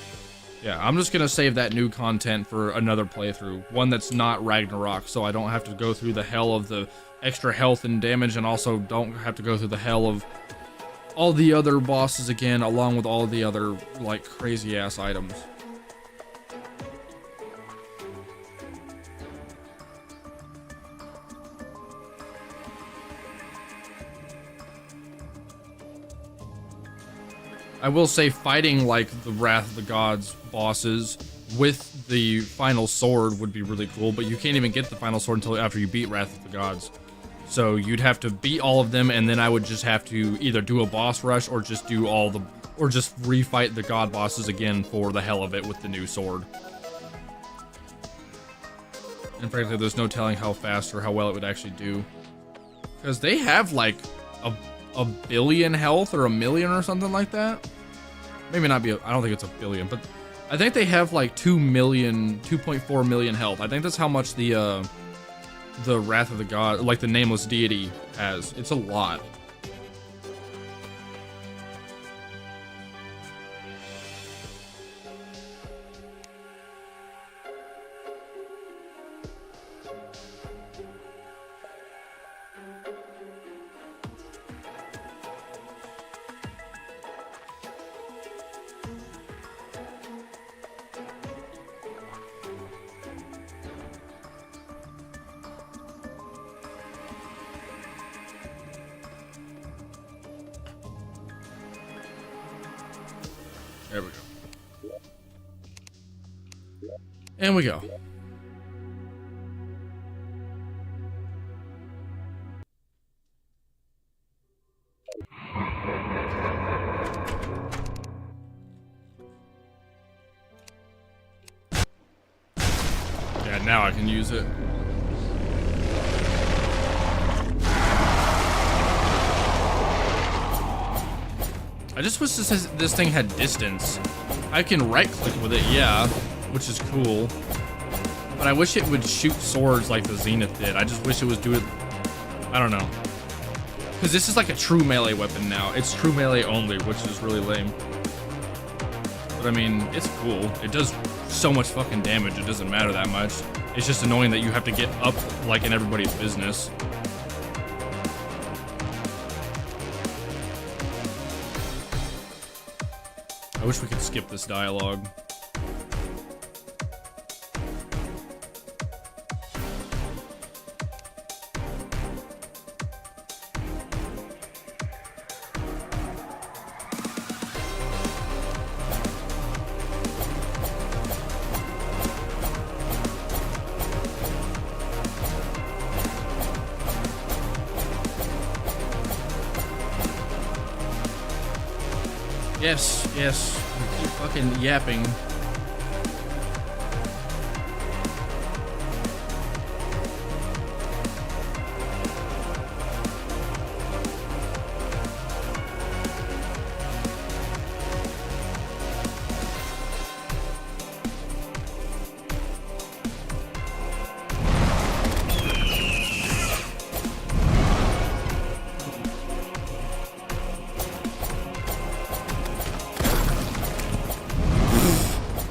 Yeah, I'm just gonna save that new content for another playthrough. One that's not Ragnarok, so I don't have to go through the hell of the extra health and damage, and also don't have to go through the hell of all the other bosses again, along with all the other, like, crazy-ass items. I will say fighting like the Wrath of the Gods bosses with the final sword would be really cool, but you can't even get the final sword until after you beat Wrath of the Gods. So you'd have to beat all of them, and then I would just have to either do a boss rush or just do or just refight the god bosses again for the hell of it with the new sword. And frankly, there's no telling how fast or how well it would actually do, because they have like a billion health or a million or something like that. Maybe not be, I don't think it's a billion, but I think they have like 2.4 million health. I think that's how much the Wrath of the God, like the Nameless Deity, has. It's a lot. There we go. And we go. Yeah, now I can use it. I just wish this thing had distance. I can right-click with it, yeah, which is cool. But I wish it would shoot swords like the Zenith did. I just wish it was doing... I don't know. Because this is like a true melee weapon now. It's true melee only, which is really lame. But I mean, it's cool. It does so much fucking damage, it doesn't matter that much. It's just annoying that you have to get up like in everybody's business. I wish we could skip this dialogue. Yes, yes. Keep fucking yapping.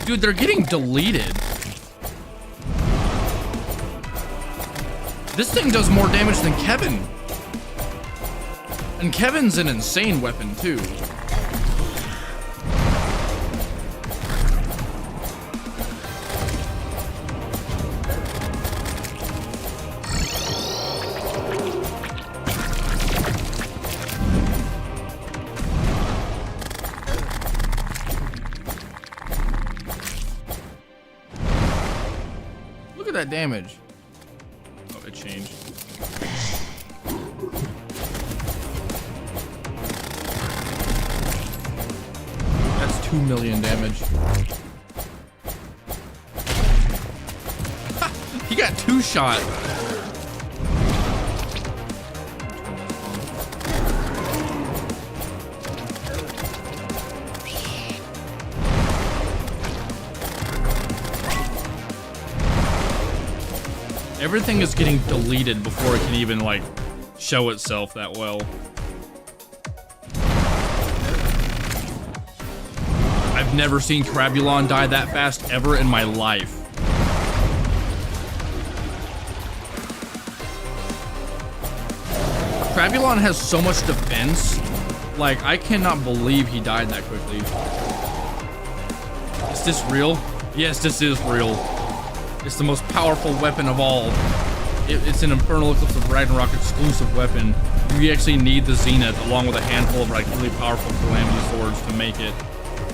Dude, they're getting deleted. This thing does more damage than Kevin. And Kevin's an insane weapon, too. Look at that damage. Oh, it changed. That's 2 million damage. He got 2 shot. Everything is getting deleted before it can even, like, show itself that well. I've never seen Crabulon die that fast ever in my life. Crabulon has so much defense. Like, I cannot believe he died that quickly. Is this real? Yes, this is real. It's the most powerful weapon of all. It's an Infernal Eclipse of Ragnarock exclusive weapon. You actually need the Zenith along with a handful of like really powerful Calamity Swords to make it.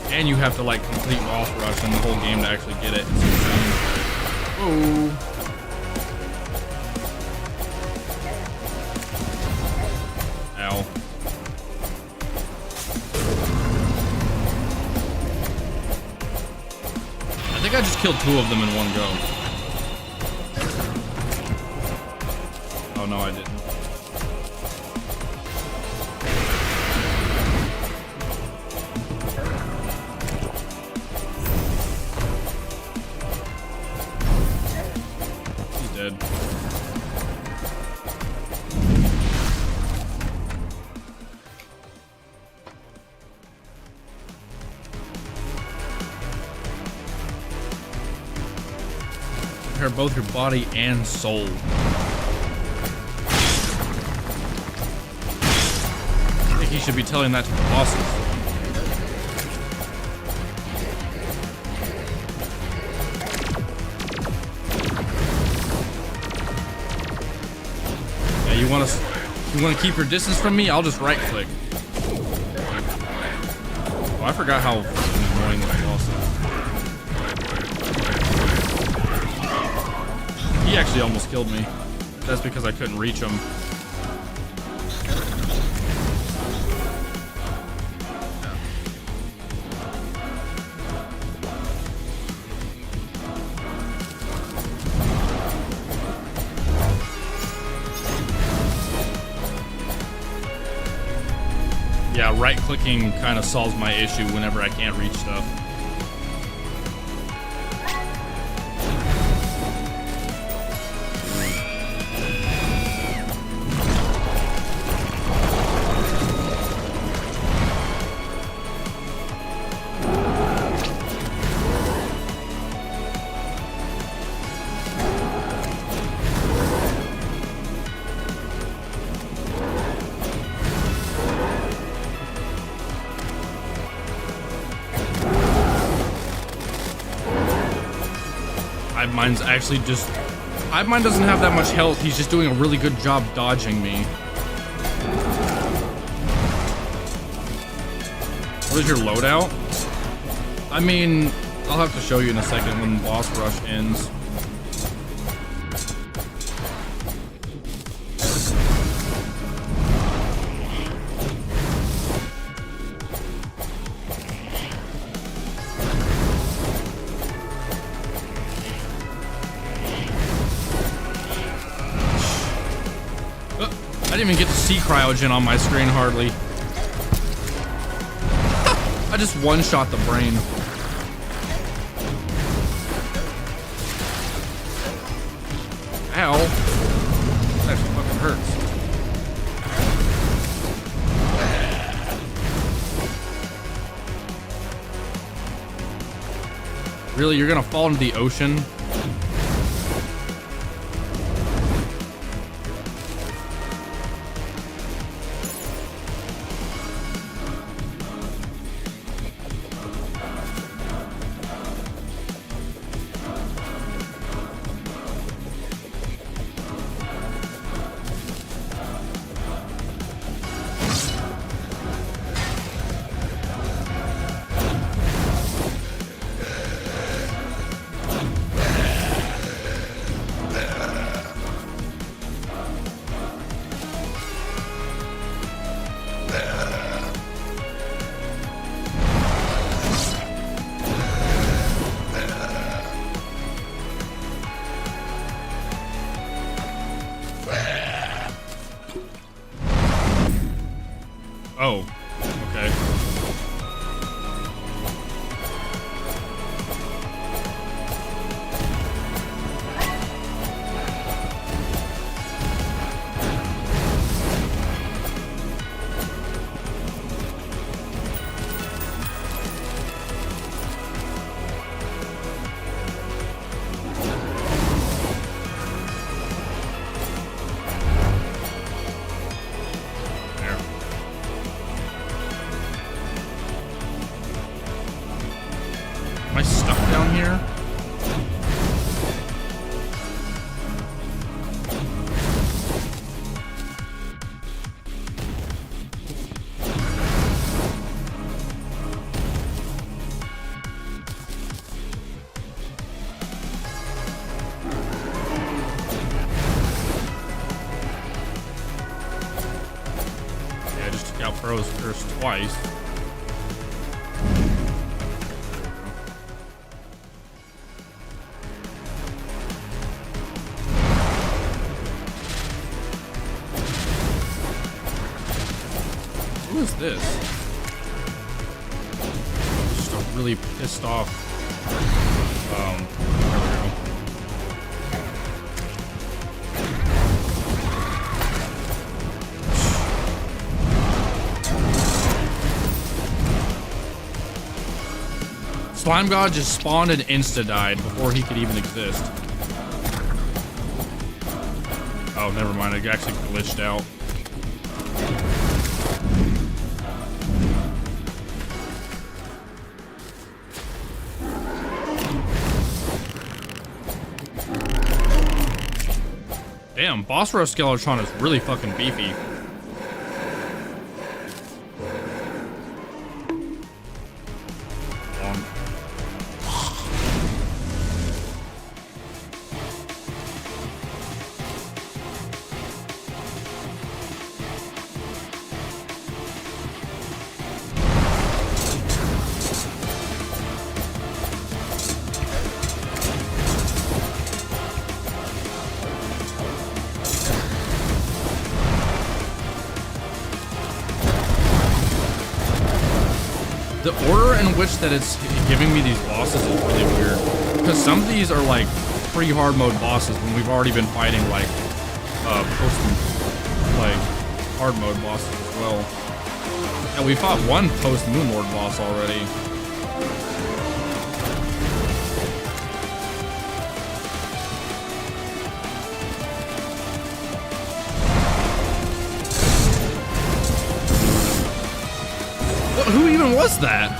And you have to like complete boss rush in the whole game to actually get it. It's insane. Oh. Ow. I think I just killed 2 of them in one go. Oh no, I didn't. He's dead. Prepare both your body and soul. I think he should be telling that to the bosses. Yeah, you want to keep your distance from me? I'll just right click. Oh, I forgot how annoying this boss is. He actually almost killed me. That's because I couldn't reach him. Yeah, right-clicking kind of solves my issue whenever I can't reach stuff. Mine's actually just... Mine doesn't have that much health. He's just doing a really good job dodging me. What is your loadout? I mean, I'll have to show you in a second when boss rush ends. I didn't even get to see cryogen on my screen hardly. I just one-shot the brain. Ow. That actually fucking hurts. Really, you're gonna fall into the ocean? Oh, okay. Am I stuck down here? Yeah, I just took out Pro's curse twice. Who is this? Just a really pissed off. There we go. Slime God just spawned and insta-died before he could even exist. Oh, never mind. It actually glitched out. Damn, Boss Rush Skeletron is really fucking beefy. The order in which that it's giving me these bosses is really weird. Because some of these are like pre-hard mode bosses when we've already been fighting like hard mode bosses as well. And we fought one post Moonlord boss already. Who even was that?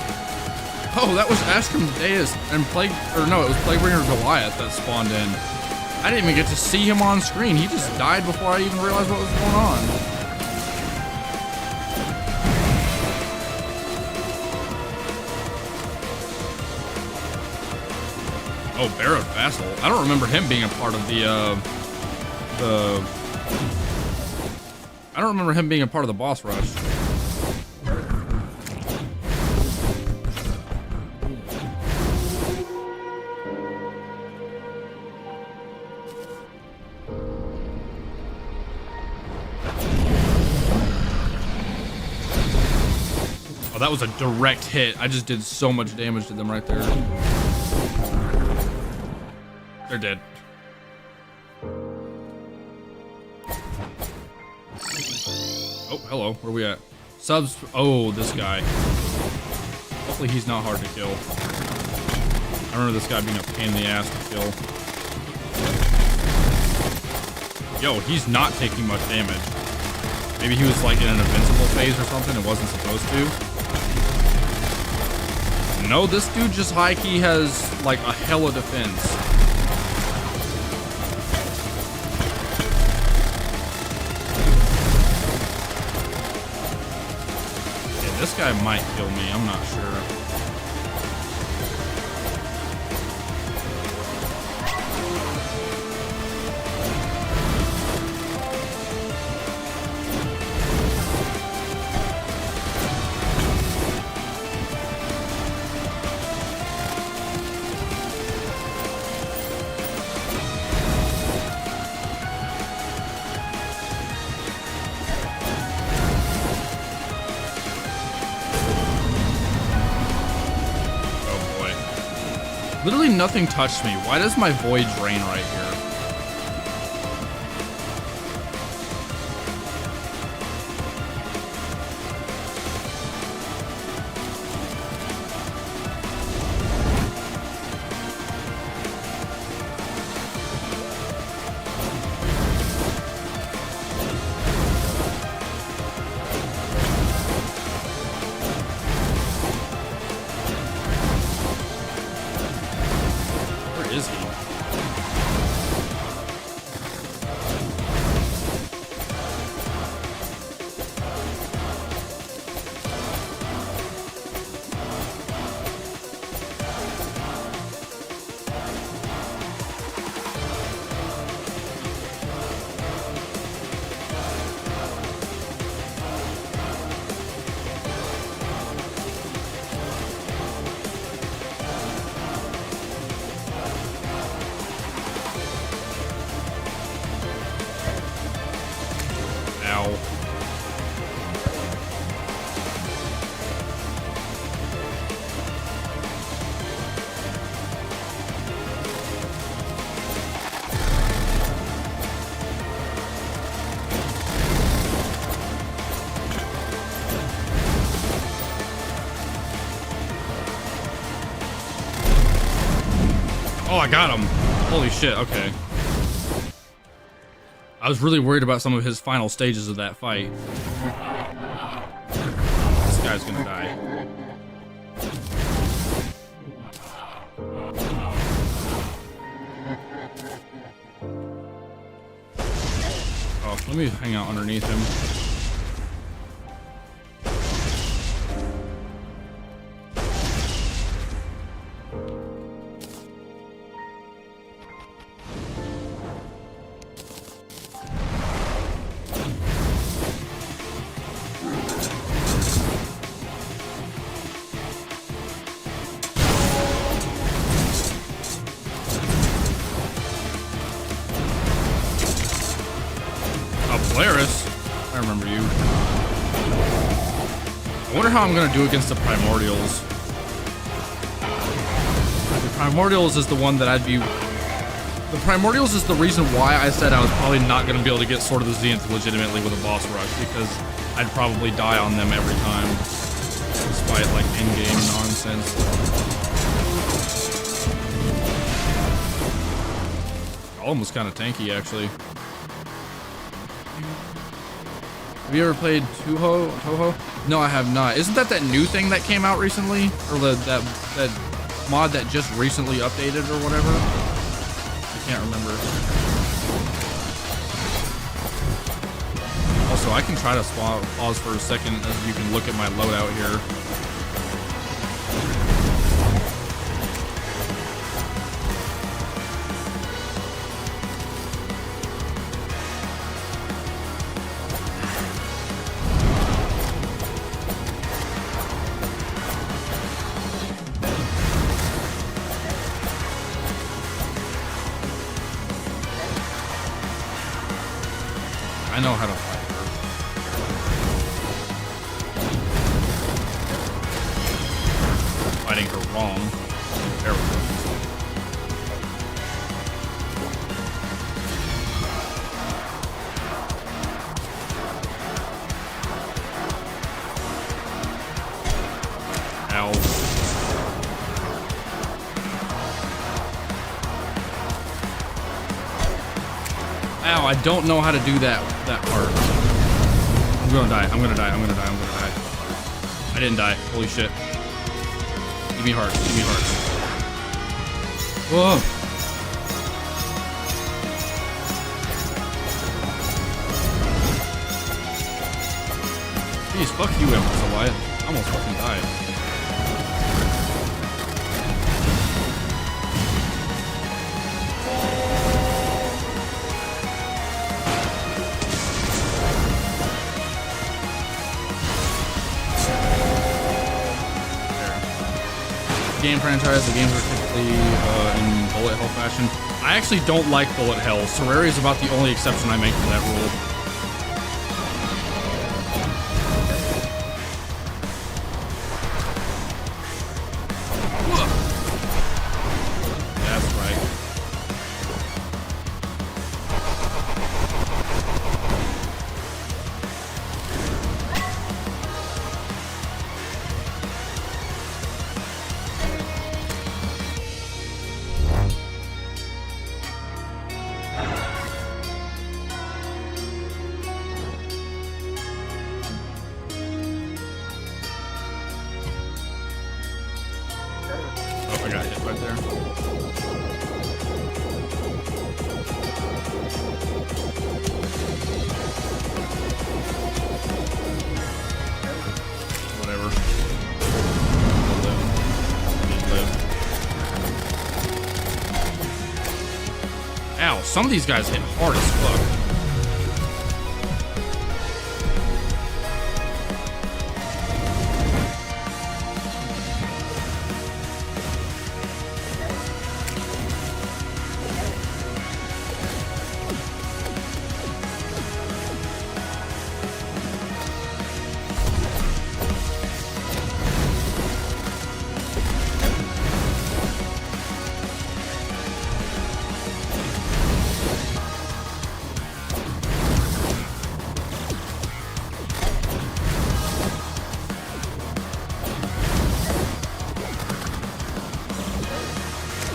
Oh, that was Astrum Deus and Plague, or no, it was Plaguebringer Goliath that spawned in. I didn't even get to see him on screen. He just died before I even realized what was going on. Oh, Barrett Vassal. I don't remember him being a part of I don't remember him being a part of the boss rush. Oh, that was a direct hit. I just did so much damage to them right there. They're dead. Oh, hello. Where are we at? Subs. Oh, this guy. Hopefully he's not hard to kill. I remember this guy being a pain in the ass to kill. Yo, he's not taking much damage. Maybe he was like in an invincible phase or something and wasn't supposed to. No, this dude just high-key has like a hella defense. Yeah, this guy might kill me, I'm not sure. Literally nothing touched me. Why does my void drain right here? Is he? Oh, I got him. Holy shit, okay. I was really worried about some of his final stages of that fight. This guy's gonna die. Oh, let me hang out underneath him. Polaris? I remember you. I wonder how I'm gonna do against the Primordials. The Primordials is the one that I'd be... The Primordials is the reason why I said I was probably not gonna be able to get Sword of the Zenith legitimately with a boss rush, because I'd probably die on them every time, despite like in-game nonsense. Golem was kind of tanky, actually. Have you ever played Toho? No, I have not. Isn't that new thing that came out recently? Or that mod that just recently updated or whatever? I can't remember. Also, I can try to pause for a second as you can look at my loadout here. I know how to fight wrong. There we go. Ow. Ow, I don't know how to do that part. I'm gonna die. I'm gonna die. I'm gonna die. I'm gonna die. I didn't die. Holy shit. Give me hearts. Give me hearts. Whoa. Jeez, fuck you, so I almost fucking died. Game franchise, the games are typically in bullet hell fashion. I actually don't like bullet hell. Terraria is about the only exception I make to that rule. That's right. Oh, I got hit right there. Whatever. Ow, some of these guys hit hard as fuck.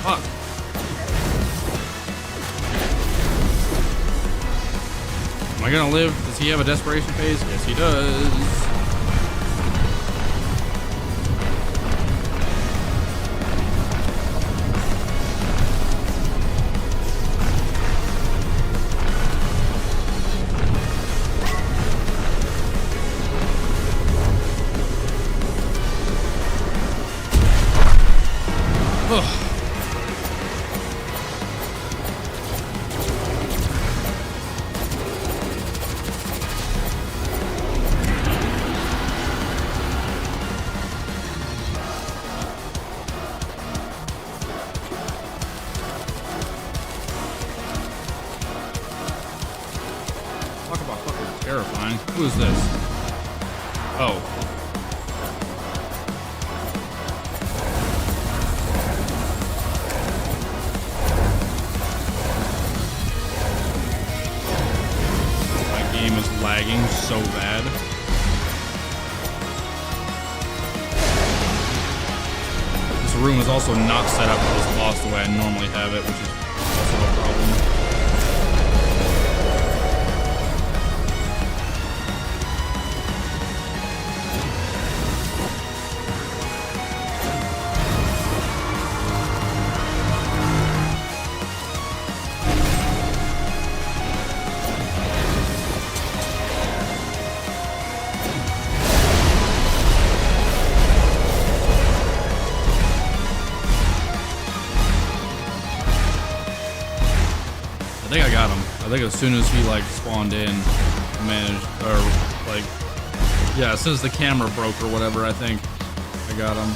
Fuck. Am I gonna live? Does he have a desperation phase? Yes, he does. Ugh. Talk about fucking terrifying. Who is this? Oh. My game is lagging so bad. This room is also not set up for this boss the way I normally have it, which is also a problem. I think I got him. I think as soon as he like spawned in, managed, or like, yeah, as soon as the camera broke or whatever, I think I got him.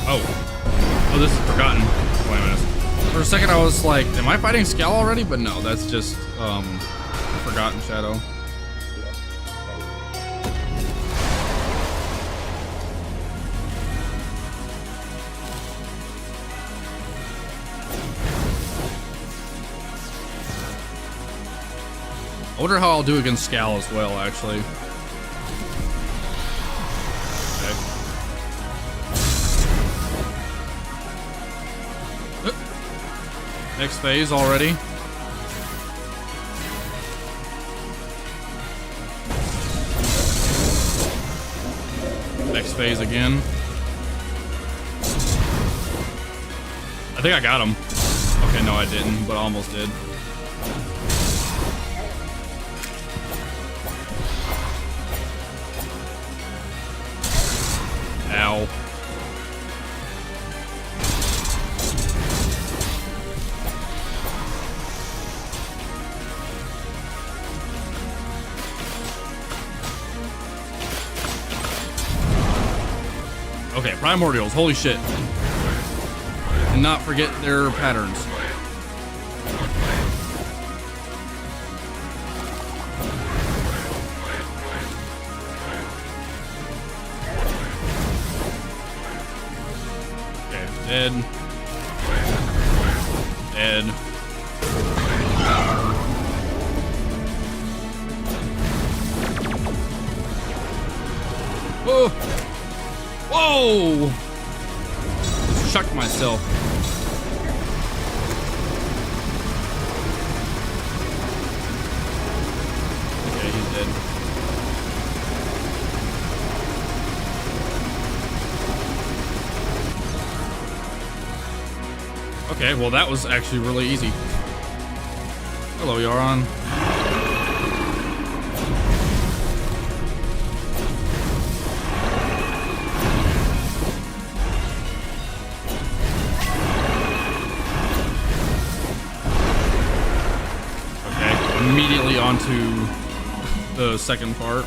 Oh, this is forgotten. For a second, I was like, am I fighting Scal already? But no, that's just, Forgotten Shadow. I wonder how I'll do against Scal as well, actually. Okay. Next phase already. Next phase again. I think I got him. Okay, no I didn't, but I almost did. Ow. Okay, Primordials, holy shit. And not forget their patterns. Okay, dead. Dead. Whoa! Whoa! Shocked myself. Okay, he's dead. Okay, well that was actually really easy. Hello, Yaron. Immediately onto the second part.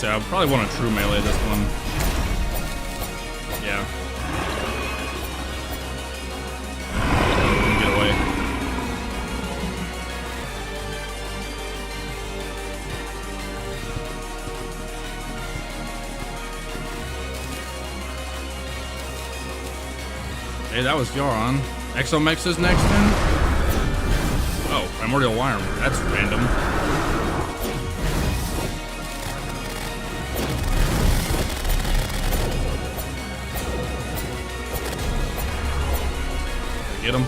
I probably want to true melee this one. Yeah. Get away. Hey, that was Yaron. Exomex is next then? Oh, Primordial Wire. That's random. Get him.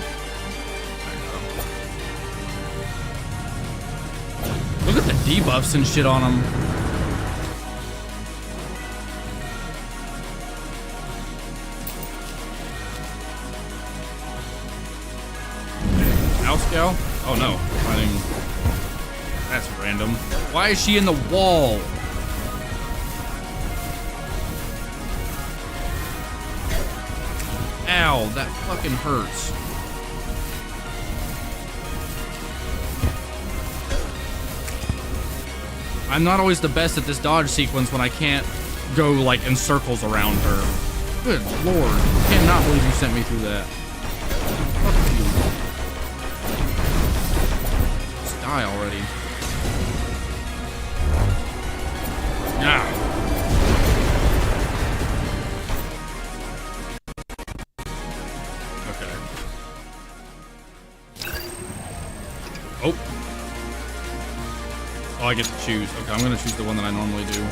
Look at the debuffs and shit on him. Scout? Oh no. Fighting. That's random. Why is she in the wall? Ow, that fucking hurts. I'm not always the best at this dodge sequence when I can't go like in circles around her. Good lord. I cannot believe you sent me through that. Fuck you. Just die already. Yeah. Okay. Oh. Oh, I get to choose. Okay, I'm gonna choose the one that I normally do.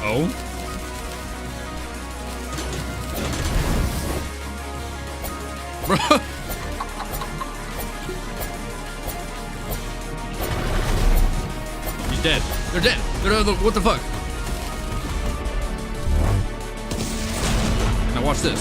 Oh? Bro. He's dead. They're dead. What the fuck? Now watch this.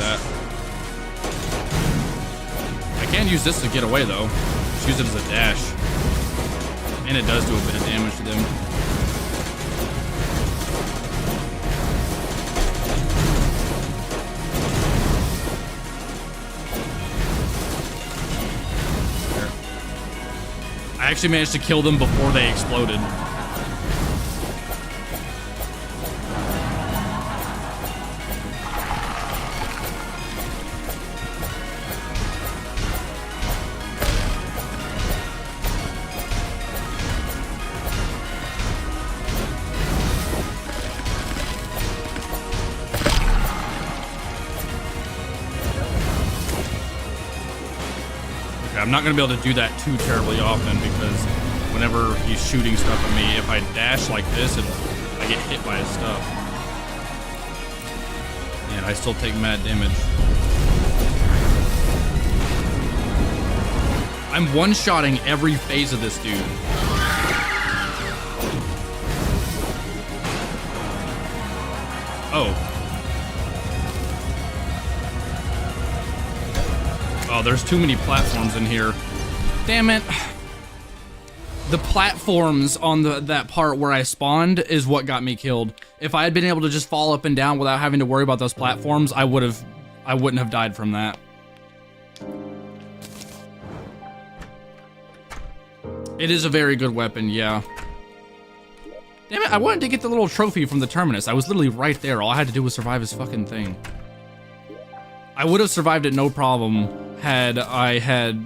that. I can use this to get away, though. Just use it as a dash. And it does do a bit of damage to them. There. I actually managed to kill them before they exploded. I'm not going to be able to do that too terribly often because whenever he's shooting stuff at me, if I dash like this, I get hit by his stuff. And I still take mad damage. I'm one-shotting every phase of this dude. Oh. Oh, there's too many platforms in here. Damn it. The platforms on that part where I spawned is what got me killed. If I had been able to just fall up and down without having to worry about those platforms, I wouldn't have died from that. It is a very good weapon, yeah. Damn it, I wanted to get the little trophy from the Terminus. I was literally right there. All I had to do was survive his fucking thing. I would have survived it no problem had I had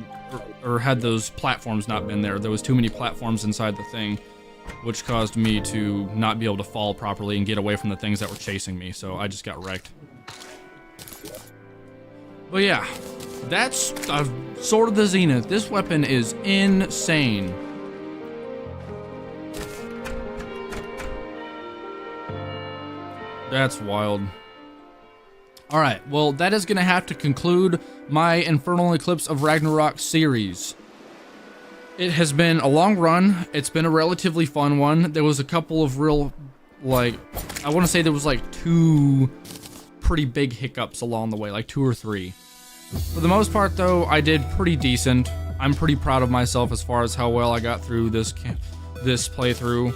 those platforms not been there. There was too many platforms inside the thing, which caused me to not be able to fall properly and get away from the things that were chasing me, so I just got wrecked. But yeah, that's Sword of the Zenith. This weapon is insane. That's wild. Alright, well, that is going to have to conclude my Infernal Eclipse of Ragnarock series. It has been a long run. It's been a relatively fun one. There was a couple of real, like, I want to say there was like 2 pretty big hiccups along the way, like 2 or 3. For the most part, though, I did pretty decent. I'm pretty proud of myself as far as how well I got through this playthrough.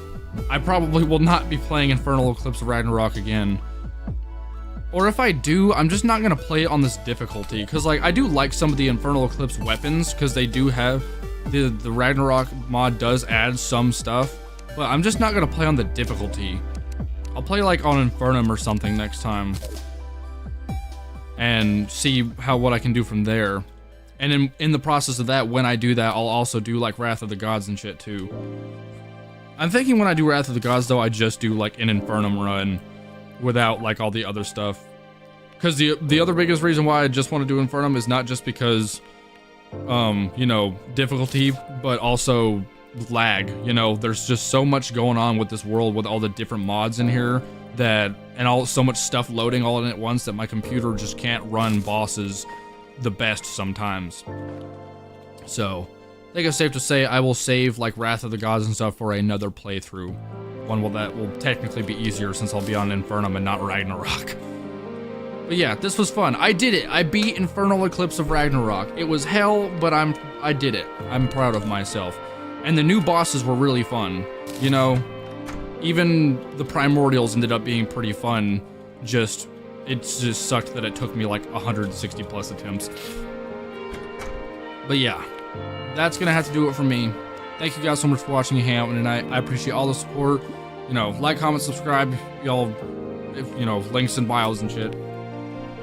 I probably will not be playing Infernal Eclipse of Ragnarock again. Or if I do, I'm just not gonna play it on this difficulty, because like I do like some of the Infernal Eclipse weapons, because they do have the Ragnarock mod does add some stuff, but I'm just not gonna play on the difficulty. I'll play like on Infernum or something next time, and see what I can do from there. And in the process of that, when I do that, I'll also do like Wrath of the Gods and shit too. I'm thinking when I do Wrath of the Gods though, I just do like an Infernum run without like all the other stuff, because the other biggest reason why I just want to do Infernum is not just because you know, difficulty, but also lag. You know, there's just so much going on with this world with all the different mods in here and so much stuff loading all in at once that my computer just can't run bosses the best sometimes. So I think it's safe to say I will save like Wrath of the Gods and stuff for another playthrough. One that will technically be easier since I'll be on Infernum and not Ragnarok. But yeah, this was fun. I did it. I beat Infernal Eclipse of Ragnarok. It was hell, but I did it. I'm proud of myself. And the new bosses were really fun. You know, even the Primordials ended up being pretty fun. It just sucked that it took me like 160 plus attempts. But yeah, that's gonna have to do it for me. Thank you guys so much for watching and hanging out tonight. I appreciate all the support. You know, like, comment, subscribe. Y'all, you know, links in bios and shit.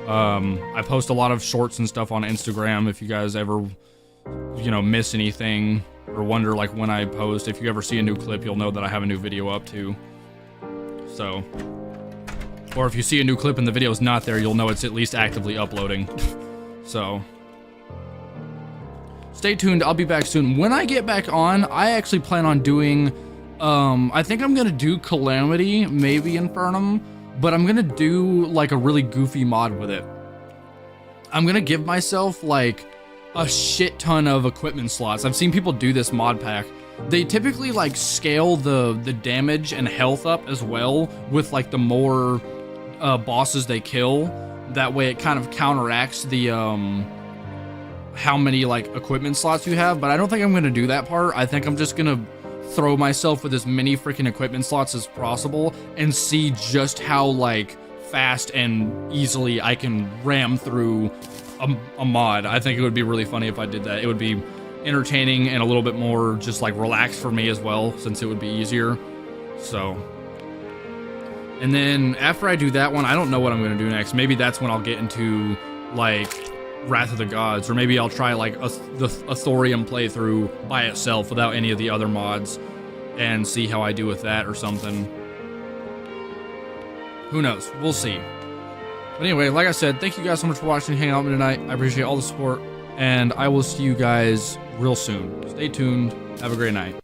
I post a lot of shorts and stuff on Instagram. If you guys ever, you know, miss anything or wonder like when I post, if you ever see a new clip, you'll know that I have a new video up too. So, or if you see a new clip and the video's not there, you'll know it's at least actively uploading. So stay tuned, I'll be back soon. When I get back on, I actually plan on doing, I think I'm gonna do Calamity, maybe Infernum, but I'm gonna do like a really goofy mod with it. I'm gonna give myself like a shit ton of equipment slots. I've seen people do this mod pack. They typically like scale the damage and health up as well with like the more bosses they kill. That way it kind of counteracts the how many like equipment slots you have, but I don't think I'm gonna do that part. I think I'm just gonna throw myself with as many freaking equipment slots as possible and see just how like fast and easily I can ram through a mod. I think it would be really funny if I did that. It would be entertaining and a little bit more just like relaxed for me as well, since it would be easier. So, and then after I do that one, I don't know what I'm gonna do next. Maybe that's when I'll get into like Wrath of the Gods, or maybe I'll try like the Thorium playthrough by itself without any of the other mods and see how I do with that or something. Who knows? We'll see. But anyway, like I said, thank you guys so much for watching, hanging out with me tonight. I appreciate all the support, and I will see you guys real soon. Stay tuned. Have a great night.